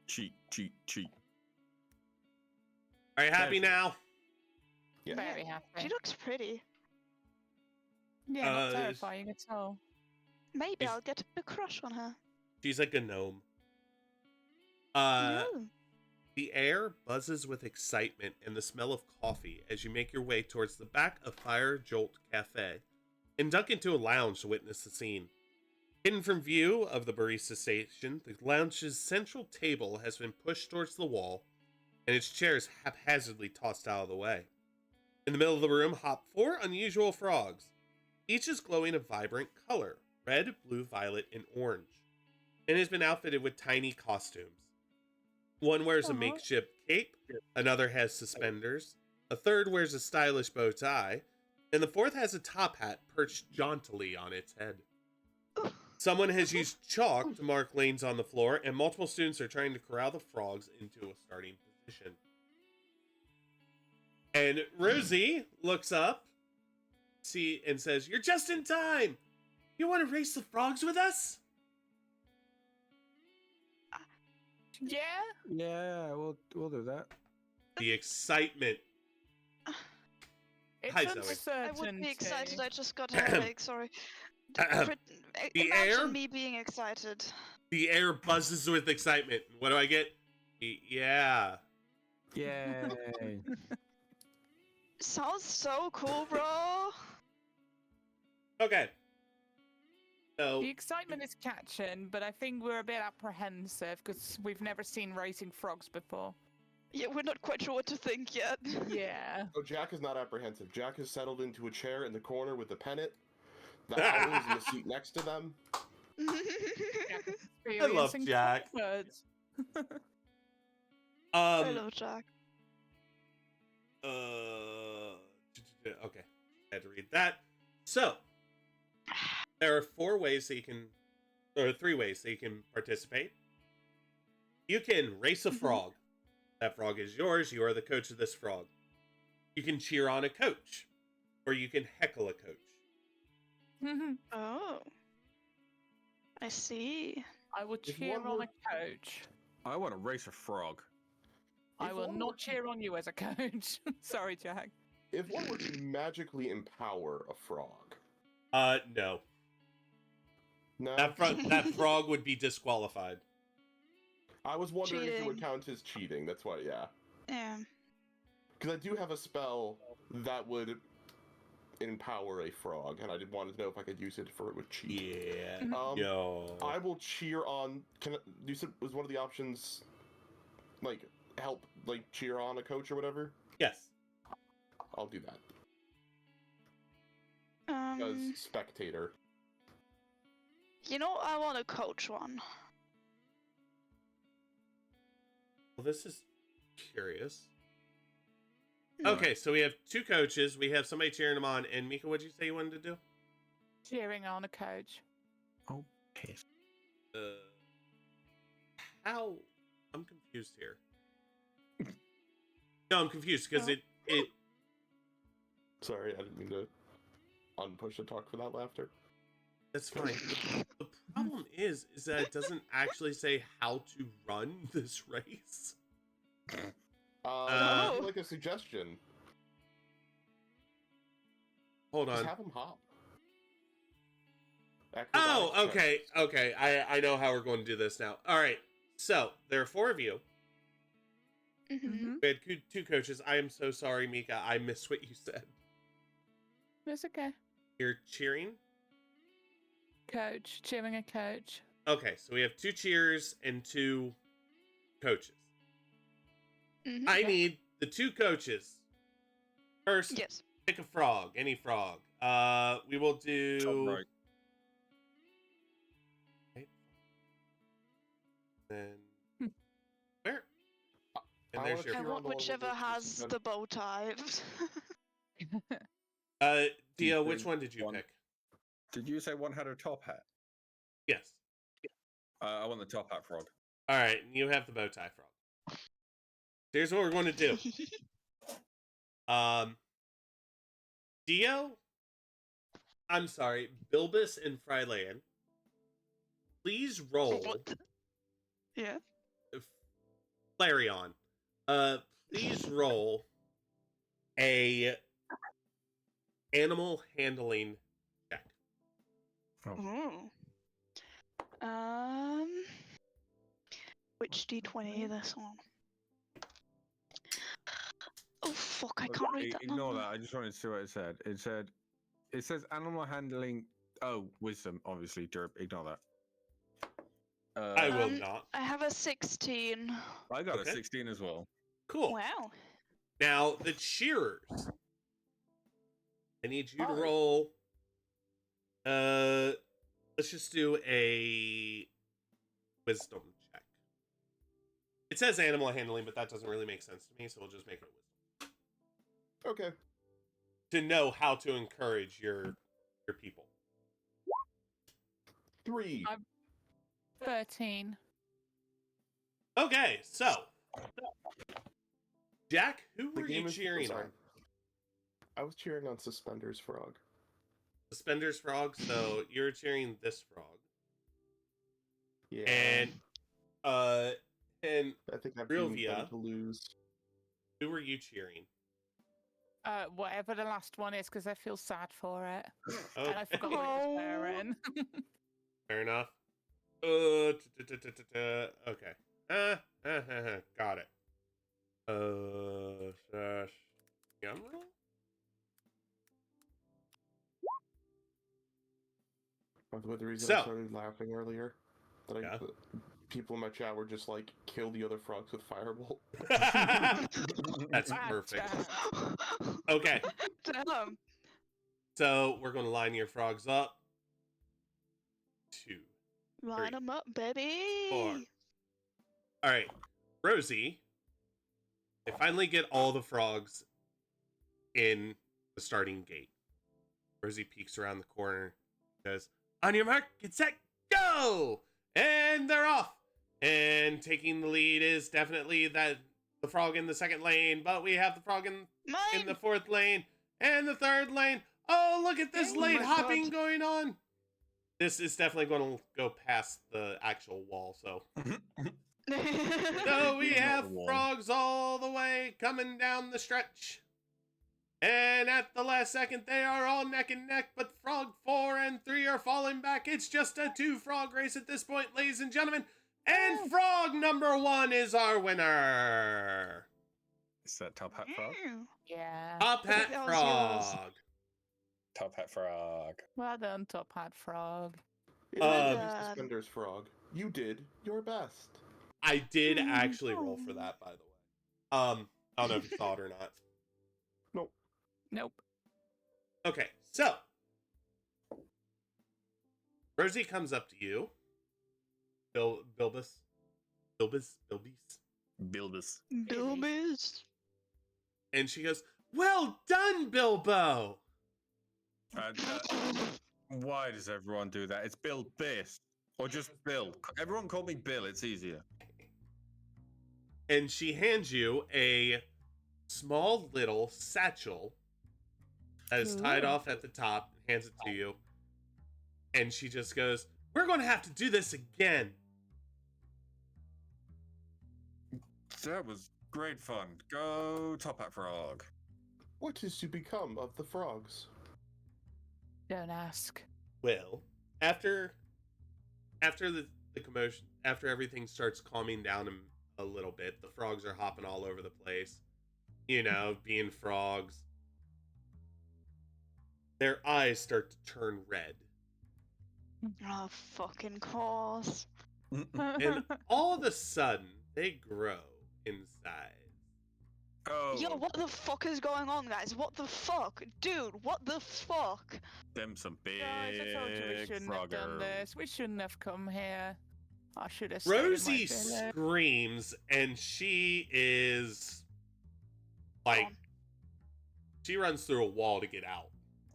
Cheat, cheat, cheat. Are you happy now? Yeah. Very happy. She looks pretty. Yeah, not Uh, terrifying at all. Maybe Is- I'll get a crush on her. She's like a gnome. No. The air buzzes with excitement and the smell of coffee as you make your way towards the back of Fire Jolt Cafe and duck into a lounge to witness the scene. Hidden from view of the barista station, the lounge's central table has been pushed towards the wall and its chairs haphazardly tossed out of the way. In the middle of the room hop four unusual frogs. Each is glowing a vibrant color, red, blue, violet, and orange, and has been outfitted with tiny costumes. One wears a Aw. makeshift cape, another has suspenders, a third wears a stylish bow tie, and the fourth has a top hat perched jauntily on its head. Someone has used chalk to mark lanes on the floor, and multiple students are trying to corral the frogs into a starting position. And Rosie looks up, see and says, "You're just in time. You want to race the frogs with us?" Yeah. Yeah, we'll do that. The excitement. It's Hi, Zoe. I would be excited. uncertainty. I just got a headache. Sorry. The Imagine air? me being excited. The air buzzes with excitement. What do I get? Yeah. Yay. Sounds so cool, bro. Okay. So The excitement is catching, but I think we're a bit apprehensive because we've never seen racing frogs before. Yeah, we're not quite sure what to think yet. Yeah. Oh, Jack is not apprehensive. Jack is settled into a chair in the corner with the pennant. The owl is in the seat next to them. I love Experiencing Jack. comfort. I love Jack. Okay. I had to read that. So there are 4 ways that you can, or 3 ways that you can participate. You can race a frog. That frog is yours. You are the coach of this frog. You can cheer on a coach, or you can heckle a coach. Oh. I see. I will If cheer one on were- a coach. I want to race a frog. I If will one were not to- cheer on you as a coach. Sorry, Jack. If one were to magically empower a frog, No. no, That frog would be disqualified. I was wondering if it would Cheating. count as cheating. That's why, yeah, Yeah. because I do have a spell that would empower a frog, and I did want to know if I could use it with cheat. Yeah. No. No. I will cheer on. You said was one of the options, like help, like cheer on a coach or whatever. Yes. I'll do that as spectator. You know, I want to coach one. Well, this is curious. Hmm. Okay, so we have 2 coaches. We have somebody cheering them on. And Mika, what'd you say you wanted to do? Cheering on a coach. Oh, piss. How? I'm confused here. No, I'm confused because No. it. Sorry, I didn't mean to unpush the talk for that laughter. That's fine. The problem is that it doesn't actually say how to run this race. I feel like a suggestion. Hold Just on. have him hop. Oh, Acrobatics check. okay. I know how we're going to do this now. All right. So there are 4 of you. Mm-hmm. We had 2 coaches. I am so sorry, Mika. I missed what you said. It's okay. You're cheering. Coach. Cheering a coach. Okay, so we have 2 cheers and 2 coaches. Mm-hmm. I need the 2 coaches. First, Yes. pick a frog, any frog. We will do. Top right. Right. Then Hmm. where? And I there's wanna your. I cheer on want the one with whichever the- has the bow tie. Dio, You which think one did you one- pick? Did you say one had a top hat? Yes. I want the top hat frog. All right, you have the bow tie frog. Here's what we're going to do. Dio, I'm sorry, Bilbus and Fryland, please roll. What? Yeah. Flareon, please roll a animal handling check. Ooh. Which D20 this one? Oh fuck! I can't read that Ignore number. that. I just wanted to see what it said. It says animal handling. Oh, wisdom, obviously. Derp. Ignore that. I will Um, not. I have a 16. I got Okay. a 16 as well. Cool. Wow. Now, the cheerers. I need you to Hi. roll. Let's just do a wisdom check. It says animal handling, but that doesn't really make sense to me, so we'll just make it wisdom. Okay. To know how to encourage your people. 3. 13. Okay, so Jack, who The were game you is cheering sorry. on? I was cheering on Suspenders Frog. Suspenders frog. So you're cheering this frog, Yeah. and I think I'm being Rilvia, done to lose. who were you cheering? Whatever the last one is, because I feel sad for it. Oh, And I forgot what it was wearing. fair enough. Okay. Got it. Emerald? By the way, the reason So- I started laughing earlier, that Yeah. people in my chat were just like, kill the other frogs with firebolt. That's Ah, perfect. damn. Okay, Damn. so we're going to line your frogs up. 2. Line them up, baby. 4. All right, Rosie. They finally get all the frogs in the starting gate. Rosie peeks around the corner, says, "On your mark, get set, go!" And they're off. And taking the lead is definitely the frog in the second lane, but we have the frog in Mine. the 4th lane and the 3rd lane. Oh, look at this Oh lane my hopping God. going on. This is definitely going to go past the actual wall, so. So we Not have the wall. frogs all the way coming down the stretch. And at the last second, they are all neck and neck, but frog 4 and 3 are falling back. It's just a 2-frog race at this point, ladies and gentlemen. And frog number 1 is our winner. Is that Top Hat Frog? Mm. Yeah. Top I think Hat that was yours. Frog. Top Hat Frog. Well done, Top Hat Frog. It might Um, be Suspenders frog. You did your best. I did actually roll for that, by the way. I don't know if you saw it or not. Nope. Okay, so Rosie comes up to you, Bilbus, Bilbus. Bilbis. and she goes, "Well done, Bilbo." Why does everyone do that? It's Bill Biss. Or just Bill. Everyone call me Bill, it's easier. And she hands you a small little satchel that is tied Ooh. off at the top, hands it to you, and she just goes, "We're going to have to do this again." That was great fun. Go Top Hat Frog. What is to become of the frogs? Don't ask. Well, after the commotion, after everything starts calming down a little bit, the frogs are hopping all over the place. You know, being frogs. Their eyes start to turn red. Oh, fucking course. And all of a sudden, they grow in size. Oh, Yo, what the fuck is going on, guys? What the fuck? Dude, what the fuck? them some big Guys, I told you we shouldn't have done frogger. this. We shouldn't have come here. I should have stayed in my Rosie village. screams, and she is like, Gone. she runs through a wall to get out.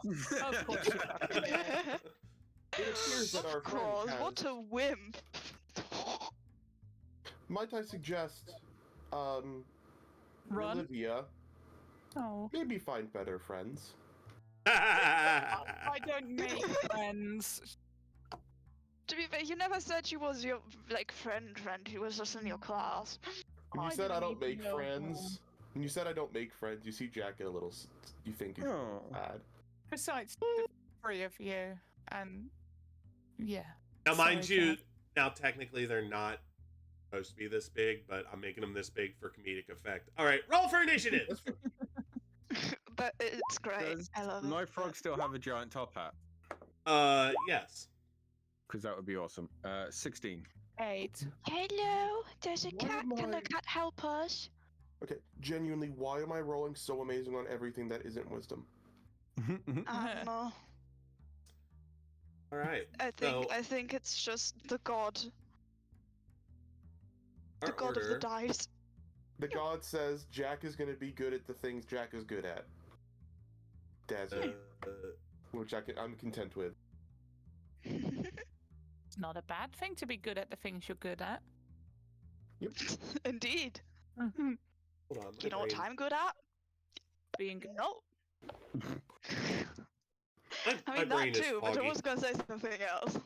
Of course you fucking did. It appears that our Of course, friend what has... a wimp. Might I suggest, Run. Olivia, Oh. maybe find better friends. I don't make friends. To be fair, you never said she was your, like, friend. She was just in your class. When you I said I don't don't even make know. friends, when you said I don't make friends, you see Jack get a little, you think he's Oh. bad. Besides, the 3 of you, and yeah. Now, mind Sorry, you, Jack. now technically they're not supposed to be this big, but I'm making them this big for comedic effect. All right, roll for initiative. That's fine. But it's great. Does I love my it. frog still have a giant top hat? Yes. Because that would be awesome. 16. 8. Hello, there's a Why cat. am Can I- the cat help us? Okay, genuinely, why am I rolling so amazing on everything that isn't wisdom? I don't know. All right. I think it's just the god. Our The god of the order- dice. The god says Jack is going to be good at the things Jack is good at. Desert, which I'm content with. It's not a bad thing to be good at the things you're good at. Indeed. Hold on. You know what I'm good at? Being good. No. I My mean brain that is too, but I foggy. was gonna say something else.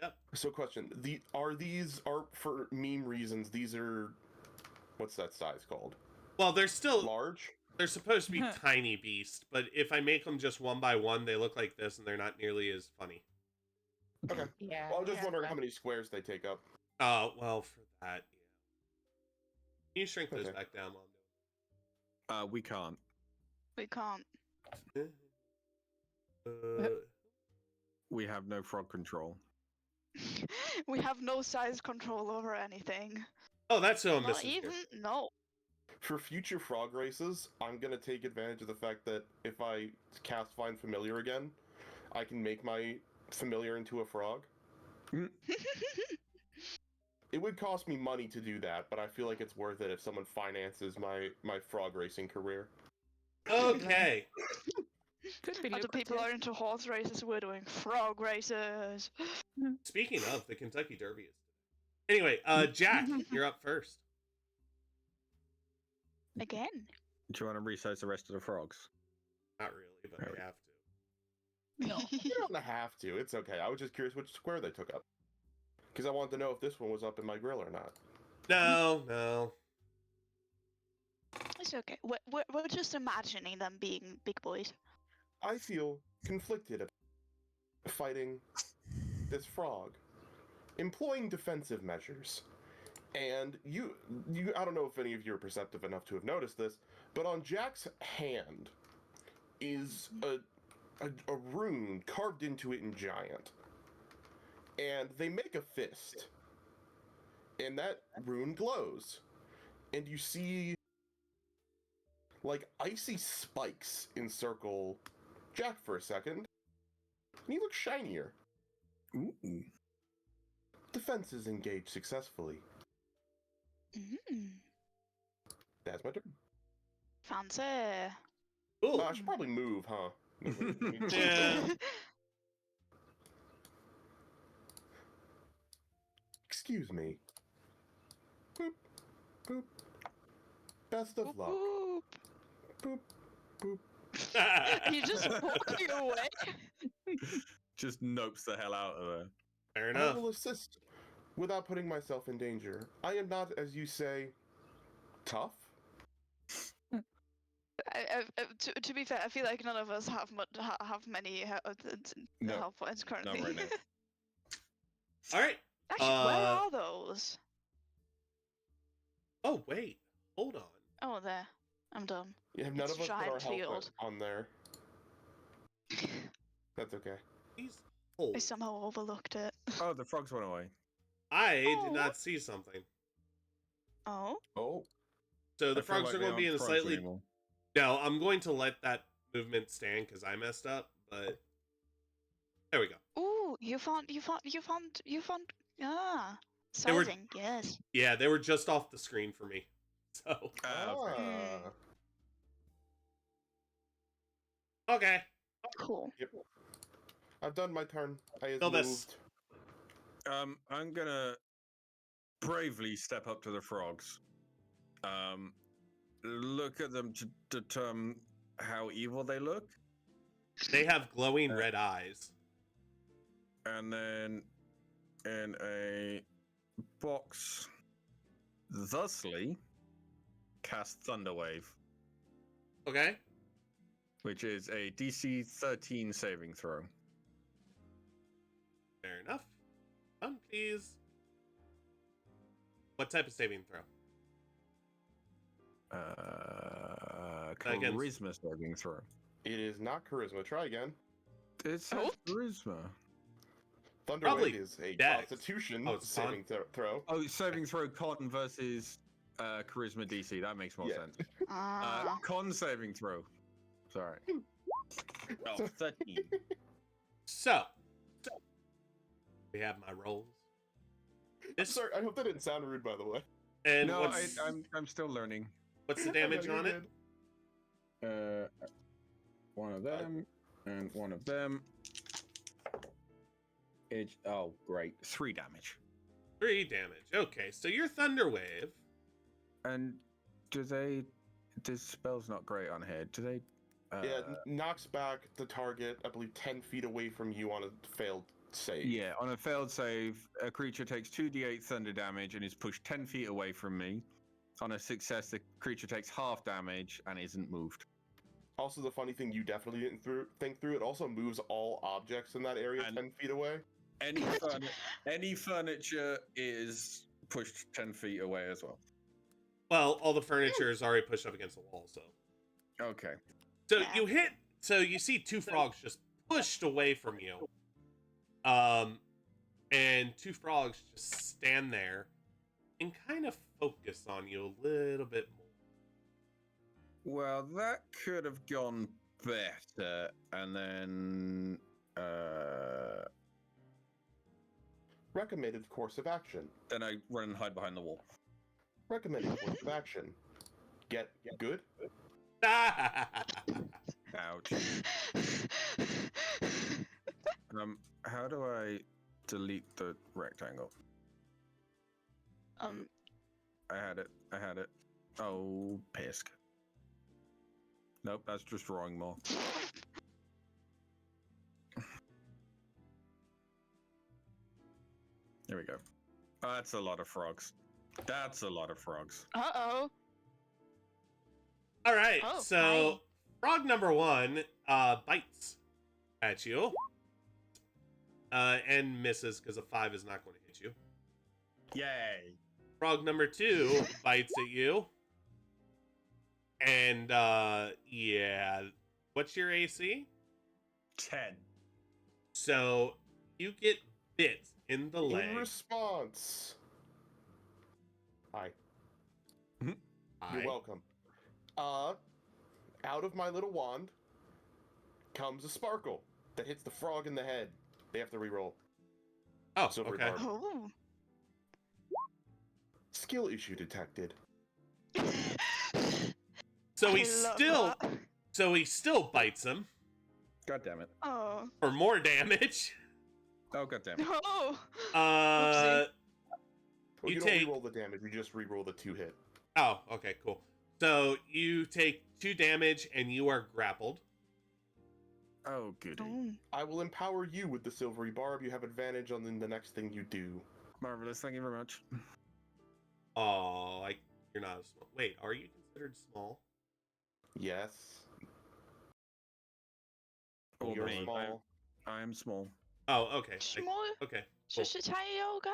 Yep. So, question: are for meme reasons? These are what's that size called? Well, they're still Large. they're supposed to be tiny beast, but if I make them just one by one, they look like this, and they're not nearly as funny. Okay. Yeah. Well, I'm just yeah. wondering how many squares they take up. Well, for that, yeah. Can you shrink those Okay. back down while I'm We can't. We can't. doing it? We have no frog control. We have no size control over anything. Oh, that's who I'm Not missing even here. no. For future frog races, I'm gonna take advantage of the fact that if I cast Find Familiar again, I can make my familiar into a frog. It would cost me money to do that, but I feel like it's worth it if someone finances my frog racing career. Okay. Could be Other people lucrative. are into horse races. We're doing frog races. Speaking of, the Kentucky Derby is. Anyway, Jack, you're up first. Again. Do you want to resize the rest of the frogs? Not really, but I have to. No. You don't have to. It's okay. I was just curious which square they took up. Because I wanted to know if this one was up in my grill or not. No. It's okay. We're just imagining them being big boys. I feel conflicted about fighting this frog, employing defensive measures. And you I don't know if any of you are perceptive enough to have noticed this, but on Jack's hand is a rune carved into it in giant. And they make a fist. And that rune glows. And you see like icy spikes encircle Jack for a second. And he looks shinier. Ooh. Defense is engaged successfully. Mm, That's my turn. fancy. Cool. I should probably move, huh? Yeah. Excuse me. Boop, boop. Best of Boop, luck. boop. Boop, boop. You're just walking away. Just nopes the hell out of there. Fair I enough. will assist without putting myself in danger. I am not, as you say, tough. To be fair, I feel like none of us have many No, health points currently. Not right now. All right. Actually, where are those? Oh, wait. Hold on. Oh, there. I'm done. You have none It's of us put our giant health field. on there. That's okay. He's I old. somehow overlooked it. Oh, the frogs went away. I Oh. did not see something. Oh. Oh, So the I feel frogs like are they going to be in aren't a frogs slightly. anymore. No, I'm going to let that movement stand because I messed up. But there we go. Ooh, you found. Ah, They were- sizing. Yes. Yeah, they were just off the screen for me. So Okay. okay. Cool. Yep. I've done my turn. I have Fill this. moved. I'm gonna bravely step up to the frogs. Look at them to determine how evil they look, They have glowing red eyes. and then in a box, thusly cast Thunderwave, Okay. which is a DC 13 saving throw. Fair enough. Please. What type of saving throw? Against- Charisma saving throw. It is not charisma. Try again. It says Oh. charisma. Thunderwave Probably is a dex. Constitution Oh, it's saving throw. Oh, saving throw con versus charisma DC. That makes more Yeah. sense. Ah. Con saving throw. Sorry. Oh, 13. So we have my rolls. This Sorry, I hope that didn't sound rude, by the way. and No, what's I'm still learning. what's the damage No, on you're it? good. One of them and one of them. It's great. 3 damage. 3 damage. Okay, so your thunder wave. And do they this spell's not great on here. Do they? Knocks back the target, I believe, 10 feet away from you on a failed save. Yeah, on a failed save, a creature takes 2d8 thunder damage and is pushed 10 feet away from me. On a success, the creature takes half damage and isn't moved. Also, the funny thing, you definitely didn't think through, it also moves all objects in that area And- 10 feet away. Any furniture is pushed 10 feet away as well. Well, all the furniture is already pushed up against the wall, so. Okay. So you see two frogs just pushed away from you. And two frogs just stand there and kind of focus on you a little bit more. Well, that could have gone better. And then, Recommended course of action. then I run and hide behind the wall. Recommended course of action. Get good. Ouch. How do I delete the rectangle? I had it. Oh, pisk. Nope, that's just drawing more. There we go. That's a lot of frogs. That's a lot of frogs. Uh-oh. All right, Oh, so frog number 1 bites at you and misses because a 5 is not going to hit you. Yay! Frog number 2 bites at you, and yeah, what's your AC? 10. So you get bit in the leg. In response. Hi. You're welcome. Out of my little wand comes a sparkle that hits the frog in the head. They have to reroll. Oh, Silvery okay. barb. Oh. Skill issue detected. So I love he still bites him God damn it. Oh. for more damage. Oh, god damn it. No. Uh, Well, You you take- don't reroll the damage, you just reroll the 2 hit. oh, okay, cool. So you take 2 damage and you are grappled. Oh, goody. Oh. I will empower you with the silvery barb. You have advantage on the next thing you do. Marvelous, thank you very much. Oh, you're not a small. Wait, are you considered small? Yes. Oh, You're me. small. I am small. Oh, okay. Small. Okay. Just a tiny old guy.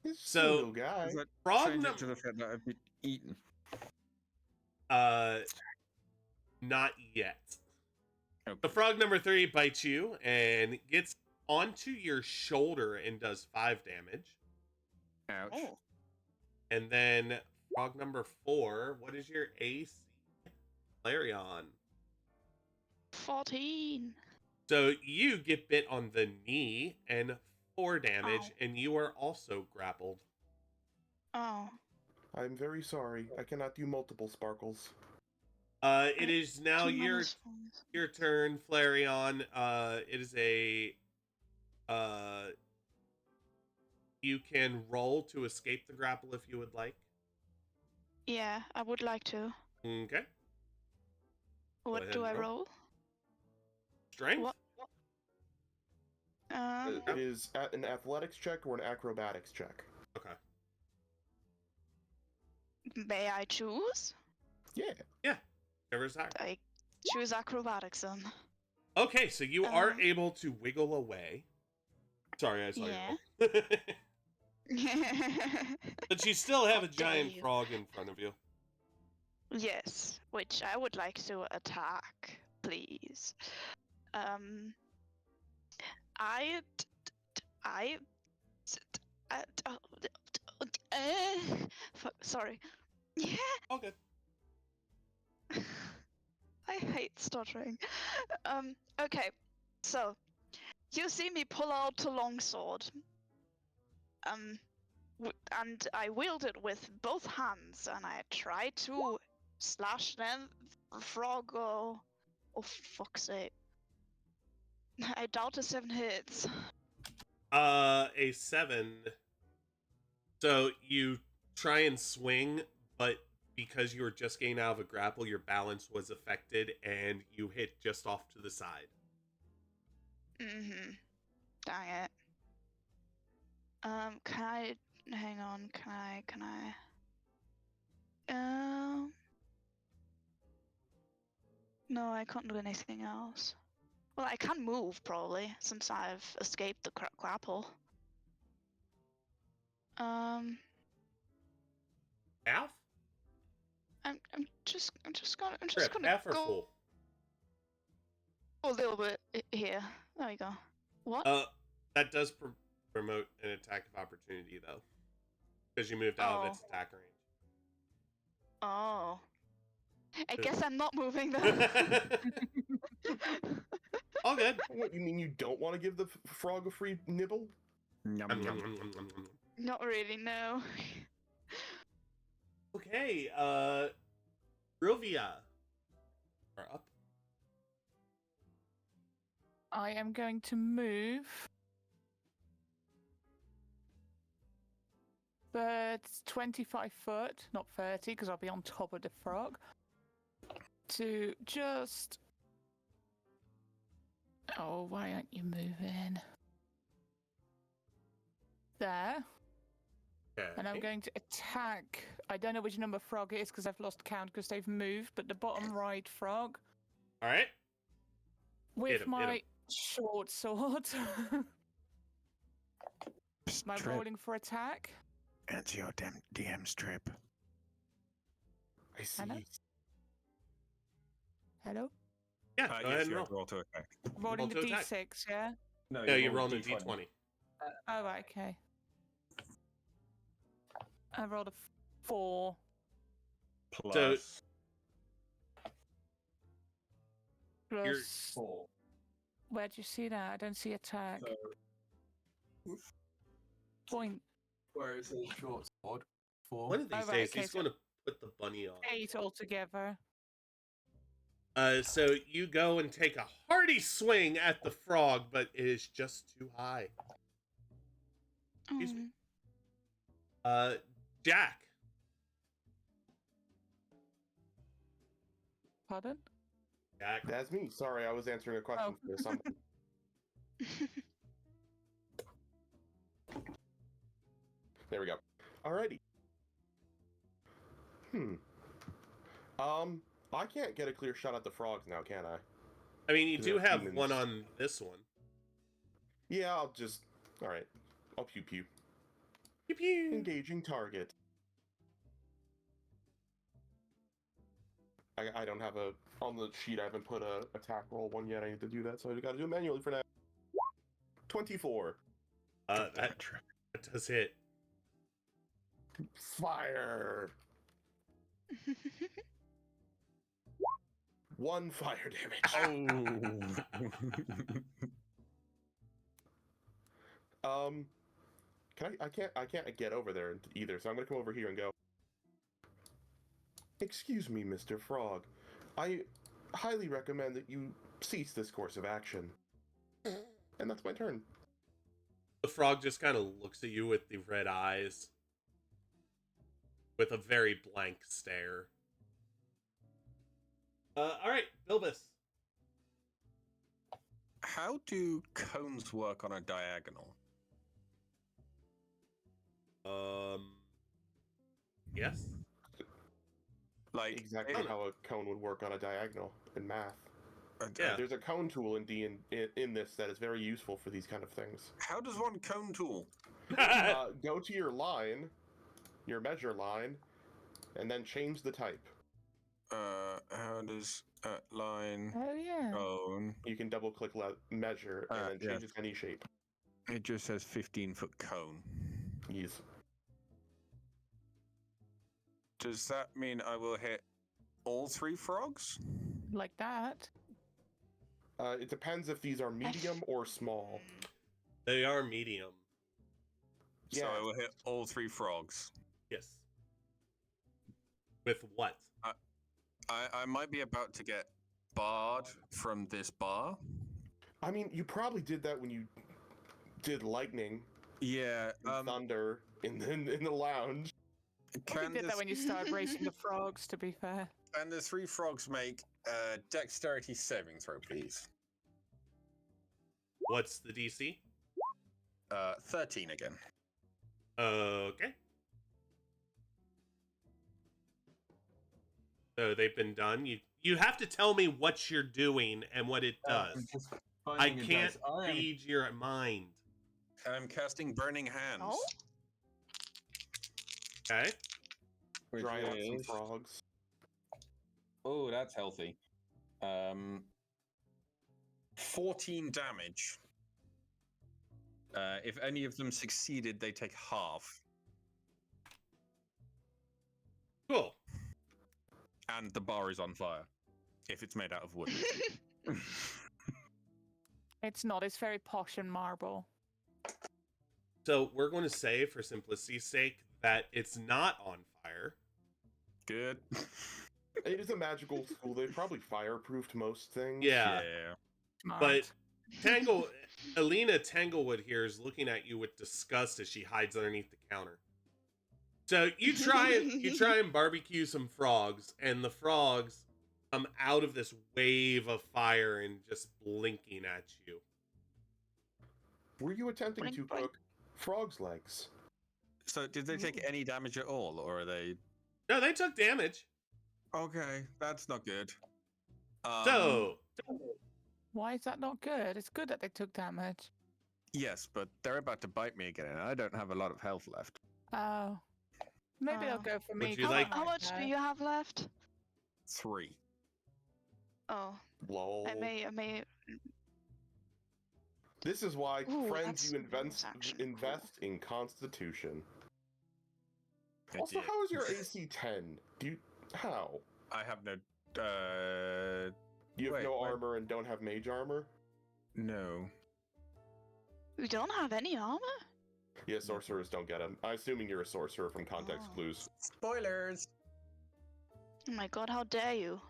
This So- little guy. Does that Frog change num- it to the fact that I've been eaten? Not yet. Okay. The frog number 3 bites you and gets onto your shoulder and does 5 damage. Ouch. Oh. And then frog number 4, what is your AC? Flareon. 14. So you get bit on the knee and 4 damage, Ow. and you are also grappled. Oh. I'm very sorry. I cannot do multiple sparkles. It is now Two your minus ones. turn, Flareon. It is a you can roll to escape the grapple if you would like. Yeah, I would like to. Okay. What ahead do and I roll. roll? Strength. What? It is an athletics check or an acrobatics check. Okay. May I choose? Yeah. Whatever's higher. I choose acrobatics then. Okay, so you are Um, able to wiggle away. Sorry, I saw Yeah. you. But you still have a How dare giant you. frog in front of you. Yes, which I would like to attack, please. Sorry. Yeah, Oh, good. I hate stuttering. Okay, so you see me pull out the longsword. And I wield it with both hands, and I try to slash them frog. Oh, fuck's sake! I doubt a 7 hits. A 7. So you try and swing, but because you were just getting out of a grapple, your balance was affected and you hit just off to the side. Mm-hmm. Dang it. Can I hang on? Can I? No, I can't do anything else. Well, I can move probably since I've escaped the grapple. Half? I'm just gonna Trip, half or go full? a little bit here. There we go. What? That does promote an attack of opportunity though, because you moved out of its attack range. Oh. I guess I'm not moving then. All good. What, you mean you don't want to give the frog a free nibble? Yum, yum. Not really, no. Okay, Rilvia are up. I am going to move. But 25 foot, not 30, because I'll be on top of the frog. To just. Oh, why aren't you moving? There. Okay. And I'm going to attack. I don't know which number frog it is because I've lost count because they've moved, but the bottom right frog. All right. With Hit him. my short sword. Am I Trip. rolling for attack? Answer your DM's Trip. I see. Hello? Hello? Yeah, go ahead Yes, and you roll. have to roll to attack. Rolling the to attack. d6, yeah? No, No, you're roll rolling a d20. Oh, right, okay. I rolled a 4. Plus. Plus. 4. Where'd you see that? I don't see attack. So, Point where it says short sword, 4. One of these Oh, right, days, okay, he's so- going to put the bunny on. 8 altogether. So you go and take a hearty swing at the frog, but it is just too high. Excuse me. Jack. Pardon? Jack. That's me. Sorry, I was answering a question Oh. for something. There we go. Alrighty. I can't get a clear shot at the frogs now, can I? I mean, you do They're have humans. one on this one. Yeah, I'll just... Alright. I'll pew pew. Pew pew. Engaging target. I don't have a... On the sheet, I haven't put a attack roll one yet. I need to do that, so I gotta do it manually for now. 24. That does hit. Fire! 1 fire damage. Oh. I can't get over there either, so I'm gonna come over here and go. Excuse me, Mr. Frog. I highly recommend that you cease this course of action. And that's my turn. The frog just kind of looks at you with the red eyes. With a very blank stare. Alright, Bilbus. How do cones work on a diagonal? Yes? Like Exactly how a cone would work on a diagonal in math. Yeah. There's a cone tool in in this that is very useful for these kind of things. How does one cone tool? Go to your line, your measure line, and then change the type. How does line Oh, yeah. cone? You can double click measure and then change yeah. it to any shape. It just says 15-foot cone. Yes. Does that mean I will hit all 3 frogs? Like that. It depends if these are medium or small. They are medium. So Yeah. I will hit all 3 frogs. Yes. With what? I might be about to get barred from this bar. I mean, you probably did that when you did lightning Yeah. and thunder in the lounge. Probably Can did that when you started racing the frogs, to be fair. the 3 frogs make a dexterity saving throw, please? What's the DC? 13 again. Okay. So they've been done. You have to tell me what you're doing and what it does. I can't read your mind. I'm casting Burning Hands. Oh? Okay. Which Dry out some is... frogs. Oh, that's healthy. 14 damage. If any of them succeeded, they take half. Cool. And the bar is on fire. If it's made out of wood. It's not. It's very posh and marble. So we're going to say, for simplicity's sake, that it's not on fire. Good. It is a magical school. They've probably fireproofed most things. Yeah. Smart. But Alina Tanglewood here is looking at you with disgust as she hides underneath the counter. So you try and barbecue some frogs, and the frogs come out of this wave of fire and just blinking at you. Were you attempting Boink, to boink. cook frog's legs? So, did they take any damage at all, or are they... No, they took damage. Okay, that's not good. So Why is that not good? It's good that they took damage. Yes, but they're about to bite me again, and I don't have a lot of health left. Oh. Maybe they'll Oh. go for me. Would you 'cause I like- might How much go. do you have left? 3. Oh, Lol. I may. This is why, Ooh, friends, you that's actually invest in Constitution. I Also, did. how is your AC 10? How? I have no... You have Wait, no what? armor and don't have mage armor? No. We don't have any armor? Yeah, sorcerers don't get them. I'm assuming you're a sorcerer from context Oh. clues. Spoilers! Oh my god, how dare you?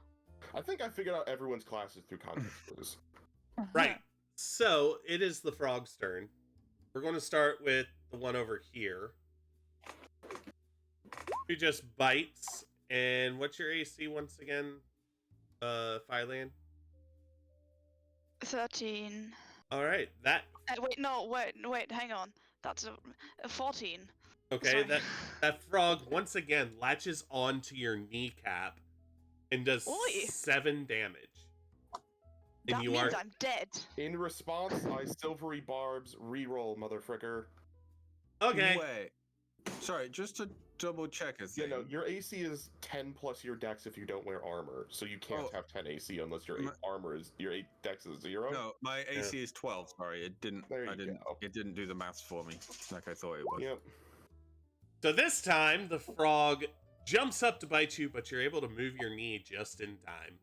I think I figured out everyone's classes through context clues. right. So it is the frog's turn. We're going to start with the one over here, who just bites. And what's your AC once again, Phylan? 13. All right, that Wait, hang on. That's a 14. okay. Sorry. That frog once again latches onto your kneecap and does Oi. 7 damage. And That you means are I'm dead. In response, I silvery barbs reroll, motherfricker. okay. Wait. Sorry, just to double check a Yeah, thing. no, your AC is 10 plus your dex if you don't wear armor, so you can't Oh. have 10 AC unless your My- armor is your 8 dex is 0. No, my AC is 12. Sorry, it didn't. There you I didn't. go. It didn't do the maths for me like I thought it would. Yep. So this time the frog jumps up to bite you, but you're able to move your knee just in time.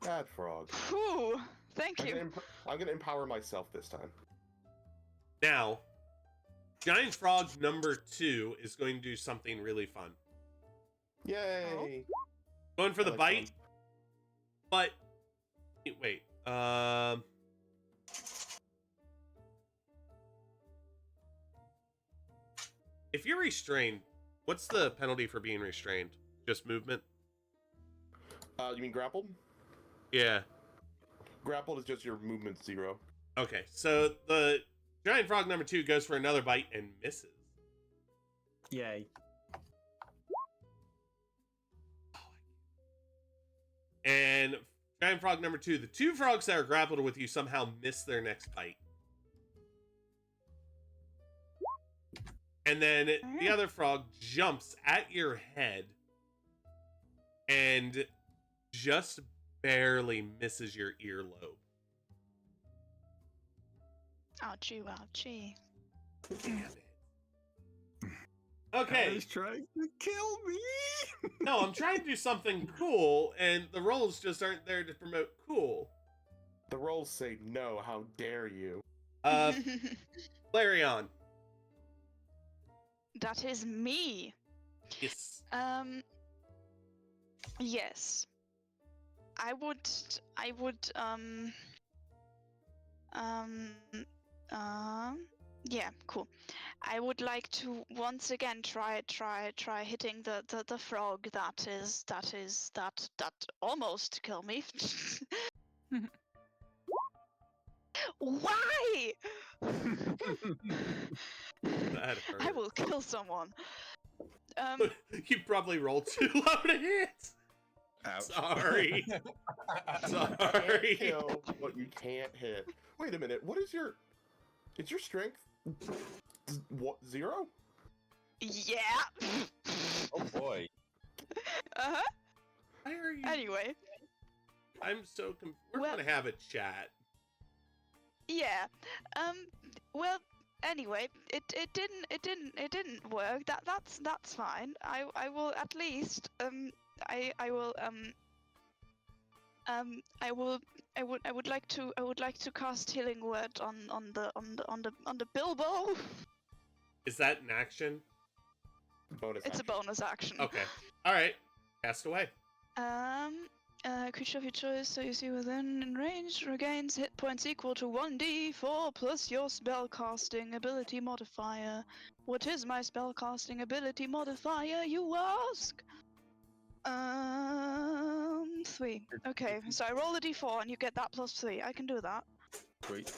Bad frog. Whew. Thank you. I'm gonna empower myself this time. Now, Giant Frog number 2 is going to do something really fun. Yay! Going for the I like bite, but wait. If you're restrained, what's the penalty for being restrained? Just movement? You mean grappled? Yeah. Grappled is just your movement 0. Okay, so the Giant Frog number 2 goes for another bite and misses. Yay. And Giant Frog number 2, the 2 frogs that are grappled with you somehow miss their next bite. And then the other frog jumps at your head and just barely misses your earlobe. Ouchie, ouchie. Damn it. Okay. He's trying to kill me. No, I'm trying to do something cool, and the rolls just aren't there to promote cool. The rolls say no, how dare you? Flareon. That is me. Yes. Yes. I would Yeah, cool. I would like to once again try hitting the frog that almost killed me. Why? That I hurt. will kill someone. You probably rolled too low to hit. Ouch. Sorry. Can't Sorry. kill, but you can't hit. Wait a minute. What is your? Is your strength? What 0? Yeah. Oh boy. Uh-huh. Why are you? Anyway, I'm so confused. We're Well- gonna have a chat. yeah. Well, anyway, it didn't work. That's fine. I will at least I would like to cast healing word on the Bilbo. Is that an action? Bonus. It's a action. bonus action. Okay. All right. Cast away. Creature of your choice, so you see within in range, regains hit points equal to 1d4 plus your spellcasting ability modifier. What is my spellcasting ability modifier, you ask? 3. Okay, so I roll a d4 and you get that plus 3. I can do that. Sweet.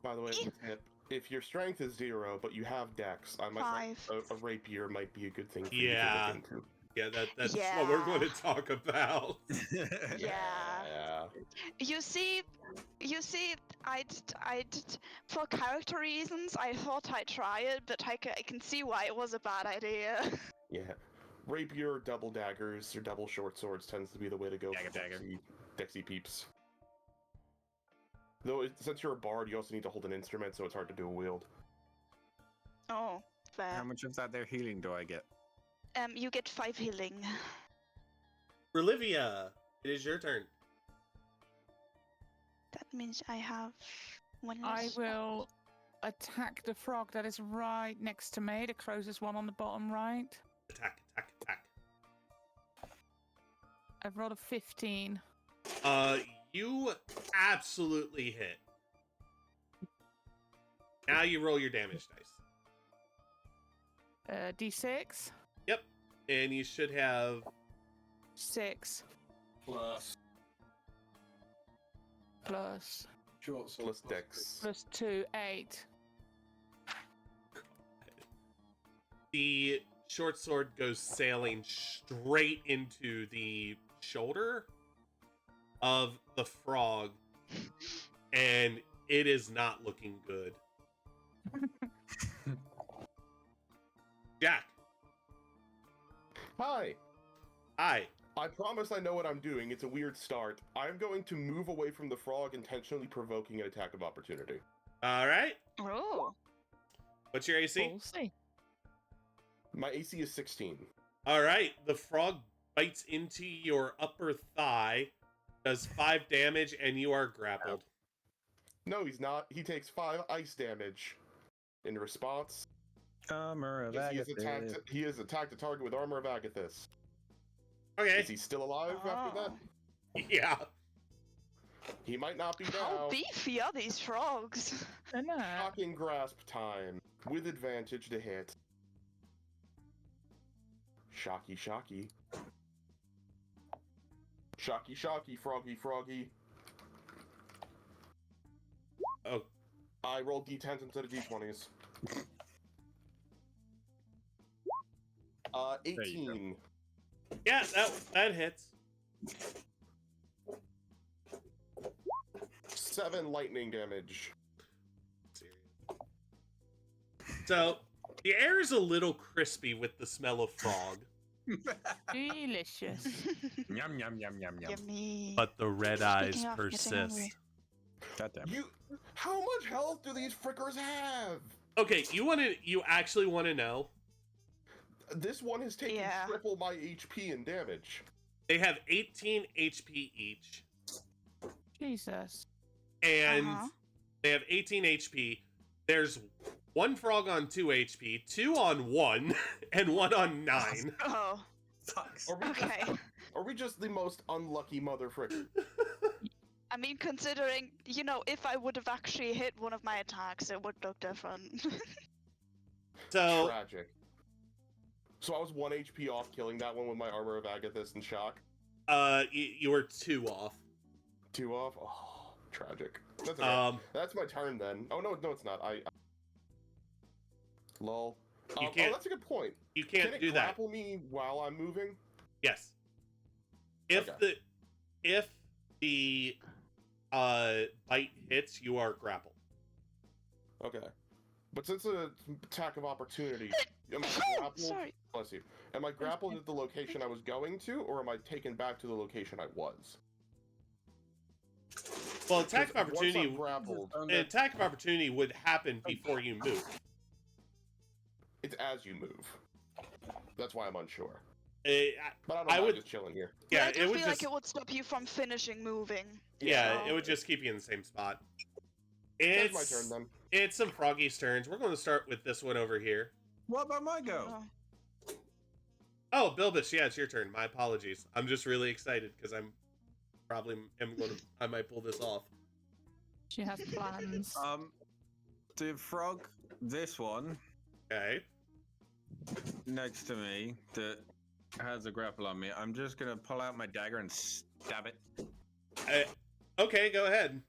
By the way, tip, if your strength is 0, but you have dex, I might 5. a rapier might be a good thing for Yeah. you to look into. Yeah, that's what we're going to talk about. Yeah. You see, I'd for character reasons, I thought I'd try it, but I can see why it was a bad idea. Yeah. Rapier, double daggers, or double short swords tends to be the way to go for Dagger. Dexy peeps. Though, since you're a bard, you also need to hold an instrument, so it's hard to do a wield. Oh, fair. How much of that there healing do I get? You get 5 healing. Olivia, it is your turn. That means I have 1 I less. will attack the frog that is right next to me, the closest one on the bottom right. Attack, attack, attack. I've rolled a 15. You absolutely hit. Now you roll your damage dice. D6? Yep. And you should have 6 Plus plus short sword. Plus dex. plus 2, 8. the short sword goes sailing straight into the shoulder of the frog, and it is not looking good. Jack, Hi. hi. I promise I know what I'm doing. It's a weird start. I'm going to move away from the frog, intentionally provoking an attack of opportunity. All right. Oh. What's your AC? We'll see. My AC is 16. All right. The frog bites into your upper thigh, does 5 damage, and you are grappled. No, he's not. He takes 5 ice damage. In response, Armor of he Agathis. has attacked a target with Armor of Agathis. Okay. Is he still alive after that? Yeah. He might not be How now. beefy are these frogs? They're not. Shocking grasp time. With advantage to hit. Shocky, shocky. Shocky, shocky, froggy, froggy. Oh, I rolled d10s instead of d20s. 18. yeah, that hits. 7 lightning damage. So the air is a little crispy with the smell of frog, Delicious. Yum yum yum yum yum. Yummy. but the red eyes Speaking of getting persist. hungry. God damn it. How much health do these frickers have? Okay, you actually want to know? This one has taken Yeah. triple my HP and damage. They have 18 HP each, Jesus. and Uh-huh. they have 18 HP. There's one frog on 2 HP, 2 on 1, and 1 on 9. Oh, Fucks. Are we, okay. are we just the most unlucky mother fricker? I mean, considering, if I would have actually hit one of my attacks, it would look different. So, Tragic. So I was 1 HP off killing that one with my Armor of Agathis and Shock. you were 2 off. 2 off? Oh, tragic. That's okay. That's my turn then. Oh, no, it's not. Lol. You can't, oh, that's a good point. You can't Can it do that. grapple me while I'm moving? Yes. If the bite hits, you are grappled. Okay. But since it's an attack of opportunity, am I grappled? Sorry. Bless you. Am I grappled at the location I was going to, or am I taken back to the location I was? Well, attack of Once I'm opportunity. grappled, An attack of opportunity would happen before you move. it's as you move. That's why I'm unsure. But I I would just chilling here. Yeah, I do it would feel just. like it would stop you from finishing moving. Yeah, so- it would just keep you in the same spot. It's my turn then. It's some Froggy's turns. We're going to start with this one over here. What about my go? Oh. Oh, Bilbus, yeah, it's your turn. My apologies. I'm just really excited because I might pull this off. She has plans. The frog, this one Okay. next to me that has a grapple on me, I'm just gonna pull out my dagger and stab it. Okay, go ahead.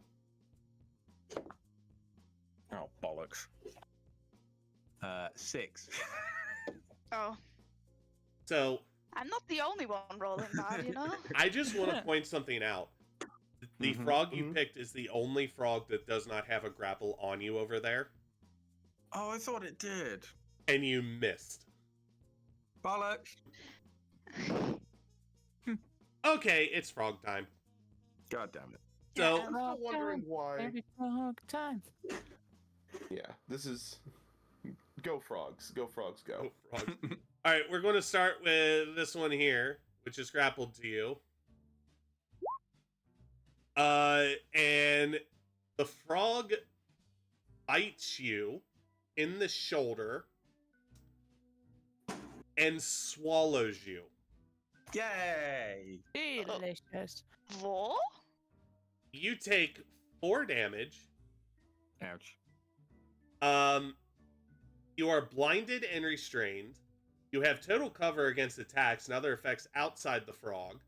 Oh, bollocks. 6. Oh. So, I'm not the only one rolling bad, I just want to point something out. The Mhm, frog you picked is the only frog that does not have a grapple on you over there, Oh, I thought it did. and you missed. Bollocks. Okay, it's frog time. God damn it. So, Yeah. I'm still wondering why. Every frog time. Yeah, this is. Go frogs. Go frogs, go. oh, frog. All right, we're going to start with this one here, which is grappled to you. And the frog bites you in the shoulder and swallows you. Yay! Delicious. What? You take 4 damage. Ouch. You are blinded and restrained. You have total cover against attacks and other effects outside the frog.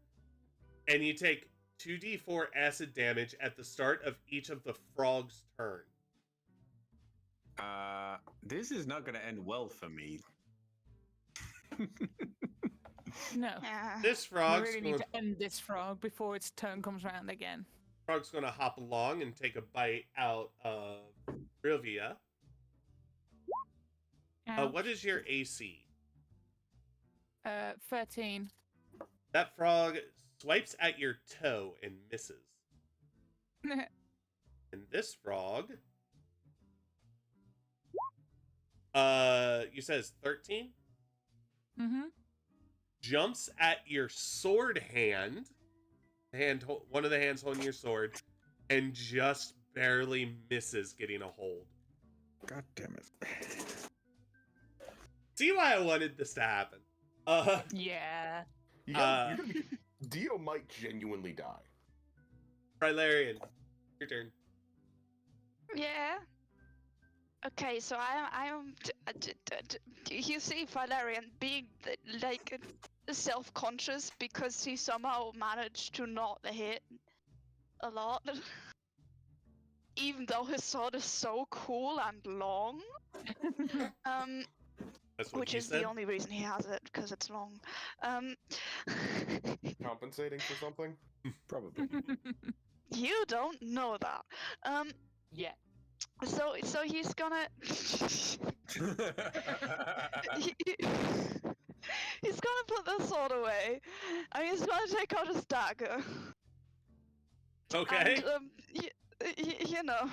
And you take 2d4 acid damage at the start of each of the frog's turn. This is not gonna end well for me. No. Yeah. This We frog's really need to end this frog before its turn comes around again. going to hop along and take a bite out of Rivia. Ouch. What is your AC? 13. That frog swipes at your toe and misses. And this frog, you said it's 13? Mm-hmm. Jumps at your sword hand, one of the hands holding your sword, and just barely misses getting a hold. God damn it. See why I wanted this to happen. Yeah. You're gonna be, Dio might genuinely die. Rylarian, your turn. Yeah. Okay, so I am. You see, Valerian being like self-conscious because he somehow managed to not hit a lot, even though his sword is so cool and long. That's what Which he is said. the only reason he has it, because it's long. Compensating for something? Probably. You don't know that. Yeah. So he's gonna. He's gonna put the sword away, and he's gonna take out his dagger. Okay. And, you know,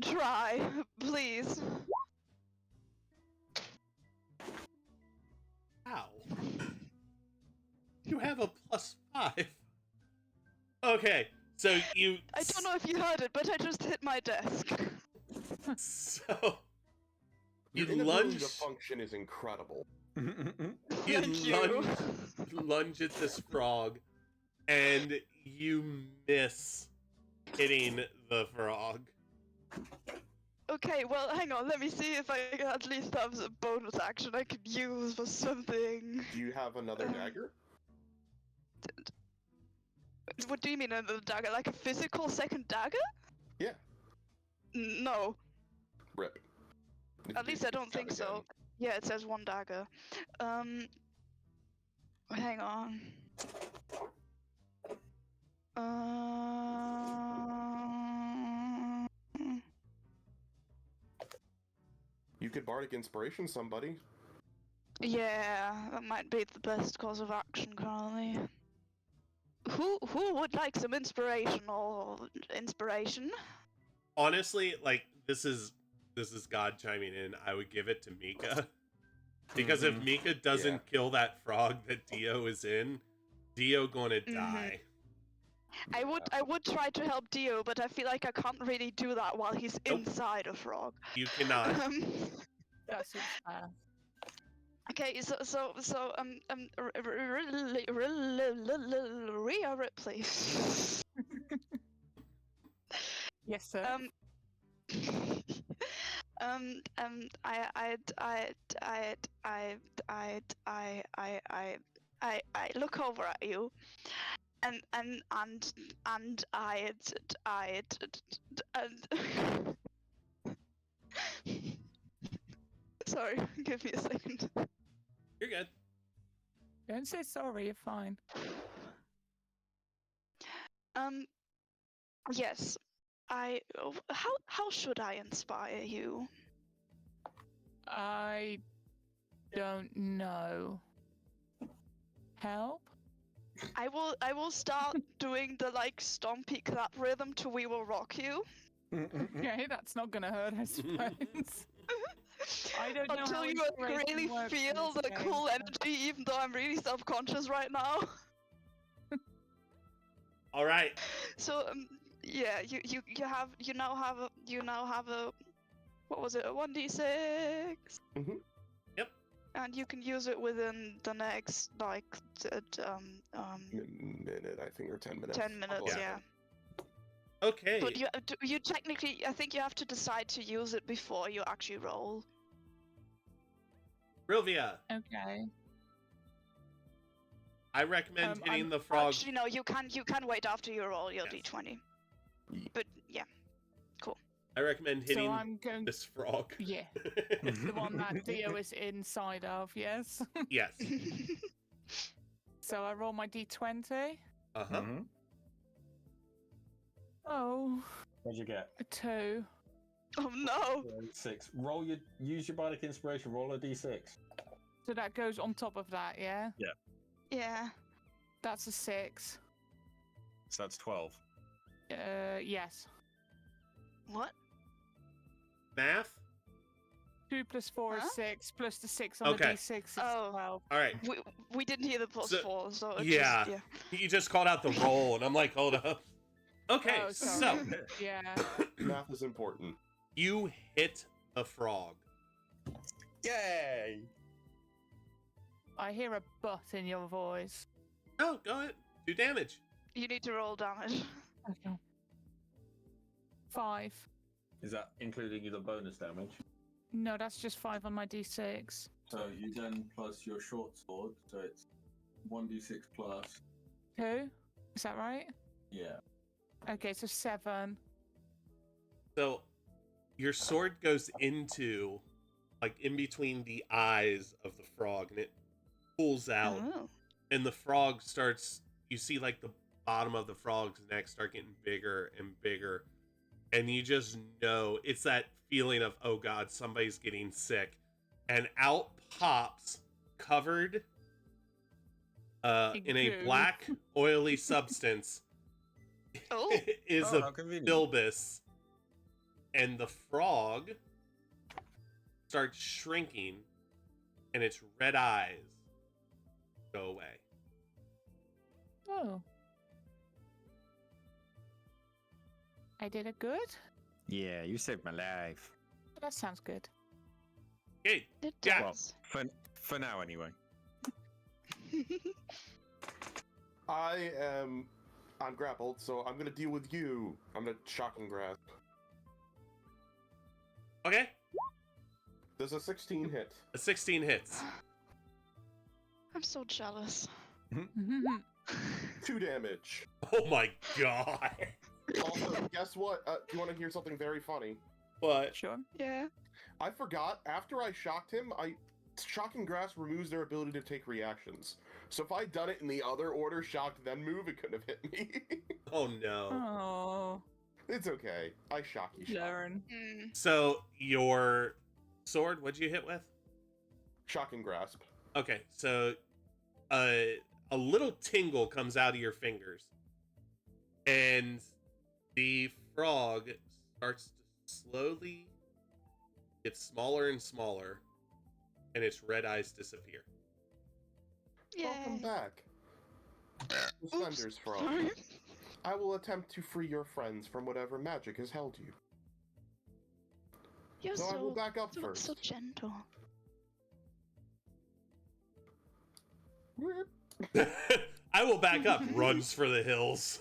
try, please. Wow. You have a +5. Okay, so you. I don't know if you heard it, but I just hit my desk. So you Your inability lunge. to function is incredible. You Thank you. lunge at this frog, and you miss hitting the frog. Okay, well, hang on. Let me see if I at least have a bonus action I could use for something. Do you have another dagger? What do you mean another dagger? Like a physical second dagger? Yeah. No. Rip. At least I don't think so. Yeah, it says one dagger. Hang on. You could bardic inspiration somebody. Yeah, that might be the best course of action currently. Who would like some inspiration? Honestly, like this is God chiming in. I would give it to Mika. Because if Mika doesn't kill that frog that Dio is in, Dio gonna die. I would try to help Dio, but I feel like I can't really do that while he's inside a frog. You cannot. That seems fair. Okay, so Rhea Ripley. Yes, sir. I look over at you, and sorry, give me a second. You're good. Don't say sorry, you're fine. Yes. How should I inspire you? I don't know. Help? I will start doing the like stompy clap rhythm to We Will Rock You. Okay, that's not gonna hurt, I suppose. I don't know Until how you inspiration really works in feel this the game, cool so- energy, even though I'm really self-conscious right now. All right. So yeah, you now have a what was it, a 1d6? Mhm. Yep. And you can use it within the next like Minute, I think, or 10 minutes. 10 minutes, Yeah. yeah. Okay. But you technically, I think you have to decide to use it before you actually roll. Rilvia, Okay. I recommend hitting I'm- the frog. Actually, no, you can wait after you roll your Yes. d20. But yeah. I recommend hitting So I'm going. this frog. Yeah, the one that Dio is inside of. Yes. Yes. So I roll my d20. Uh-huh. Oh, What'd you get? a 2. Oh no! 6. Use your bardic inspiration. Roll a d6. So that goes on top of that, yeah. Yeah. That's a 6. So that's 12. Yes. What? Math? 2 plus 4 Huh? is 6, plus the 6 on Okay. the d6 is Oh. 12. All right. We didn't hear the plus So- 4, so it yeah. just, yeah. You just called out the roll, and I'm like, hold up. Okay, Oh, so sorry. Yeah. Math is important. you hit the frog. Yay! I hear a butt in your voice. Oh, go ahead. Do damage. You need to roll damage. Okay. 5. Is that including the bonus damage? No, that's just 5 on my d6. So you then plus your short sword, so it's 1d6 plus. 2? Is that right? Yeah. Okay, so 7. So your sword goes into, like, in between the eyes of the frog, and it pulls out. Oh. And the frog starts, you see, like, the bottom of the frog's neck start getting bigger and bigger. And you just know, it's that feeling of, oh god, somebody's getting sick. And out pops, covered in a goo. black, oily substance, Oh. is Oh, how a convenient. bilbus. And the frog starts shrinking, and its red eyes go away. Oh. I did it good? Yeah, you saved my life. That sounds good. Okay, It Yeah. does. For now, anyway. I am I'm grappled, so I'm gonna deal with you. I'm gonna shocking grasp. Okay, Does a 16 hit? a 16 hits. I'm so jealous. 2 damage. Oh my god. Also, guess what? Do you want to hear something very funny? What? Sure. Yeah. I forgot, after I shocked him, shocking grasp removes their ability to take reactions. So if I'd done it in the other order, shocked then move, it couldn't have hit me. Oh no. Oh, It's okay. I shock you. Lauren. Mm. So your sword, what'd you hit with? Shocking grasp. Okay, so a little tingle comes out of your fingers, and the frog starts to slowly get smaller and smaller, and its red eyes disappear. Welcome Yay. back. Suspenders frog. Sorry. I will attempt to free your friends from whatever magic has held you. You're So I will so, back up so, first. so gentle. I will back up, runs for the hills.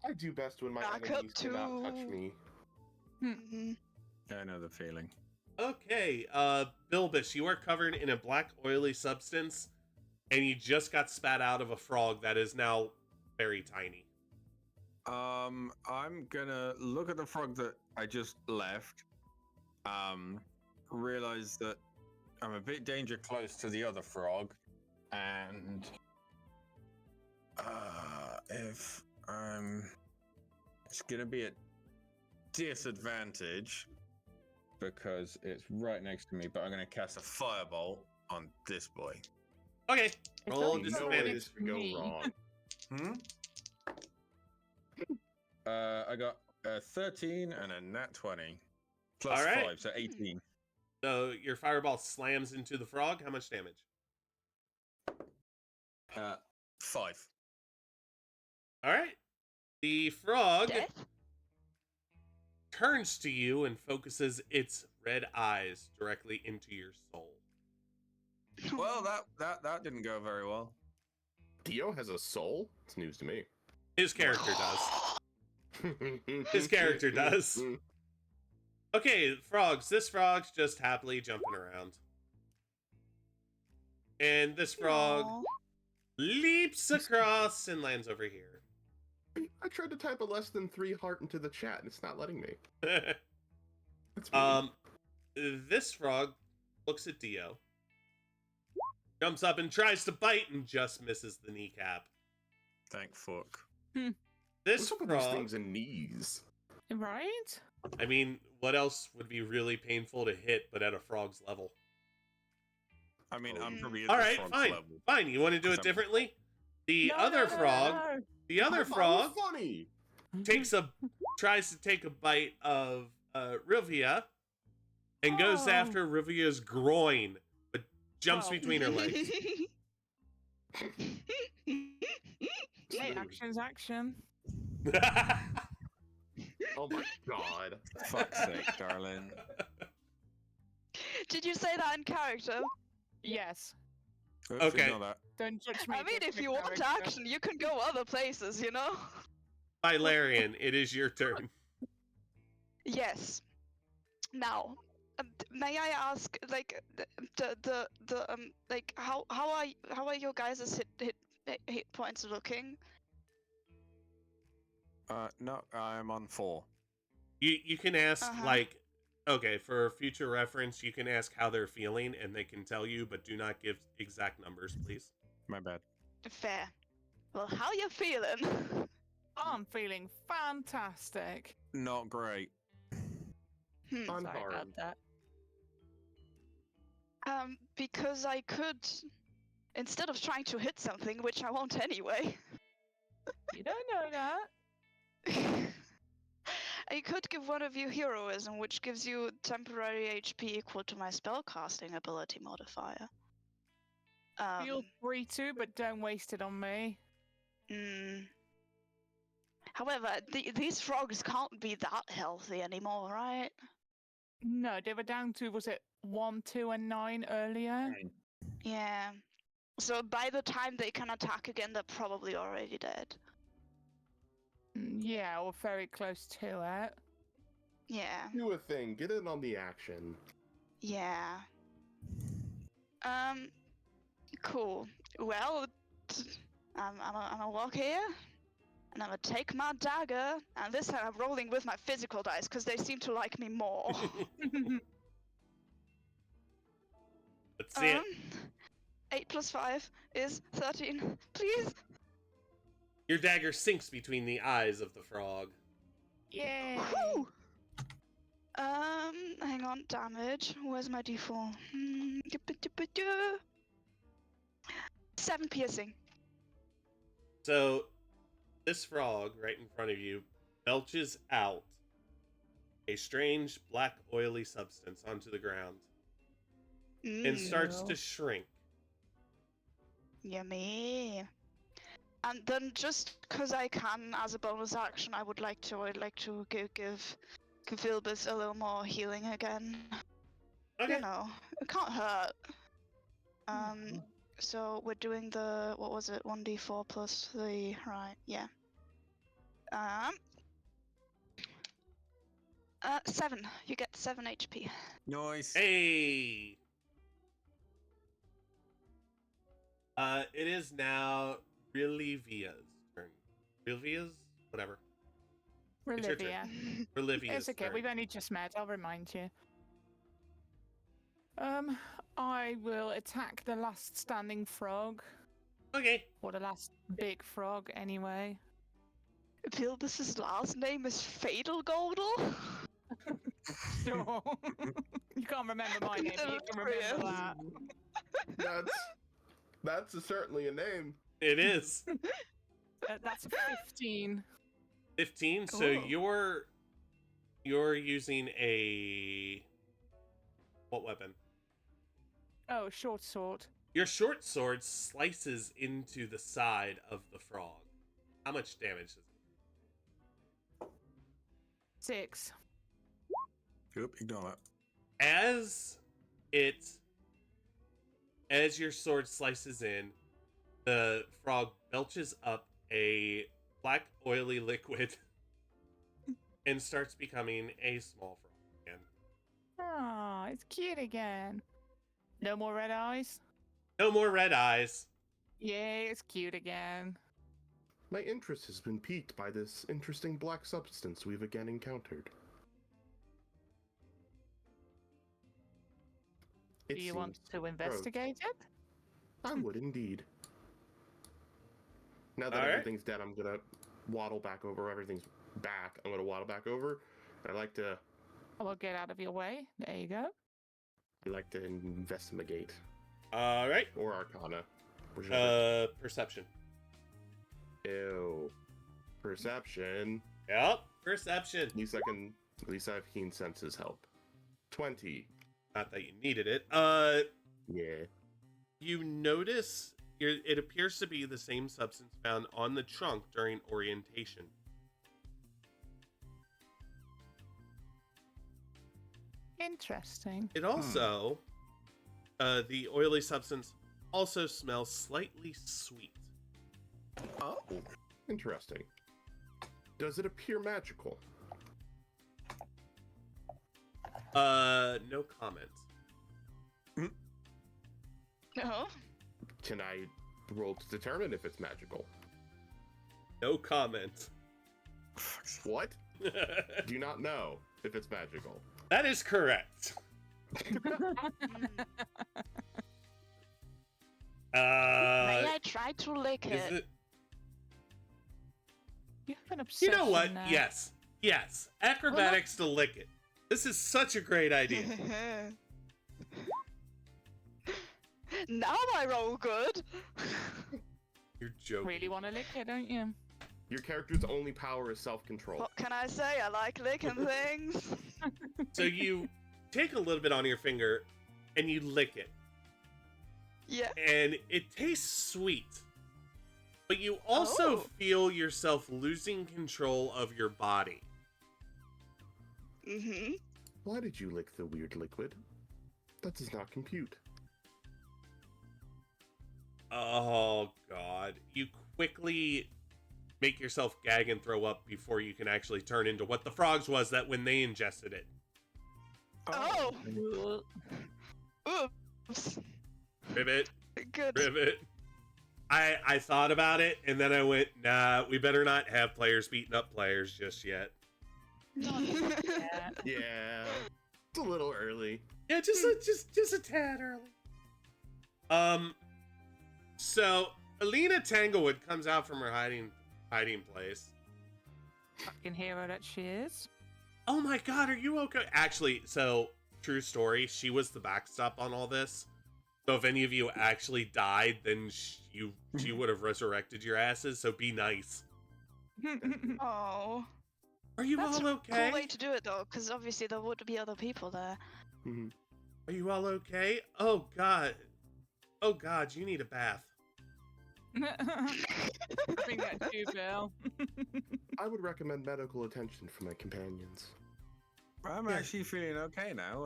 I do best when my Back enemies up cannot touch too. me. Mhm. I know the feeling. Okay, Bilbus, you are covered in a black oily substance, and you just got spat out of a frog that is now very tiny. I'm gonna look at the frog that I just left. Realize that I'm a bit danger close to the other frog, and if it's gonna be a disadvantage because it's right next to me. But I'm gonna cast a firebolt on this boy. Okay, It's roll only You know disadvantage. it is to go Me. wrong. I got a 13 and a nat 20 plus All right. 5, so 18. So your fireball slams into the frog. How much damage? 5. All right. The frog Death? turns to you and focuses its red eyes directly into your soul. Well, that didn't go very well. Dio has a soul? It's news to me. His character does. His character does. Okay, frogs. This frog's just happily jumping around. And this frog Aw. leaps across and lands over here. I tried to type a less than 3 heart into the chat and it's not letting me. That's weird. This frog looks at Dio, jumps up and tries to bite and just misses the kneecap. Thank fuck. This What's up with these frog, things and knees? Right? I mean, what else would be really painful to hit but at a frog's level? I mean, I'm Mm. probably at All the right, frog's fine, level. fine. You want to do it Some- differently? The No, other no, no, frog, no. the other I thought it frog was funny. tries to take a bite of Rivia and goes Oh. after Rivia's groin, but jumps Oh. between her legs. Hey, action's action. Oh my god. Fuck's sake, darling. Did you say that in character? Yes. Oops, Okay. ignore that. Don't judge me. I mean, just if the you want character. action, you can go other places, you know? Valerian, it is your turn. Yes. Now, may I ask, like, like, how are your guys' hit points looking? No, I'm on 4. You can ask Uh-huh. like, okay, for future reference, you can ask how they're feeling, and they can tell you, but do not give exact numbers, please. My bad. Fair. Well, how you feeling? I'm feeling fantastic. Not great. Hmm. Sorry about Unharmed. that. Because I could, instead of trying to hit something, which I won't anyway. You don't know that. I could give one of you heroism, which gives you temporary HP equal to my spellcasting ability modifier. Feel free to, but don't waste it on me. However, these frogs can't be that healthy anymore, right? No, they were down to, was it 1, 2, and 9 earlier? Yeah. So by the time they can attack again, they're probably already dead. Yeah, or very close to it. Yeah. Do a thing. Get in on the action. Yeah. Cool. Well, I'm gonna walk here, and I'm gonna take my dagger, and this time I'm rolling with my physical dice, because they seem to like me more. Let's see it. 8 plus 5 is 13. Please! Your dagger sinks between the eyes of the frog. Yay! Whew! Hang on, damage. Where's my d4? 7 piercing. So, this frog right in front of you belches out a strange black oily substance onto the ground and starts to shrink. Yummy. And then, just because I can, as a bonus action, I'd like to give Vilbus a little more healing again. Okay. You know, it can't hurt. So we're doing the, what was it, 1d4 plus 3, right? Yeah. 7. You get 7 HP. Nice. Hey! It is now Relivia's turn. Relivia's? Whatever. It's your turn. Relivia. Relivia's It's okay, turn. we've only just met, I'll remind you. I will attack the last standing frog. Okay. Or the last big frog, anyway. Vilbus's last name is Fatal Goldel? Sure. You can't remember my name, but you can remember that. That's certainly a name. It is. That's a 15. 15. So Ooh. you're using a what weapon? Oh, short sword. Your short sword slices into the side of the frog. How much damage does it? 6. Oop, ignore that. As your sword slices in, the frog belches up a black oily liquid and starts becoming a small frog again. Ah, it's cute again. No more red eyes? No more red eyes. Yay, it's cute again. My interest has been piqued by this interesting black substance we've again encountered. Do you want seems to investigate it? I would indeed. Now that All right. everything's dead, I'm gonna waddle back over. Everything's back. I'm gonna waddle back over. I like to I will get out of your way. There you go. investigate All right. or Arcana. Whichever. Perception. Ew. Perception. Yep. Perception. At least I have keen senses help. 20. Not that you needed it. Yeah. You notice it appears to be the same substance found on the trunk during orientation. Interesting. It also, the oily substance also smells slightly sweet. Oh. Interesting. Does it appear magical? No comment. No. Can I roll to determine if it's magical? No comment. What? Do not know if it's magical. That is correct. May I try to lick Is it? it? You have an You obsession know what? now. Yes. Acrobatics to lick it. This is such a great idea. Now I roll good. You're joking. Really want to lick it, don't you? Your character's only power is self-control. What can I say? I like licking things. So you take a little bit on your finger and you lick it. Yeah. And it tastes sweet. But you also feel yourself losing control of your body. Mm-hmm. Why did you lick the weird liquid? That does not compute. Oh god. You quickly make yourself gag and throw up before you can actually turn into what the frogs was that when they ingested it. Oh! Oops. Ribbit, Good. ribbit. I thought about it and then I went, nah, we better not have players beating up players just yet. Not yet. Yeah, it's a little early. Yeah, just a tad early. So Alina Tanglewood comes out from her hiding place. I can hear her that she is. Oh my god, are you okay? Actually, so true story, she was the backstop on all this. So if any of you actually died, then she would have resurrected your asses. So be nice. Oh. Are you That's all a okay? cool way to do it, though, because obviously there would be other people there. Mhm. Are you all okay? Oh god, you need a bath. I think that's you, Bill. I would recommend medical attention for my companions. I'm Yeah. actually feeling okay now.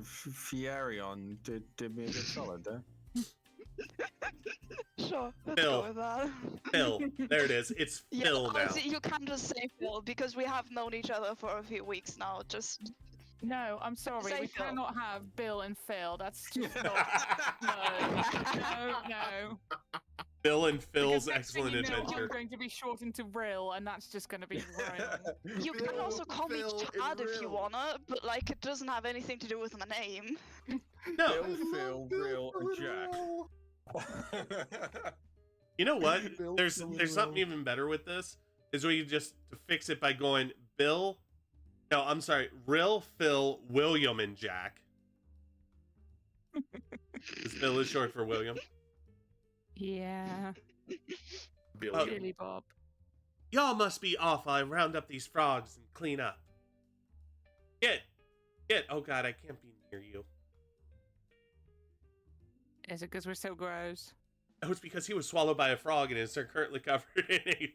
Fierion did me a good solid there. Sure, let's Phil. go with that. Phil, there it is. It's Yeah, Phil now. honestly, you can just say Phil, because we have known each other for a few weeks now, just... No, I'm sorry. Say We Phil. cannot have Bill and Phil. That's just not. No. Bill and Phil's Because next thing excellent you know, adventure. I'm going to be shortened to Rill, and that's just going to be wrong. You can Phil, also call me Phil, and Chad if you Rill. wanna, but like, it doesn't have anything to do with my name. No, Phil, Real, and Jack. you know what? Bill, There's Phil, and something Will. even better with this. Is where you just fix it by going Bill. No, I'm sorry. Rill, Phil, William, and Jack. Because Bill is short for William. Yeah. Billion. Billy Bob. Y'all must be off. I round up these frogs and clean up. Get. Oh god, I can't be near you. Is it because we're so gross? Oh, it's because he was swallowed by a frog and is currently covered in a As he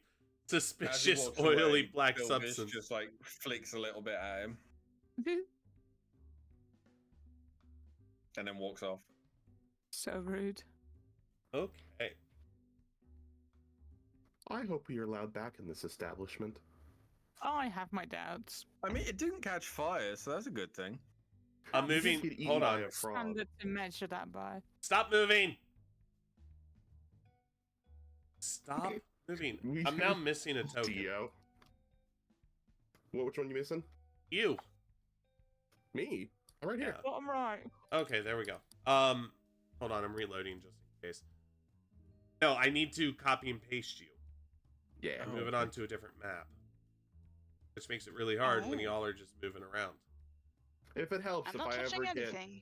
suspicious walks oily away, black Bilvis substance. just like flicks a little bit at him and then walks off. So rude. Okay. I hope we are allowed back in this establishment. I have my doubts. I mean, it didn't catch fire, so that's a good thing. I'm You moving. get eaten Hold by on. a frog. Standard to measure that by. Stop moving. Stop moving. I'm now missing a token. Dio. Which one you missing? You. Me. I'm right here. Yeah. Bottom right. Okay, there we go. Hold on. I'm reloading just in case. No, I need to copy and paste you. Yeah. I'm moving on to a different map, which makes it really hard when y'all are just moving around. If it helps, I'm if not I touching ever anything.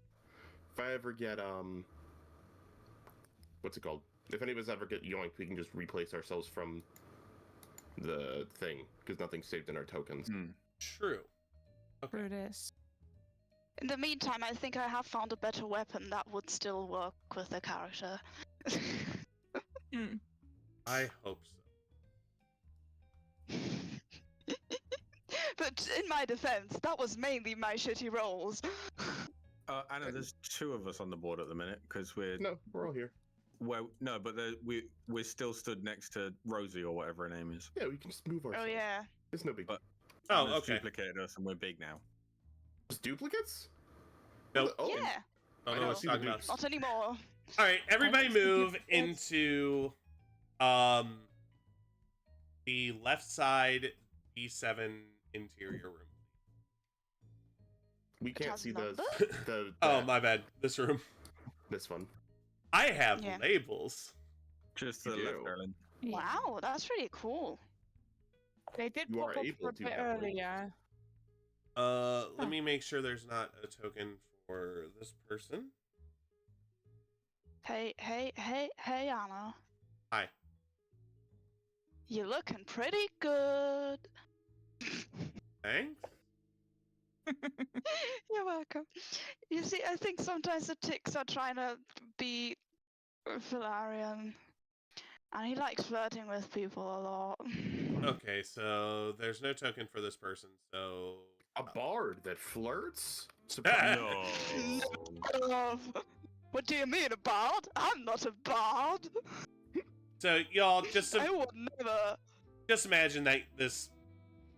get what's it called? If any of us ever get yoinked, we can just replace ourselves from the thing because nothing's saved in our tokens. True. Okay. Brutus. In the meantime, I think I have found a better weapon that would still work with the character. Hmm. I hope so. But in my defense, that was mainly my shitty rolls. Anna, there's two of us on the board at the minute because we're No, we're all here. well, no, but we're still stood next to Rosie or whatever her name is. Yeah, we can just move Oh ourselves. yeah. It's no big. But- Oh, Anna's okay. duplicated us and we're big now. Just duplicates? Nope. Oh, Yeah. I don't I know know, what see you're the talking about. dupes. Not anymore. All right, everybody just thinking move it's- into the left side B7 interior room. we It can't has see number? the Oh, my bad. This room. this one. I have Yeah. labels. Just to the You left, do. Erlen. Yeah. Wow, that's really cool. They did You pop are up able for a to bit have labels. earlier. Let me make sure there's not a token for this person. Hey, Anna. Hi. You're looking pretty good. Thanks. You're welcome. You see, I think sometimes the ticks are trying to be Valarian. And he likes flirting with people a lot. Okay, so there's no token for this person, so A bard that flirts? Surprise. No. What do you mean, a bard? I'm not a bard. So y'all just I would never. just imagine that this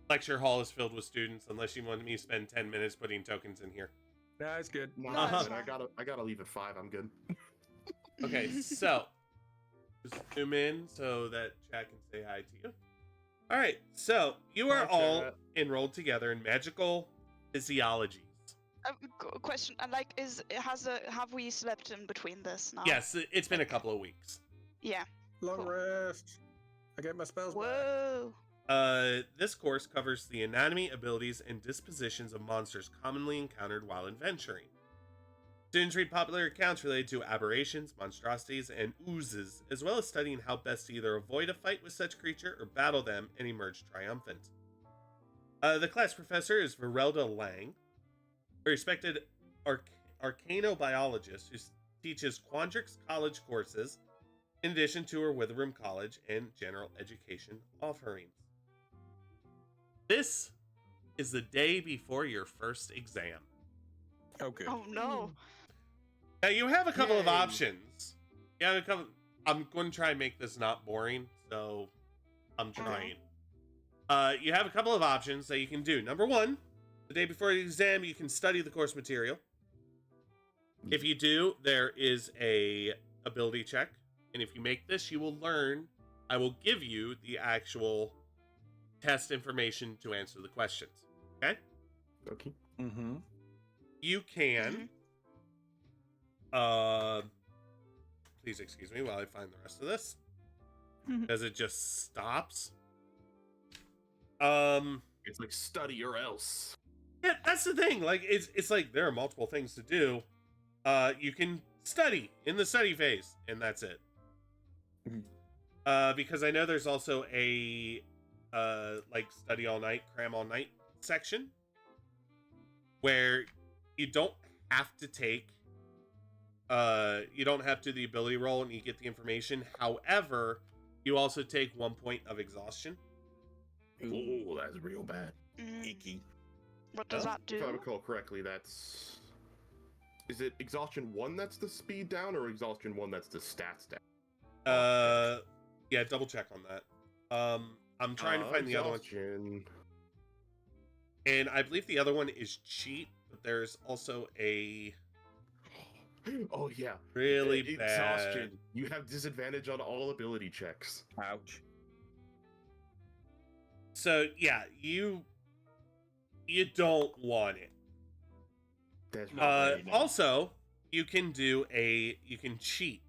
lecture hall is filled with students, unless you want me to spend 10 minutes putting tokens in here. No, it's good. No, Uh-huh. man, I gotta leave at 5. I'm good. Okay, so just zoom in so that chat can say hi to you. All right, so you are Hi, all chat. enrolled together in magical physiologies. Question. Have we slept in between this now? Yes, it's been a couple of weeks. Yeah. Long Cool. rest. I get my spells back. Whoa. This course covers the anatomy, abilities, and dispositions of monsters commonly encountered while adventuring. Students read popular accounts related to aberrations, monstrosities, and oozes, as well as studying how best to either avoid a fight with such creature or battle them and emerge triumphant. The class professor is Verelda Lang, a respected arcanobiologist who teaches Quandrix College courses, in addition to her Witherbroom College and general education offerings. This is the day before your first exam. Oh, good. Oh no. Now you have a couple of Yay. options. You have a couple. I'm going to try and make this not boring, so I'm trying. You have a couple of options that you can do. Number one, the day before the exam, you can study the course material. If you do, there is a ability check, and if you make this, you will learn. I will give you the actual test information to answer the questions. Okay? Okay. Mm-hmm. You can. Please excuse me while I find the rest of this, because it just stops. It's like study or else. Yeah, that's the thing. Like, it's like there are multiple things to do. You can study in the study phase, and that's it. Because I know there's also a like study all night, cram all night section where you don't have to take you don't have to do the ability roll and you get the information. However, you also take 1 point of exhaustion. Oh, that's real bad. Icky. What does Oh, that do? If I recall correctly, that's... Is it exhaustion 1 that's the speed down, or exhaustion 1 that's the stats down? Yeah, double check on that. I'm trying to find the other one. Exhaustion. And I believe the other one is cheat, but there's also a Oh yeah, really exhaustion. bad. You have disadvantage on all ability checks. Ouch. So yeah, you don't want it. That's not very nice. Also, you can cheat.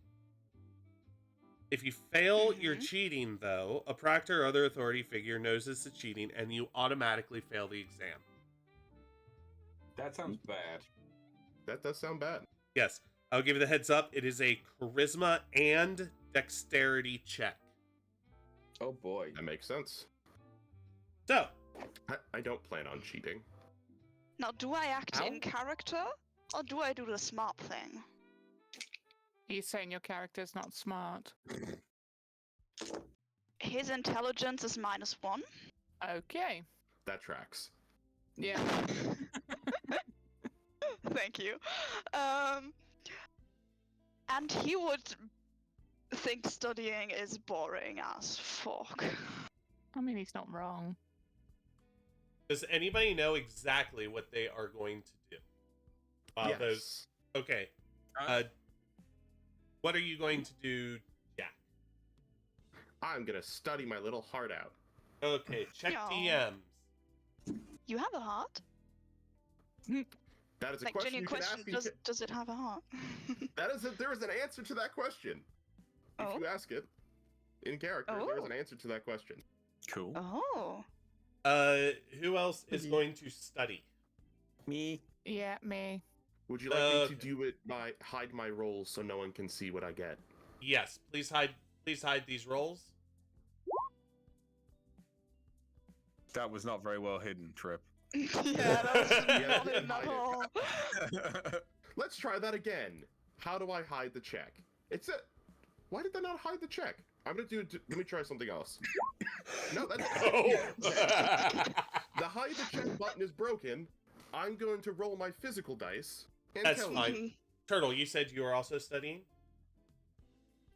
If you fail your cheating, though, a proctor or other authority figure notices the cheating, and you automatically fail the exam. That sounds bad. That does sound bad. Yes, I'll give you the heads up. It is a charisma and dexterity check. Oh boy. That makes sense. So, I don't plan on cheating. Now, do I act Ow. in character, or do I do the smart thing? You're saying your character's not smart. His intelligence is -1. Okay. That tracks. Yeah. Thank you. And he would think studying is boring as fuck. I mean, he's not wrong. does anybody know exactly what they are going to do? Yes. Those. Okay. What are you going to do, Jack? I'm gonna study my little heart out. Okay, check Aw. DMs. You have a heart? That is a Like, question genuine you can question, ask. does it have a heart? There is an answer to that question. If Oh. you ask it in character, there is an answer to that question. Cool. Oh. Who else is going to study? Me. Yeah, me. Would you like me Okay. to do it by hide my rolls so no one can see what I get? Yes, please hide these rolls. That was not very well hidden, Trip. Yeah, that was Yeah, not didn't in at hide it. all. Let's try that again. How do I hide the check? It's a... Why did that not hide the check? I'm gonna do... Let me try something else. No, that's... Oh. The hide the check button is broken. I'm going to roll my physical dice. And That's tell fine. you. Turtle, you said you were also studying?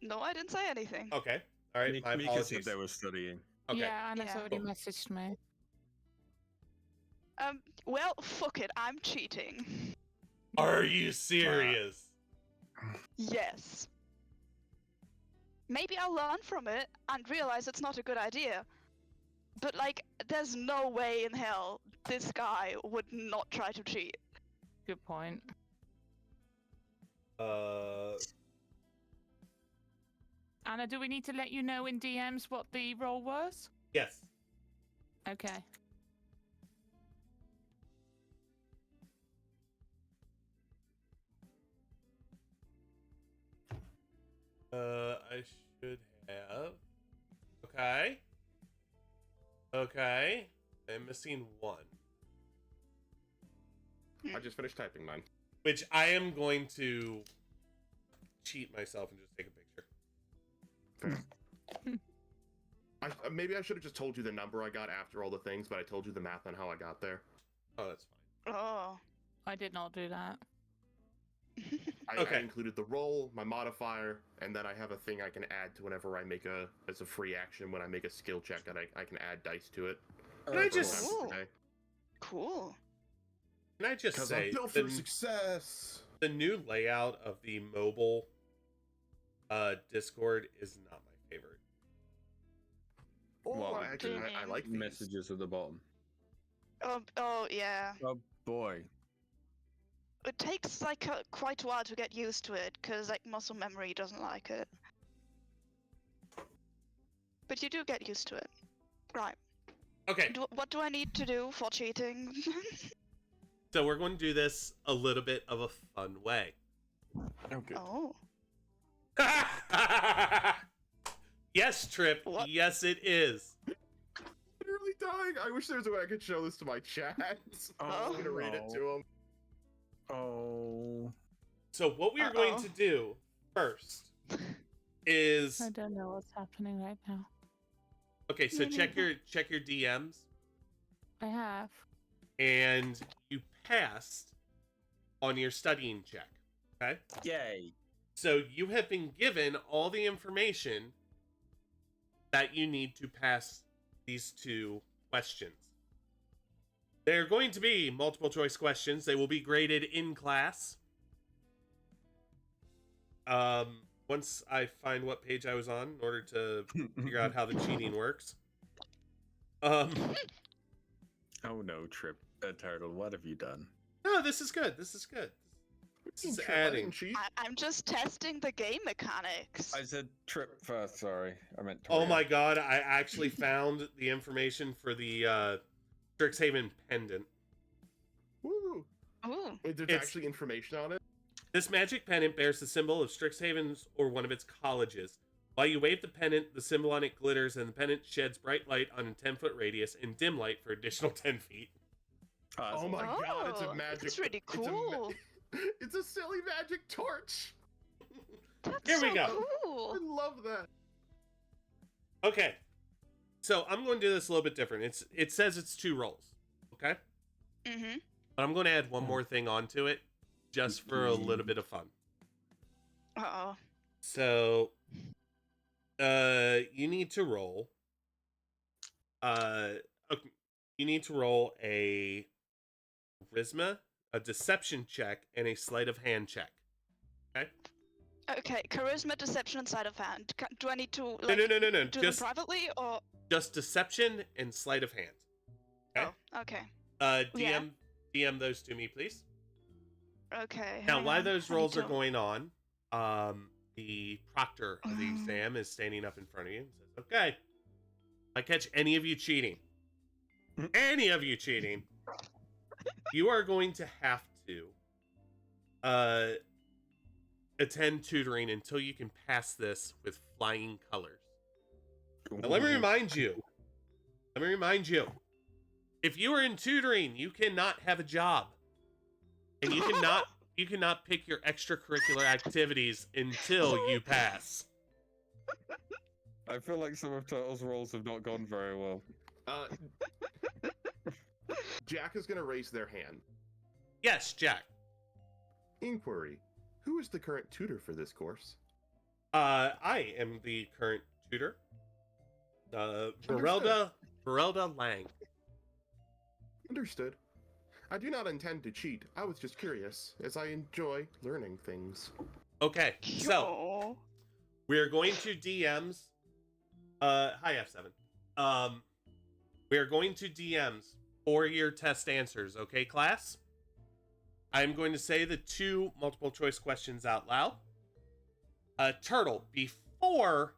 No, I didn't say anything. Okay. All right, my Mika apologies. said they were studying. Okay. Yeah, Anna's Yeah. already Cool. messaged me. Well, fuck it. I'm cheating. Are you serious? Yes. Maybe I'll learn from it and realize it's not a good idea. But, like, there's no way in hell this guy would not try to cheat. Good point. Anna, do we need to let you know in DMs what the role was? Yes. Okay. I should have. Okay. Okay. I'm missing one. I just finished typing mine. Which I am going to cheat myself and just take a picture. Maybe I should have just told you the number I got after all the things, but I told you the math on how I got there. Oh, that's fine. Oh. I did not do that. I Okay. included the roll, my modifier, and then I have a thing I can add to whenever I make as a free action when I make a skill check that I can add dice to it. Can I For just Ooh. today. Cool. can I just Because say I'm built for the, success. the new layout of the mobile Discord is not my favorite. Oh, Well, actually, I like these. Messages at the bottom. Oh, yeah. Oh boy. It takes, like, quite a while to get used to it, because, like, muscle memory doesn't like it. But you do get used to it. Right. Okay, What do I need to do for cheating? so we're going to do this a little bit of a fun way. Okay. Oh. Yes, Trip. What? Yes, it is. Literally dying. I wish there was a way I could show this to my chat. I'm gonna read it to them. Oh. So what we are going Uh-oh. to do first is I don't know what's happening right now. okay. So Me check neither. your DMs, I have. and you passed on your studying check. Okay. Yay. So you have been given all the information that you need to pass these two questions. They're going to be multiple choice questions. They will be graded in class. Once I find what page I was on in order to figure out how the cheating works. Oh no, Trip. Turtle, what have you done? No, this is good. This is good. This is Trip, I didn't adding. cheat. I'm just testing the game mechanics. I said Trip first, sorry. I meant Oh Toriel. my god, I actually found the information for the Strixhaven pendant. Woo! Ooh. Wait, there's It's- actually information on it? This magic pendant bears the symbol of Strixhaven's or one of its colleges. While you wave the pendant, the symbol on it glitters, and the pendant sheds bright light on a 10-foot radius and dim light for additional 10 feet. Oh my god, it's a Oh, magic. that's really it's a ma- cool. It's a silly magic torch. That's Here we so go. I cool. love that. Okay, so I'm going to do this a little bit different. It says it's 2 rolls, okay? Mm-hmm. But I'm going to add one more thing onto it, just for a little bit of fun. Uh-oh. So, you need to roll. Okay, you need to roll a charisma, a deception check, and a sleight of hand check. Okay. Okay, charisma, deception, and sleight of hand. Do I need to, like, No. do them Just privately, or... just deception and sleight of hand. Okay. Oh, okay. DM DM those to me, please. Okay. Now, hang while on. those I need rolls are to- going on, the proctor of the exam is standing up in front of you and says, "Okay, if I catch any of you cheating, you are going to have to attend tutoring until you can pass this with flying colors." Now, let me remind you. If you are in tutoring, you cannot have a job, and you cannot pick your extracurricular activities until you pass. I feel like some of Turtle's roles have not gone very well. Jack is gonna raise their hand. Yes, Jack. Inquiry. Who is the current tutor for this course? I am the current tutor. Verelda Lang. Understood. I do not intend to cheat. I was just curious, as I enjoy learning things. Okay, so Yo. we're going to DMs. Hi F7. We're going to DMs for your test answers, okay, class? I'm going to say the 2 multiple choice questions out loud. Turtle, before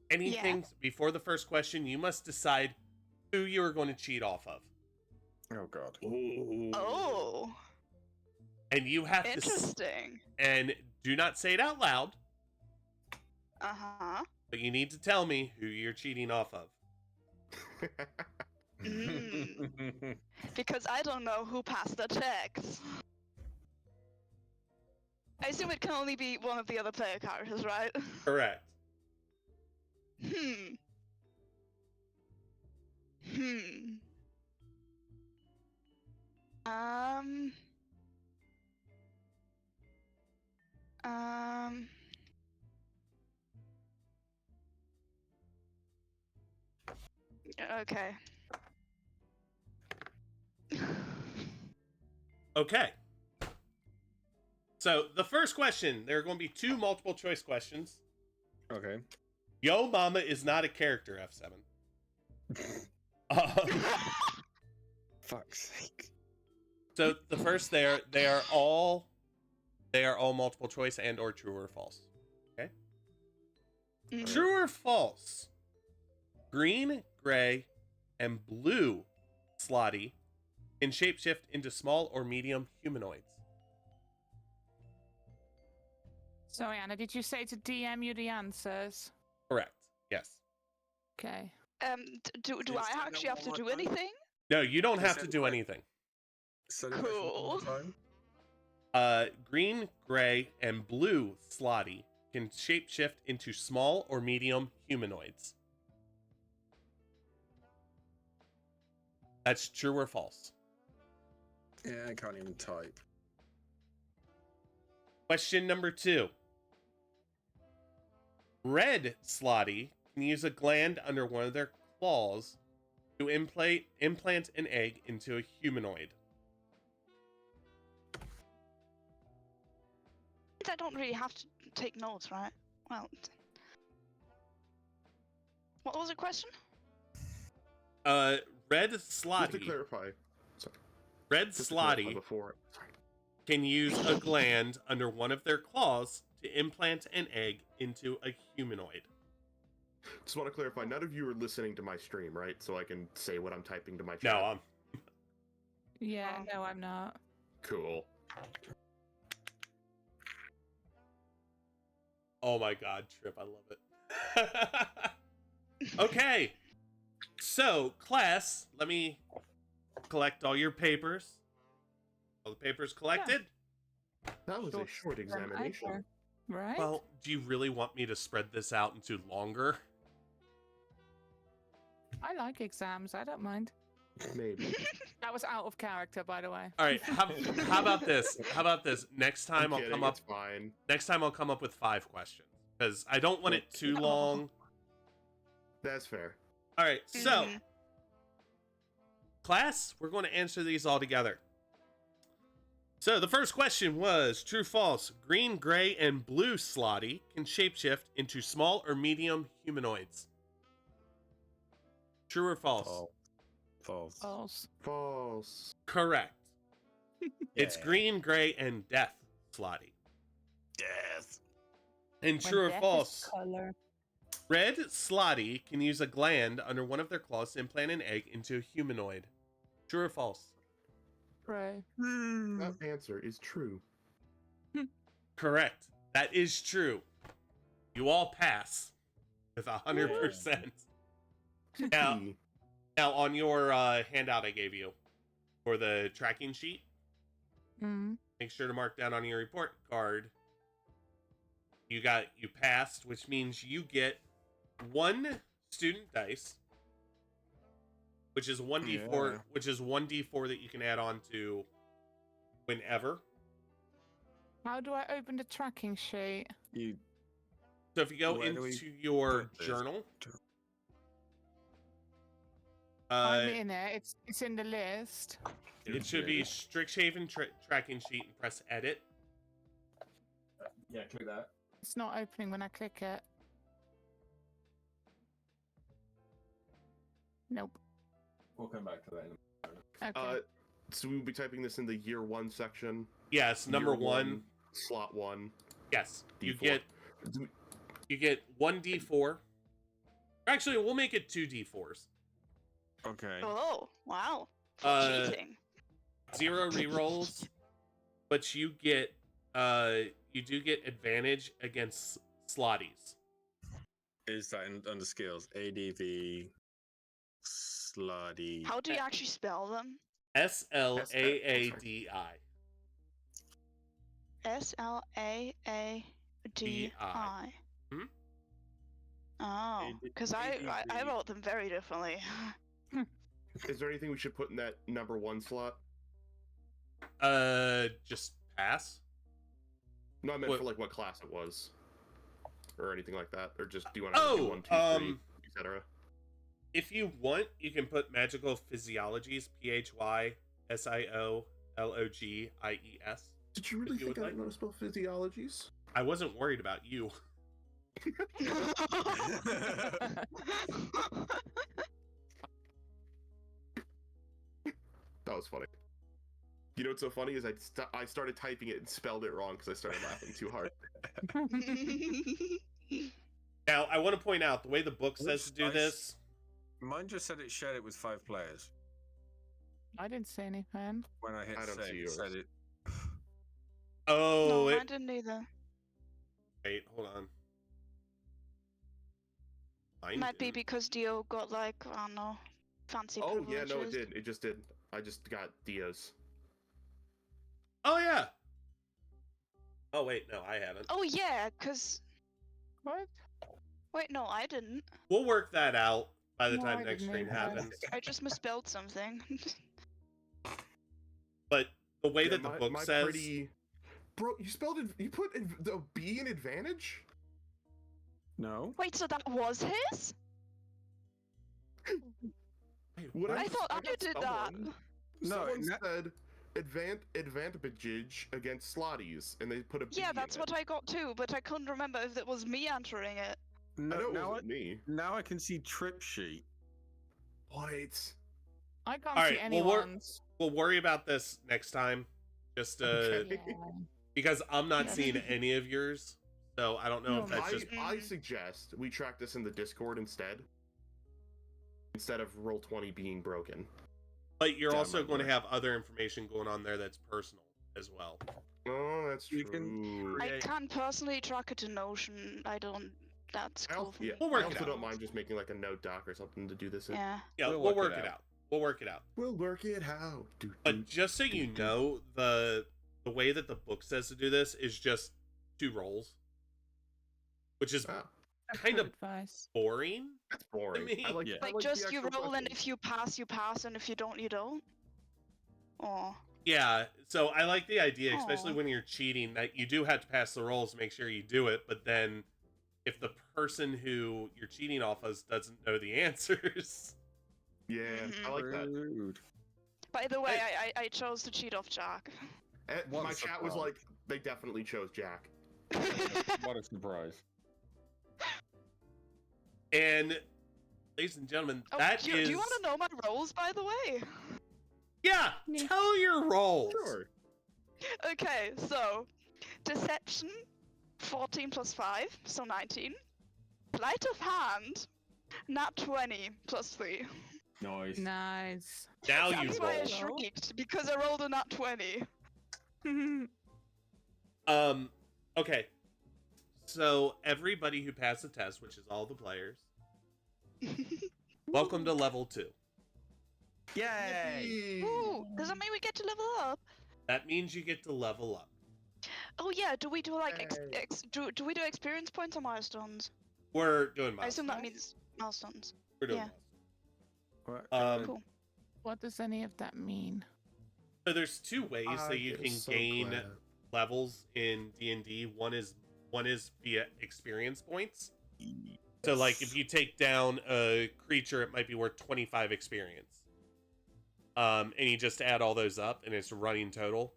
anything, before the first question, you must decide who you are going to cheat off of. Oh god. Oh, And you have to interesting. and do not say it out loud, Uh-huh. but you need to tell me who you're cheating off of. Mm. Because I don't know who passed the checks. I assume it can only be one of the other player characters, right? Correct. Hmm. Hmm. Um. Um. Okay. Okay. So the first question, there are going to be 2 multiple choice questions. Okay. Yo Mama is not a character, F7. Fuck's sake. So the first they are all multiple choice and or true or false. Okay? Mm. True or false? Green, gray, and blue Slotty can shapeshift into small or medium humanoids. Sorry, Anna, did you say to DM you the answers? Correct. Yes. Okay. Do Can you I say that actually have one to more do time? anything? No, you don't Is have to it do like- anything. So the question one more Cool. time? Green, gray, and blue Slotty can shapeshift into small or medium humanoids. That's true or false. Yeah, I can't even type. Question number 2. Red Slotty can use a gland under one of their claws to implant an egg into a humanoid. I don't really have to take notes, right? Well. What was the question? Red Just to Slotty. clarify. Sorry. Red Just to clarify Slotty before. Sorry. can use a gland under one of their claws to implant an egg into a humanoid. Just want to clarify, none of you are listening to my stream, right? So I can say what I'm typing to my chat. No, Yeah, no, I'm not. Cool. oh my god, Trip, I love it. Okay. So, class, let me collect all your papers. All the papers collected? That was a short examination. Right? Well, do you really want me to spread this out into longer? I like exams. I don't mind. Maybe. That was out of character, by the way. All right, how about this? How about this? Next time I'm I'll kidding, come up. It's fine. Next time I'll come up with 5 questions because I don't want it too long. That's fair. All right, so Mhm. class, we're going to answer these all together. So the first question was true, false. Green, gray, and blue Slotty can shapeshift into small or medium humanoids. True or false? False. False. False. Correct. It's Yeah. green, gray, and death Slotty. Death. And true or When death is false? Color. Red Slotty can use a gland under one of their claws to implant an egg into a humanoid. True or false? Right. That answer is true. Correct. That is true. You all pass with 100%. Now, E. now on your handout I gave you for the tracking sheet, Mm. make sure to mark down on your report card. You passed, which means you get 1 student dice, which is 1d4, Yeah. which is 1d4 that you can add on to whenever. How do I open the tracking sheet? You So if you go Where do we into your put this? journal, I'm in it. It's in the list. it should be Strixhaven tracking sheet and press edit. Yeah, click that. It's not opening when I click it. Nope. We'll come back to that in a Okay. So we'll be typing this in the year 1 section. Yes, number Year one. slot 1. Yes, you D4. get 1d4. Actually, we'll make it 2d4s. okay? Oh, wow. For Uh, cheating. 0 rerolls, but you get you do get advantage against slotties. Is that under skills? ADV sluddy. How do you actually spell them? SLAADI. SLAADI. Mhm. Oh, because I wrote them very differently. Is there anything we should put in that number 1 slot? Just pass. No, I meant What- for like what class it was, or anything like that, or just do you want to do Oh, 1, 2, 3, etc. If you want, you can put magical physiologies. PHYSIOLOGIES. Did you really If you think would I didn't know how to spell physiologies? I wasn't worried about you. That was funny. You know what's so funny is I started typing it and spelled it wrong because I started laughing too hard. Now, I want to point out the way the book says to do this. Mine just said it shared it with 5 players. I didn't say anything. When I hit I don't save, see it yours. said it. Oh, No, I it, didn't either. wait, hold on. Mine Might be didn't. because Dio got like, I don't know, fancy Oh yeah, privileges. no, it did. It just did. I just got Dios. Oh yeah. Oh wait, no, I haven't. Oh yeah, because... What? Wait, no, I didn't. We'll work that out by the No, time I next didn't stream either. happens. I just misspelled something. But the way Yeah, that the book says, pretty... Bro, you spelled it. You put the B in advantage. No. Wait, so that was his? What I thought I got did that. No, Someone that- said advantage against slotties, and they put a B Yeah, in that's it. what I got too, but I couldn't remember if it was me entering it. I know No, it now, wasn't me. now I can see trip sheet. What? I can't All see right, well, we're- anyone's. we'll worry about this next time. Just Okay. Yeah. because I'm not Yes. seeing any of yours, so I don't know No, if that's I, just. I suggest we track this in the Discord instead of Roll20 being broken. But you're Yeah, also might going to work. have other information going on there that's personal as well. Oh, that's You true. can I Create- can personally track it to Notion. I don't. That's I cool also, for yeah, me. We'll work I it also out. don't mind just making like a note doc or something to do this in. Yeah. Yeah, We'll we'll work work it it out. out. We'll work it out. We'll work it out. But just so you know, the way that the book says to do this is just 2 rolls, which is Ah, kind Good of advice. boring. that's boring. me. I like, Yeah. I Like, like the just you actual roll, and questions. if you pass, you pass, and if you don't, you don't. Oh. Yeah, so I like the idea, especially Aw. when you're cheating, that you do have to pass the rolls to make sure you do it, but then if the person who you're cheating off of doesn't know the answers. Yeah, I Mhm. like that. Rude. By the way, I chose to cheat off Jack. What My a chat was surprise. like, they definitely chose Jack. What a surprise. And ladies and gentlemen, Oh, that do you want to know my rolls, by the way? Yeah, Yeah. tell your rolls. Sure. Okay, so deception, 14 plus 5, so 19. Sleight of hand, nat 20 plus 3. Nice. Nice. Now you That's why I roll. shrieked, because I rolled a nat 20. Okay. So everybody who passed the test, which is all the players, welcome to level 2. Yay! Ooh, does that mean we get to level up? That means you get to level up. Oh yeah, do we do like Yay. do we do experience points or milestones? We're doing I assume milestones. that means milestones. We're doing yeah. milestones. What, Um, Cool. What does any of that mean? So there's two ways that you am can so gain glad. levels in D&D. One is via experience points. So like if you take down a creature, it might be worth 25 experience. And you just add all those up, and it's running total.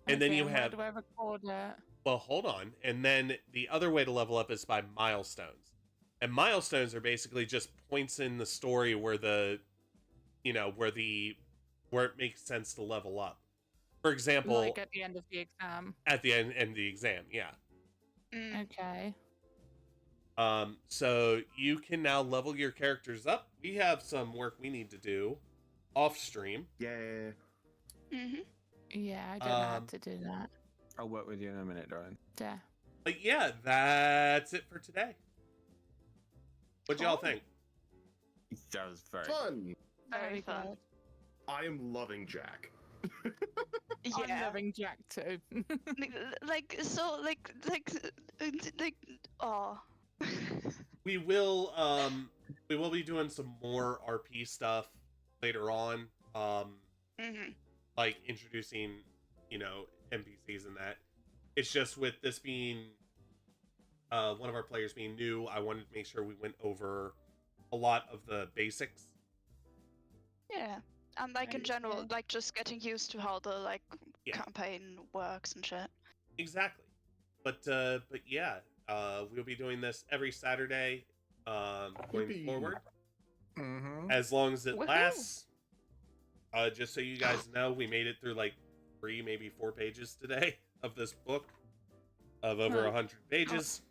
And then Okay, you where have, do I record it? well, hold on. And then the other way to level up is by milestones. And milestones are basically just points in the story where where it makes sense to level up. For example, Like at the end of the exam. at the end of the exam, yeah. Mm. Okay. So you can now level your characters up. We have some work we need to do off stream. Yeah. Mhm. Yeah, I don't know how to do that. I'll work with you in a minute, Darren. Yeah. But yeah, that's it for today. What y'all think? That was very Fun. Very fun. good. I am loving Jack. I'm Yeah. loving Jack too. Oh. We will be doing some more RP stuff later on. Mhm. Like introducing, NPCs and that. It's just with this being one of our players being new, I wanted to make sure we went over a lot of the basics. Yeah. And like in Right, general, yeah. like just getting used to how the Yeah. campaign works and shit. Exactly. But yeah, we'll be doing this every Saturday going Yippee. forward, Mm-hmm. as long as it Woohoo. lasts. Just so you guys know, we made it through like 3, maybe 4 pages today of this book of over 100 pages.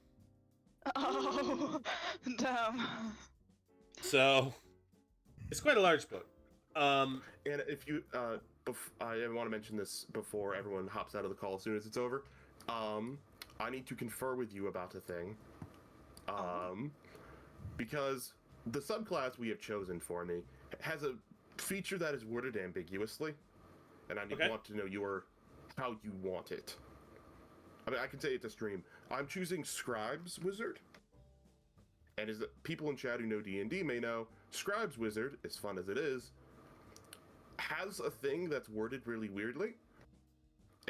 Oh, damn. So it's quite a large book. And if you, I want to mention this before everyone hops out of the call as soon as it's over. I need to confer with you about a thing. Because the subclass we have chosen for me has a feature that is worded ambiguously, and I want to know how you want it. I mean, I can say it to stream. I'm choosing Scribes Wizard. And as people in chat who know D&D may know, Scribes Wizard, as fun as it is, has a thing that's worded really weirdly,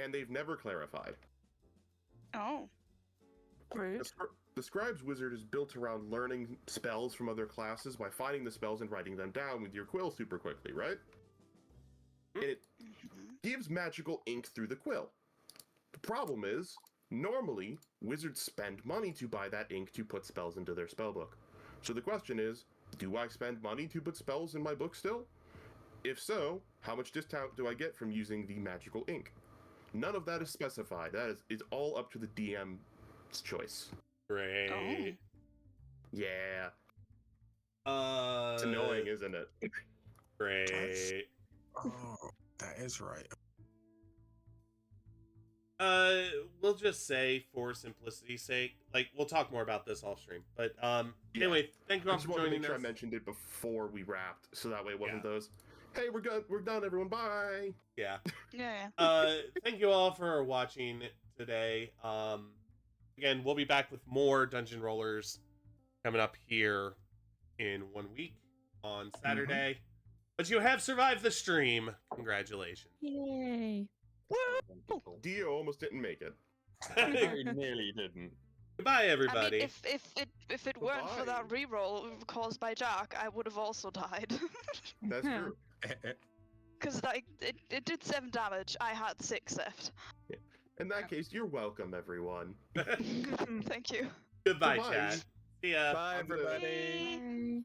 and they've never clarified. Oh. Rude. The Scribes Wizard is built around learning spells from other classes by finding the spells and writing them down with your quill super quickly, right? And it gives magical ink through the quill. The problem is, normally, wizards spend money to buy that ink to put spells into their spellbook. So the question is, do I spend money to put spells in my book still? If so, how much discount do I get from using the magical ink? None of that is specified. That is all up to the DM's choice. Great. Yeah. It's It's annoying, isn't it? Great. Oh, that is right. We'll just say for simplicity's sake, we'll talk more about this off stream. But anyway, thank you I all just for wanted to joining make sure I us. mentioned it before we wrapped, so that way it wasn't Yeah. those, hey, we're good, we're done, everyone, bye! Yeah. Yeah. Thank you all for watching today. Again, we'll be back with more Dungeon Rollers coming up here in 1 week on Saturday. But you have survived the stream. Congratulations. Yay. Dio almost didn't make it. Very nearly didn't. Goodbye, I everybody. mean, if it weren't for that reroll caused by Jack, I would have also died. That's true. Because it did 7 damage. I had 6 left. In that case, you're welcome, everyone. Thank you. Goodbye, Goodbye. chat. See ya. Bye, I'm gonna- everybody. Bye.